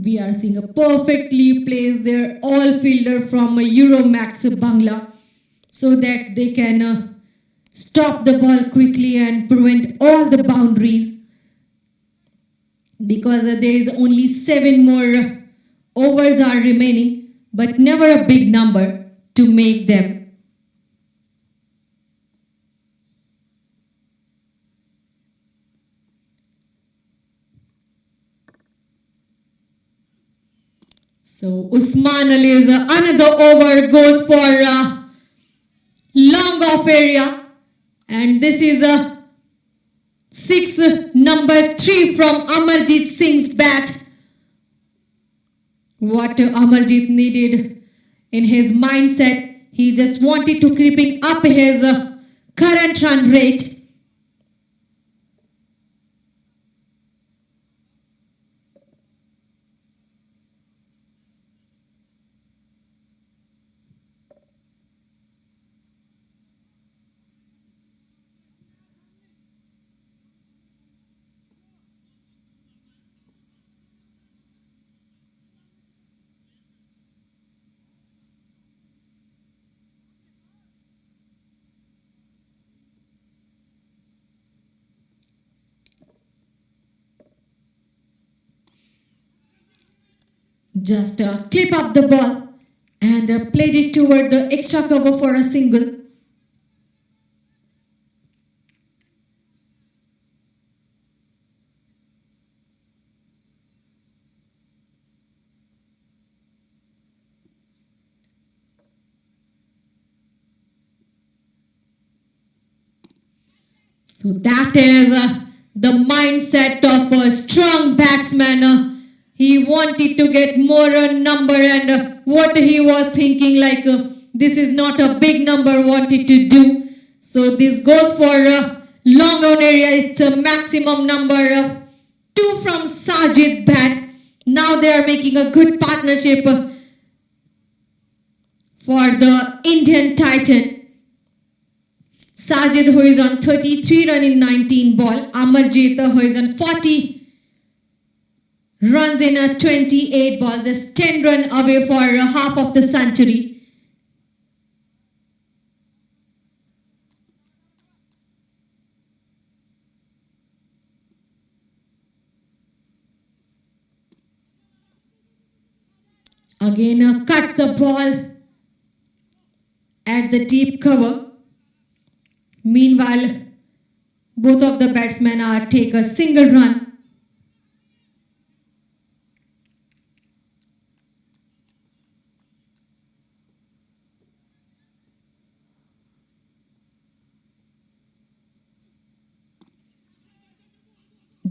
We are seeing a perfectly placed there all fielder from Euromex Bangla so that they can stop the ball quickly and prevent all the boundaries, because there is only 7 more overs are remaining, but never a big number to make them. So Usman Ali's another over goes for long off area, and this is a 6 number 3 from Amarjeet Singh's bat. What Amarjeet needed in his mindset, he just wanted to creeping up his current run rate. Just clip up the ball and played it toward the extra cover for a single. So that is the mindset of a strong batsman. He wanted to get more number, and what he was thinking, like this is not a big number wanted to do. So this goes for long on area. It's a maximum number of 2 from Sajid bat. Now they are making a good partnership for the Indian Titan. Sajid, who is on 33 run in 19 ball. Amarjeet, who is on 40 runs in a 28 ball, just 10 run away for half of the century. Again cuts the ball at the deep cover. Meanwhile, both of the batsmen are take a single run.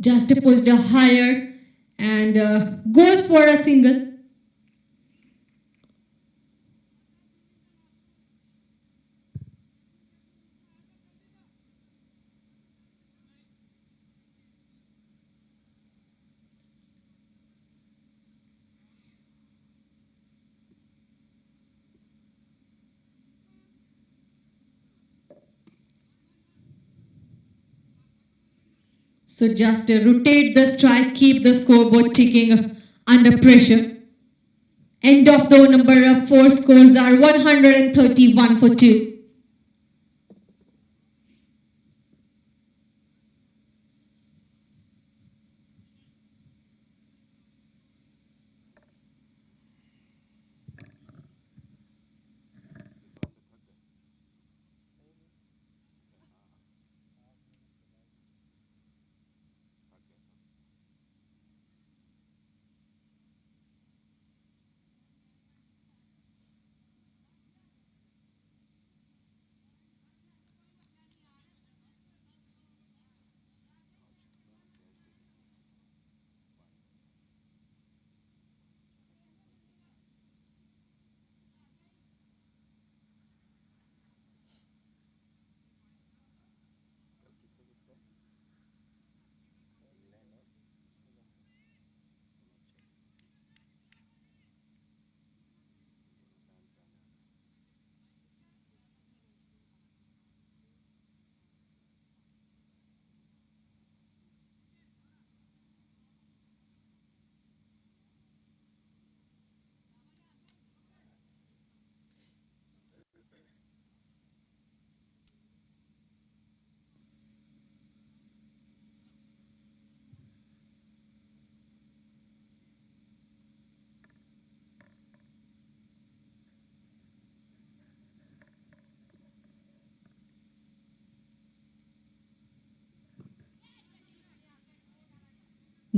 Just pushed higher and goes for a single. So just rotate the strike, keep the scoreboard ticking under pressure. End of the number 4 scores are 131 for 2.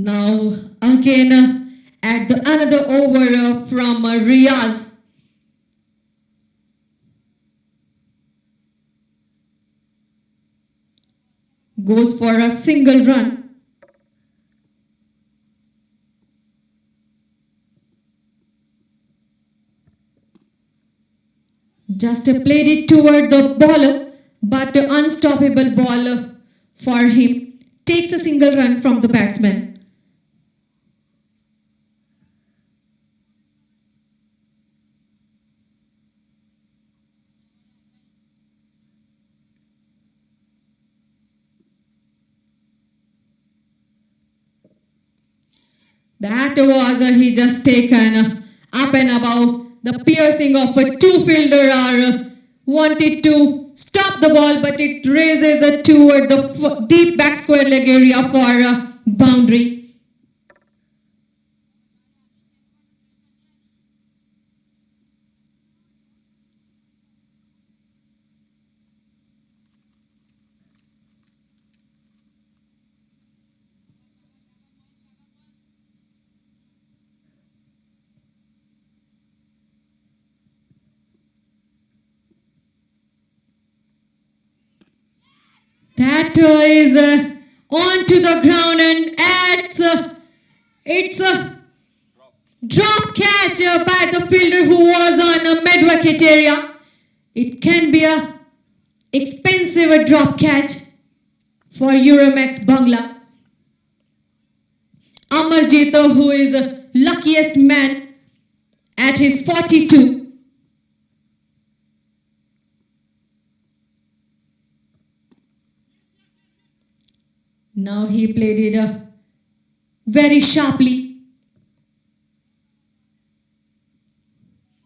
Now again at the another over from Riaz. Goes for a single run. Just played it toward the bowler, but unstoppable ball for him. Takes a single run from the batsman. That was he just taken up and above. The piercing of a two fielder are wanted to stop the ball, but it raises it toward the deep back square leg area for boundary. That is onto the ground and it's a drop catch by the fielder who was on a mid-wicket area. It can be a expensive drop catch for Euromex Bangla. Amarjit, who is the luckiest man at his 42. Now he played it very sharply.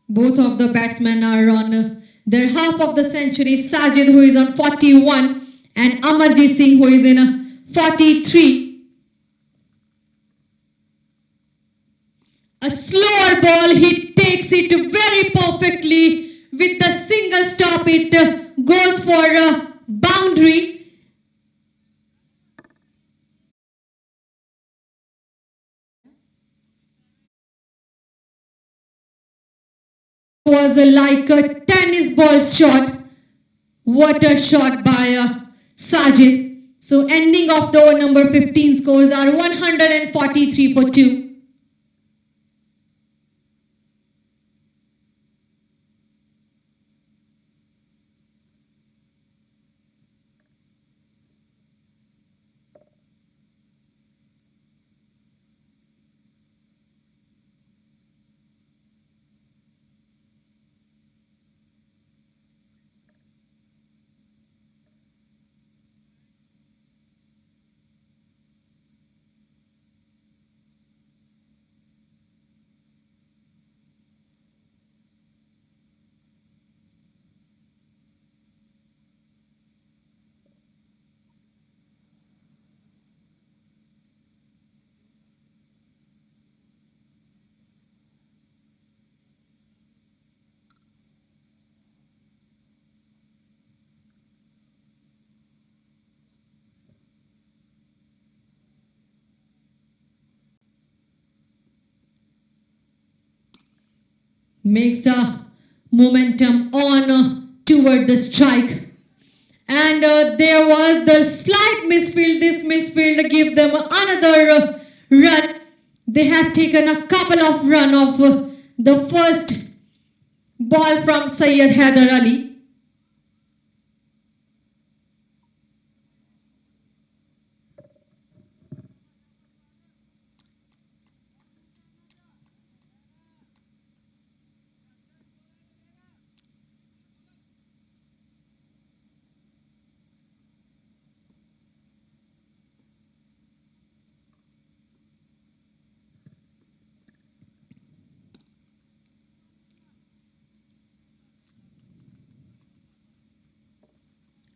Both of the batsmen are on their half of the century. Sajid, who is on 41, and Amarjit Singh, who is in 43. A slower ball, he takes it very perfectly with a single stop. It goes for a boundary. Was like a tennis ball shot. What a shot by Sajid. So ending of the over number 15 scores are 143 for 2. Makes a momentum on toward the strike. And there was the slight misfield. This misfield give them another run. They have taken a couple of run of the first ball from Syed Haider Ali.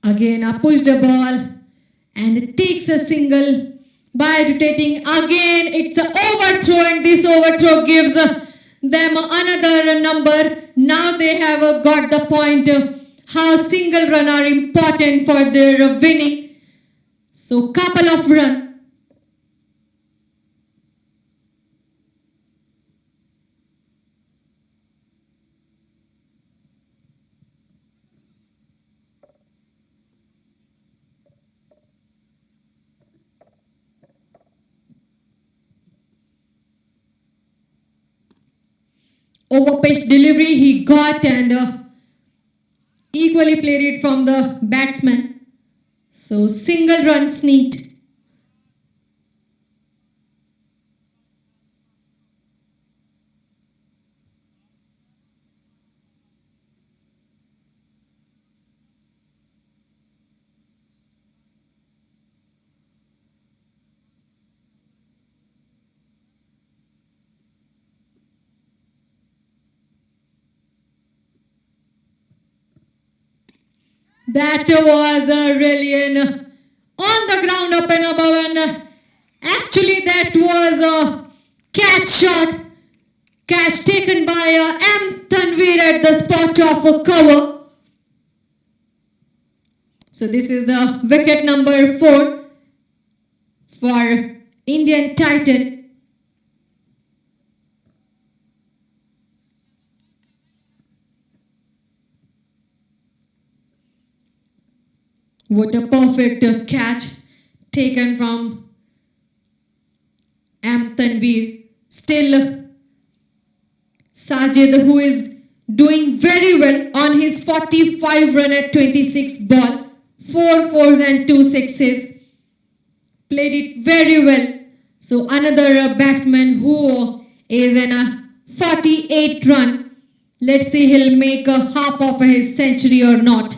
Again, a pushed the ball and it takes a single by rotating. Again, it's an overthrow, and this overthrow gives them another number. Now they have got the point how single run are important for their winning. So couple of run. over-pitch delivery he got and equally played it from the batsman. So single run sneaked. That was really an on the ground up and above, and actually that was a catch shot. Catch taken by M. Tanveer at the spot of a cover. So this is the wicket number 4 for Indian Titan. What a perfect catch taken from M. Tanveer. Still, Sajid, who is doing very well on his 45 run at 26 ball, 4 fours and 2 sixes, played it very well. So another batsman who is in a 48 run. Let's see he'll make a half of his century or not.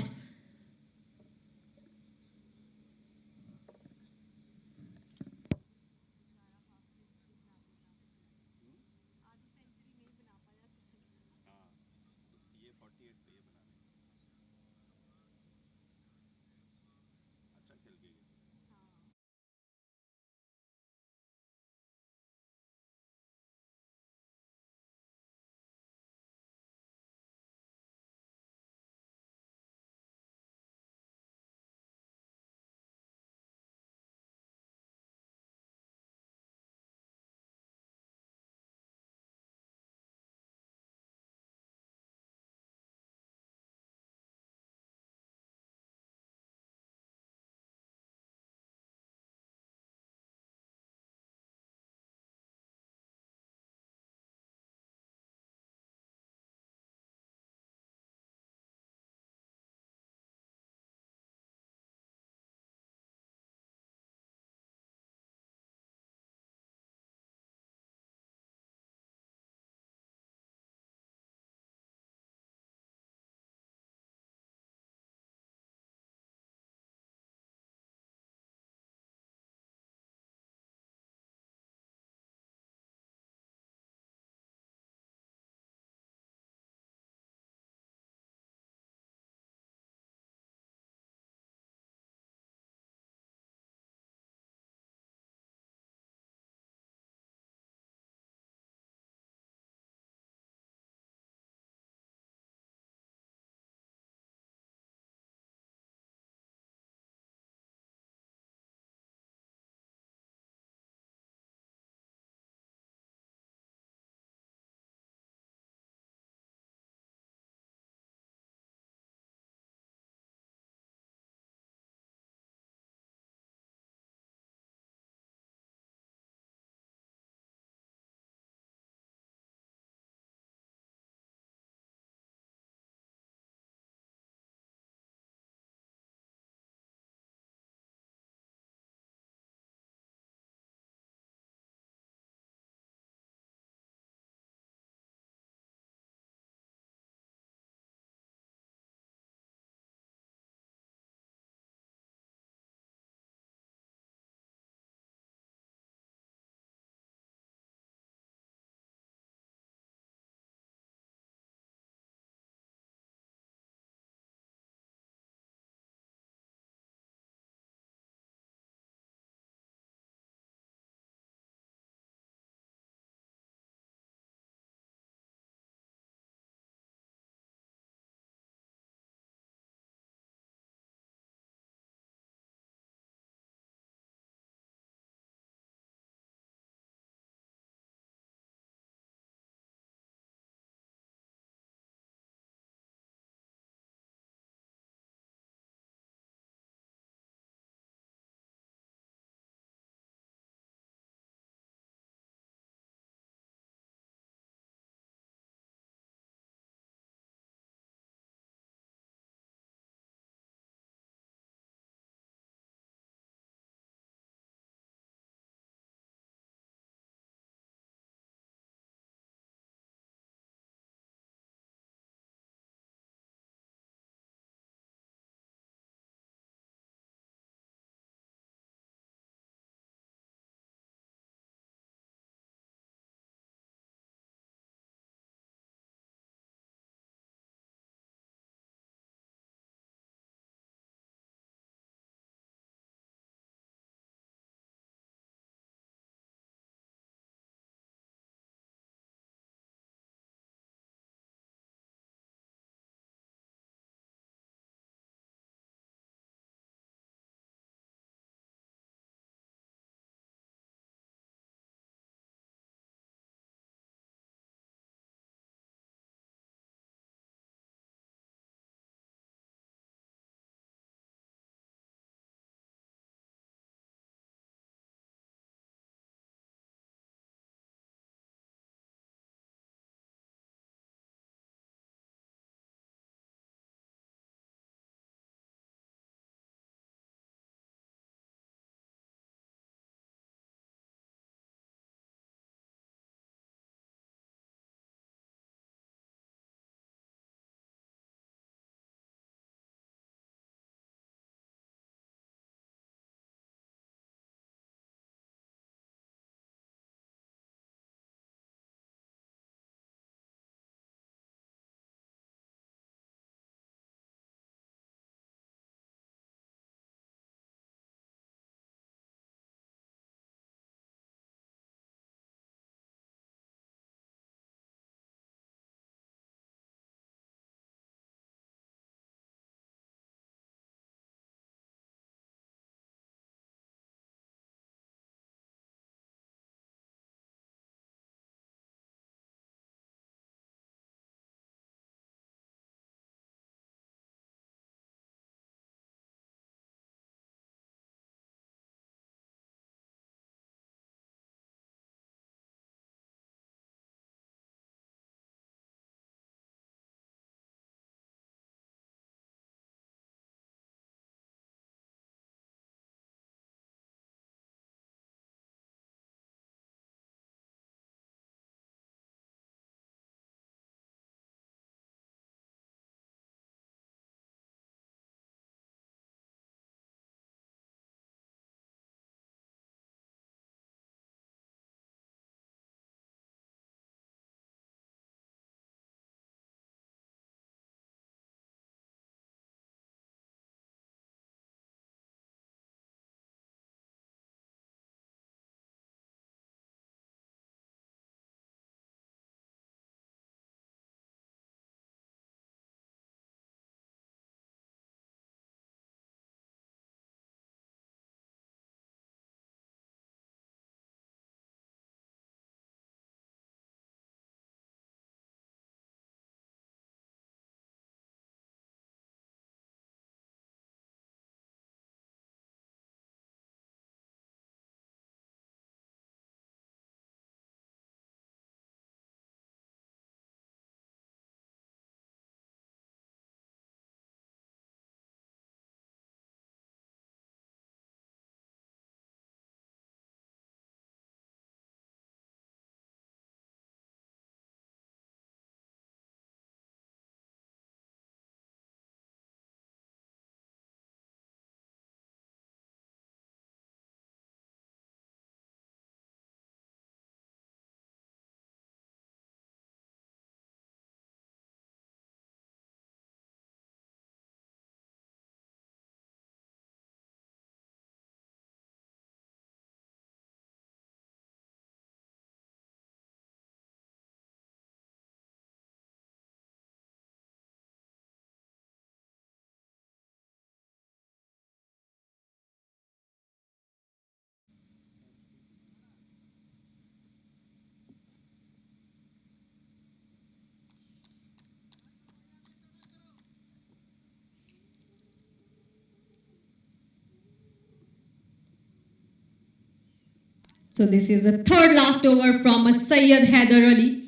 So this is the third last over from Syed Haider Ali.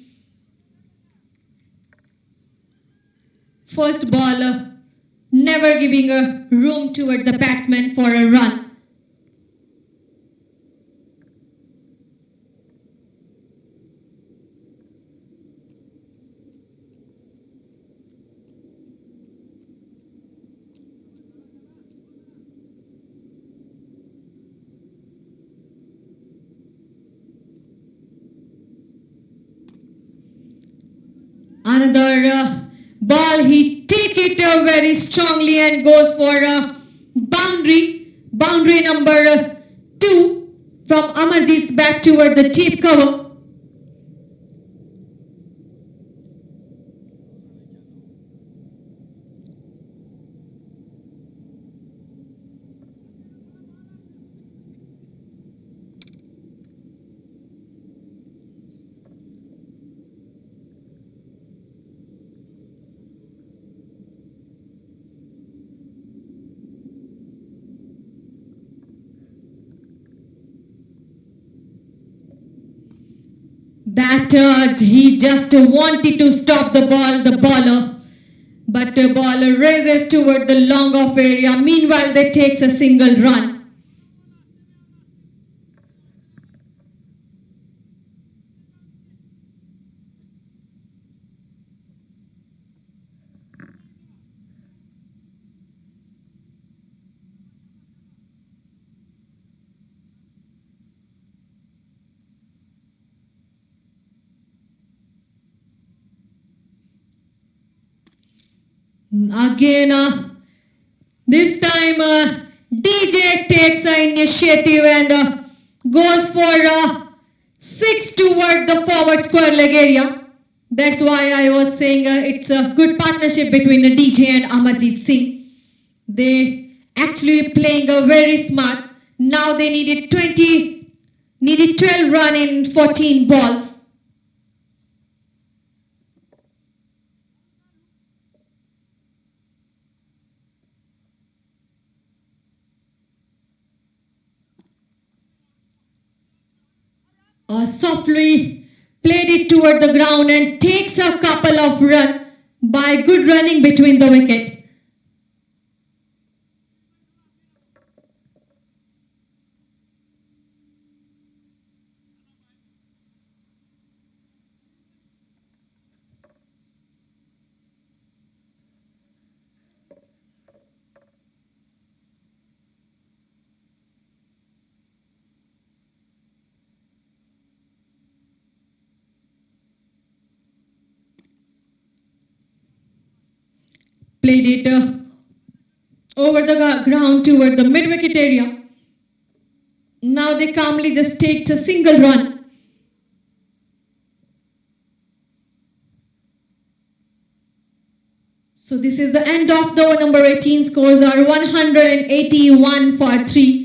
First ball, never giving a room toward the batsman for a run. Another ball, he take it very strongly and goes for a boundary. Boundary number 2 from Amarjeet's bat toward the deep cover. That he just wanted to stop the bowler, but the ball raises toward the long off area. Meanwhile, they takes a single run. Again, this time DJ takes the initiative and goes for 6 toward the forward square leg area. That's why I was saying it's a good partnership between DJ and Amarjeet Singh. They actually playing very smart. Now they needed 12 run in 14 balls. Softly played it toward the ground and takes a couple of runs by good running between the wicket. Played it over the ground toward the mid-wicket area. Now they calmly just take a single run. So this is the end of the over number 18. Scores are 181 for 3.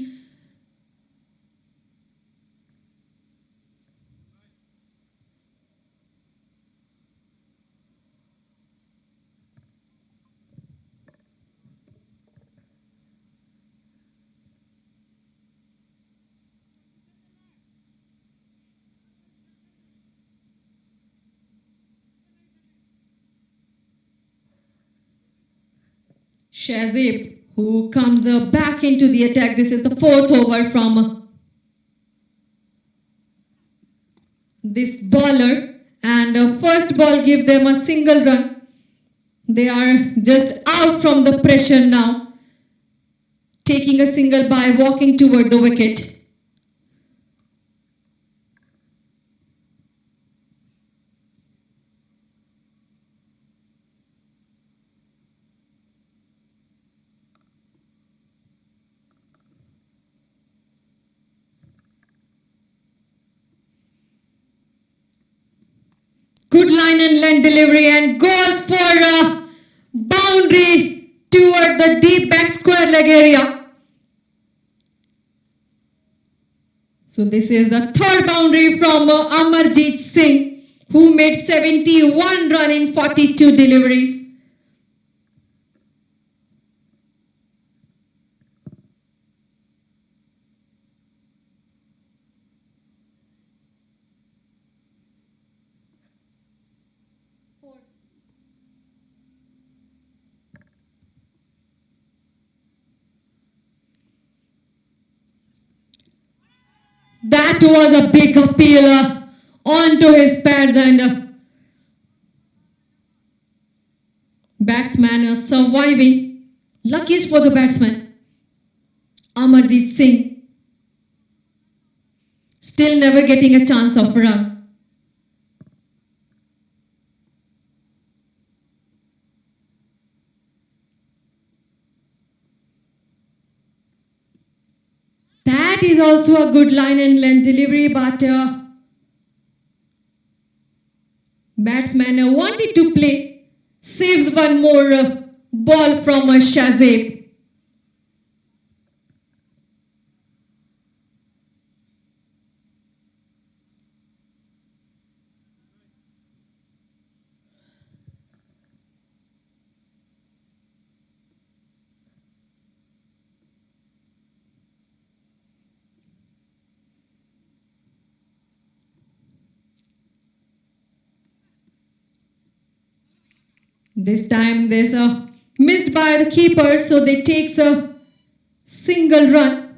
Shazib, who comes back into the attack. This is the 4th over from this bowler, and first ball give them a single run. They are just out from the pressure now, taking a single by walking toward the wicket. Good line and length delivery and goes for a boundary toward the deep back square leg area. So this is the 3rd boundary from Amarjeet Singh, who made 71 run in 42 deliveries. That was a big appeal onto his pads, and batsman surviving. Luckiest for the batsman, Amarjeet Singh, still never getting a chance of run. That is also a good line and length delivery, but batsman wanted to play, saves one more ball from Shazib. This time there's a missed by the keeper, so they takes a single run.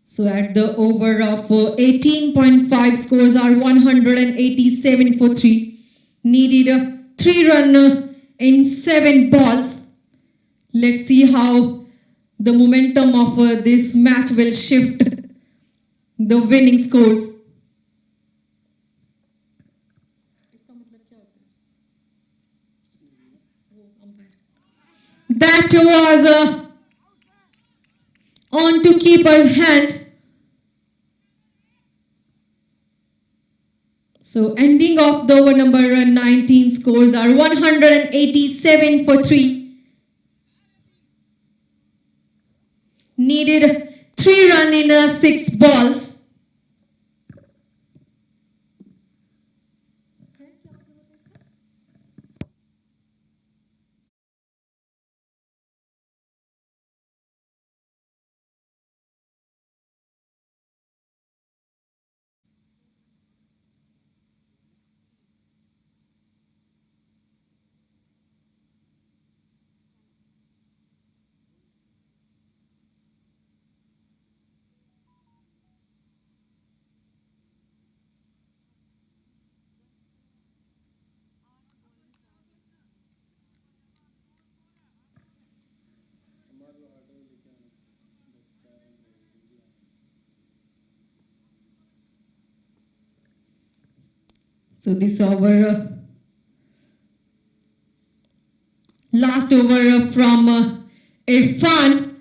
So at the over of 18.5, scores are 187 for 3. Needed a 3 run in 7 balls. Let's see how the momentum of this match will shift the winning scores. That was on to keeper's hand. So ending of the over number 19, scores are 187 for 3. Needed 3 run in 6 balls. So this over, last over from Irfan,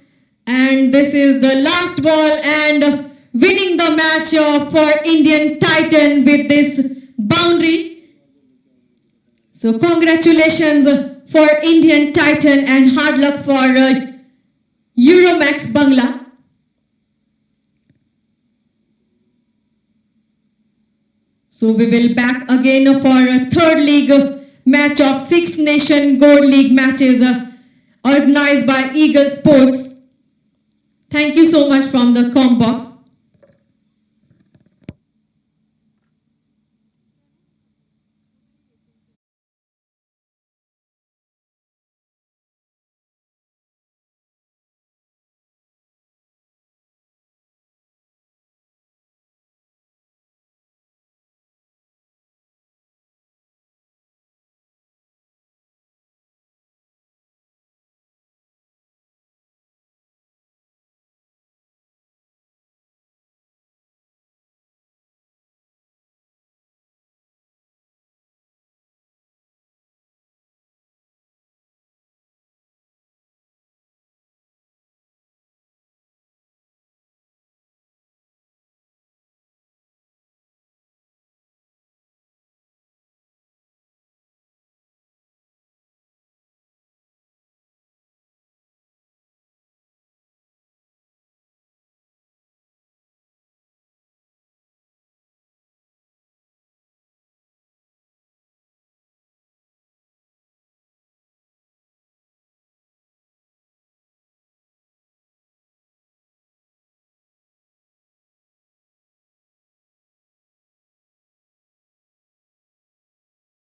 and this is the last ball and winning the match for Indian Titan with this boundary. So congratulations for Indian Titan and hard luck for Euromex Bangla. So we will back again for a third league match of 6 Nation Gold League matches organized by Eagle Sports. Thank you so much from the Com box.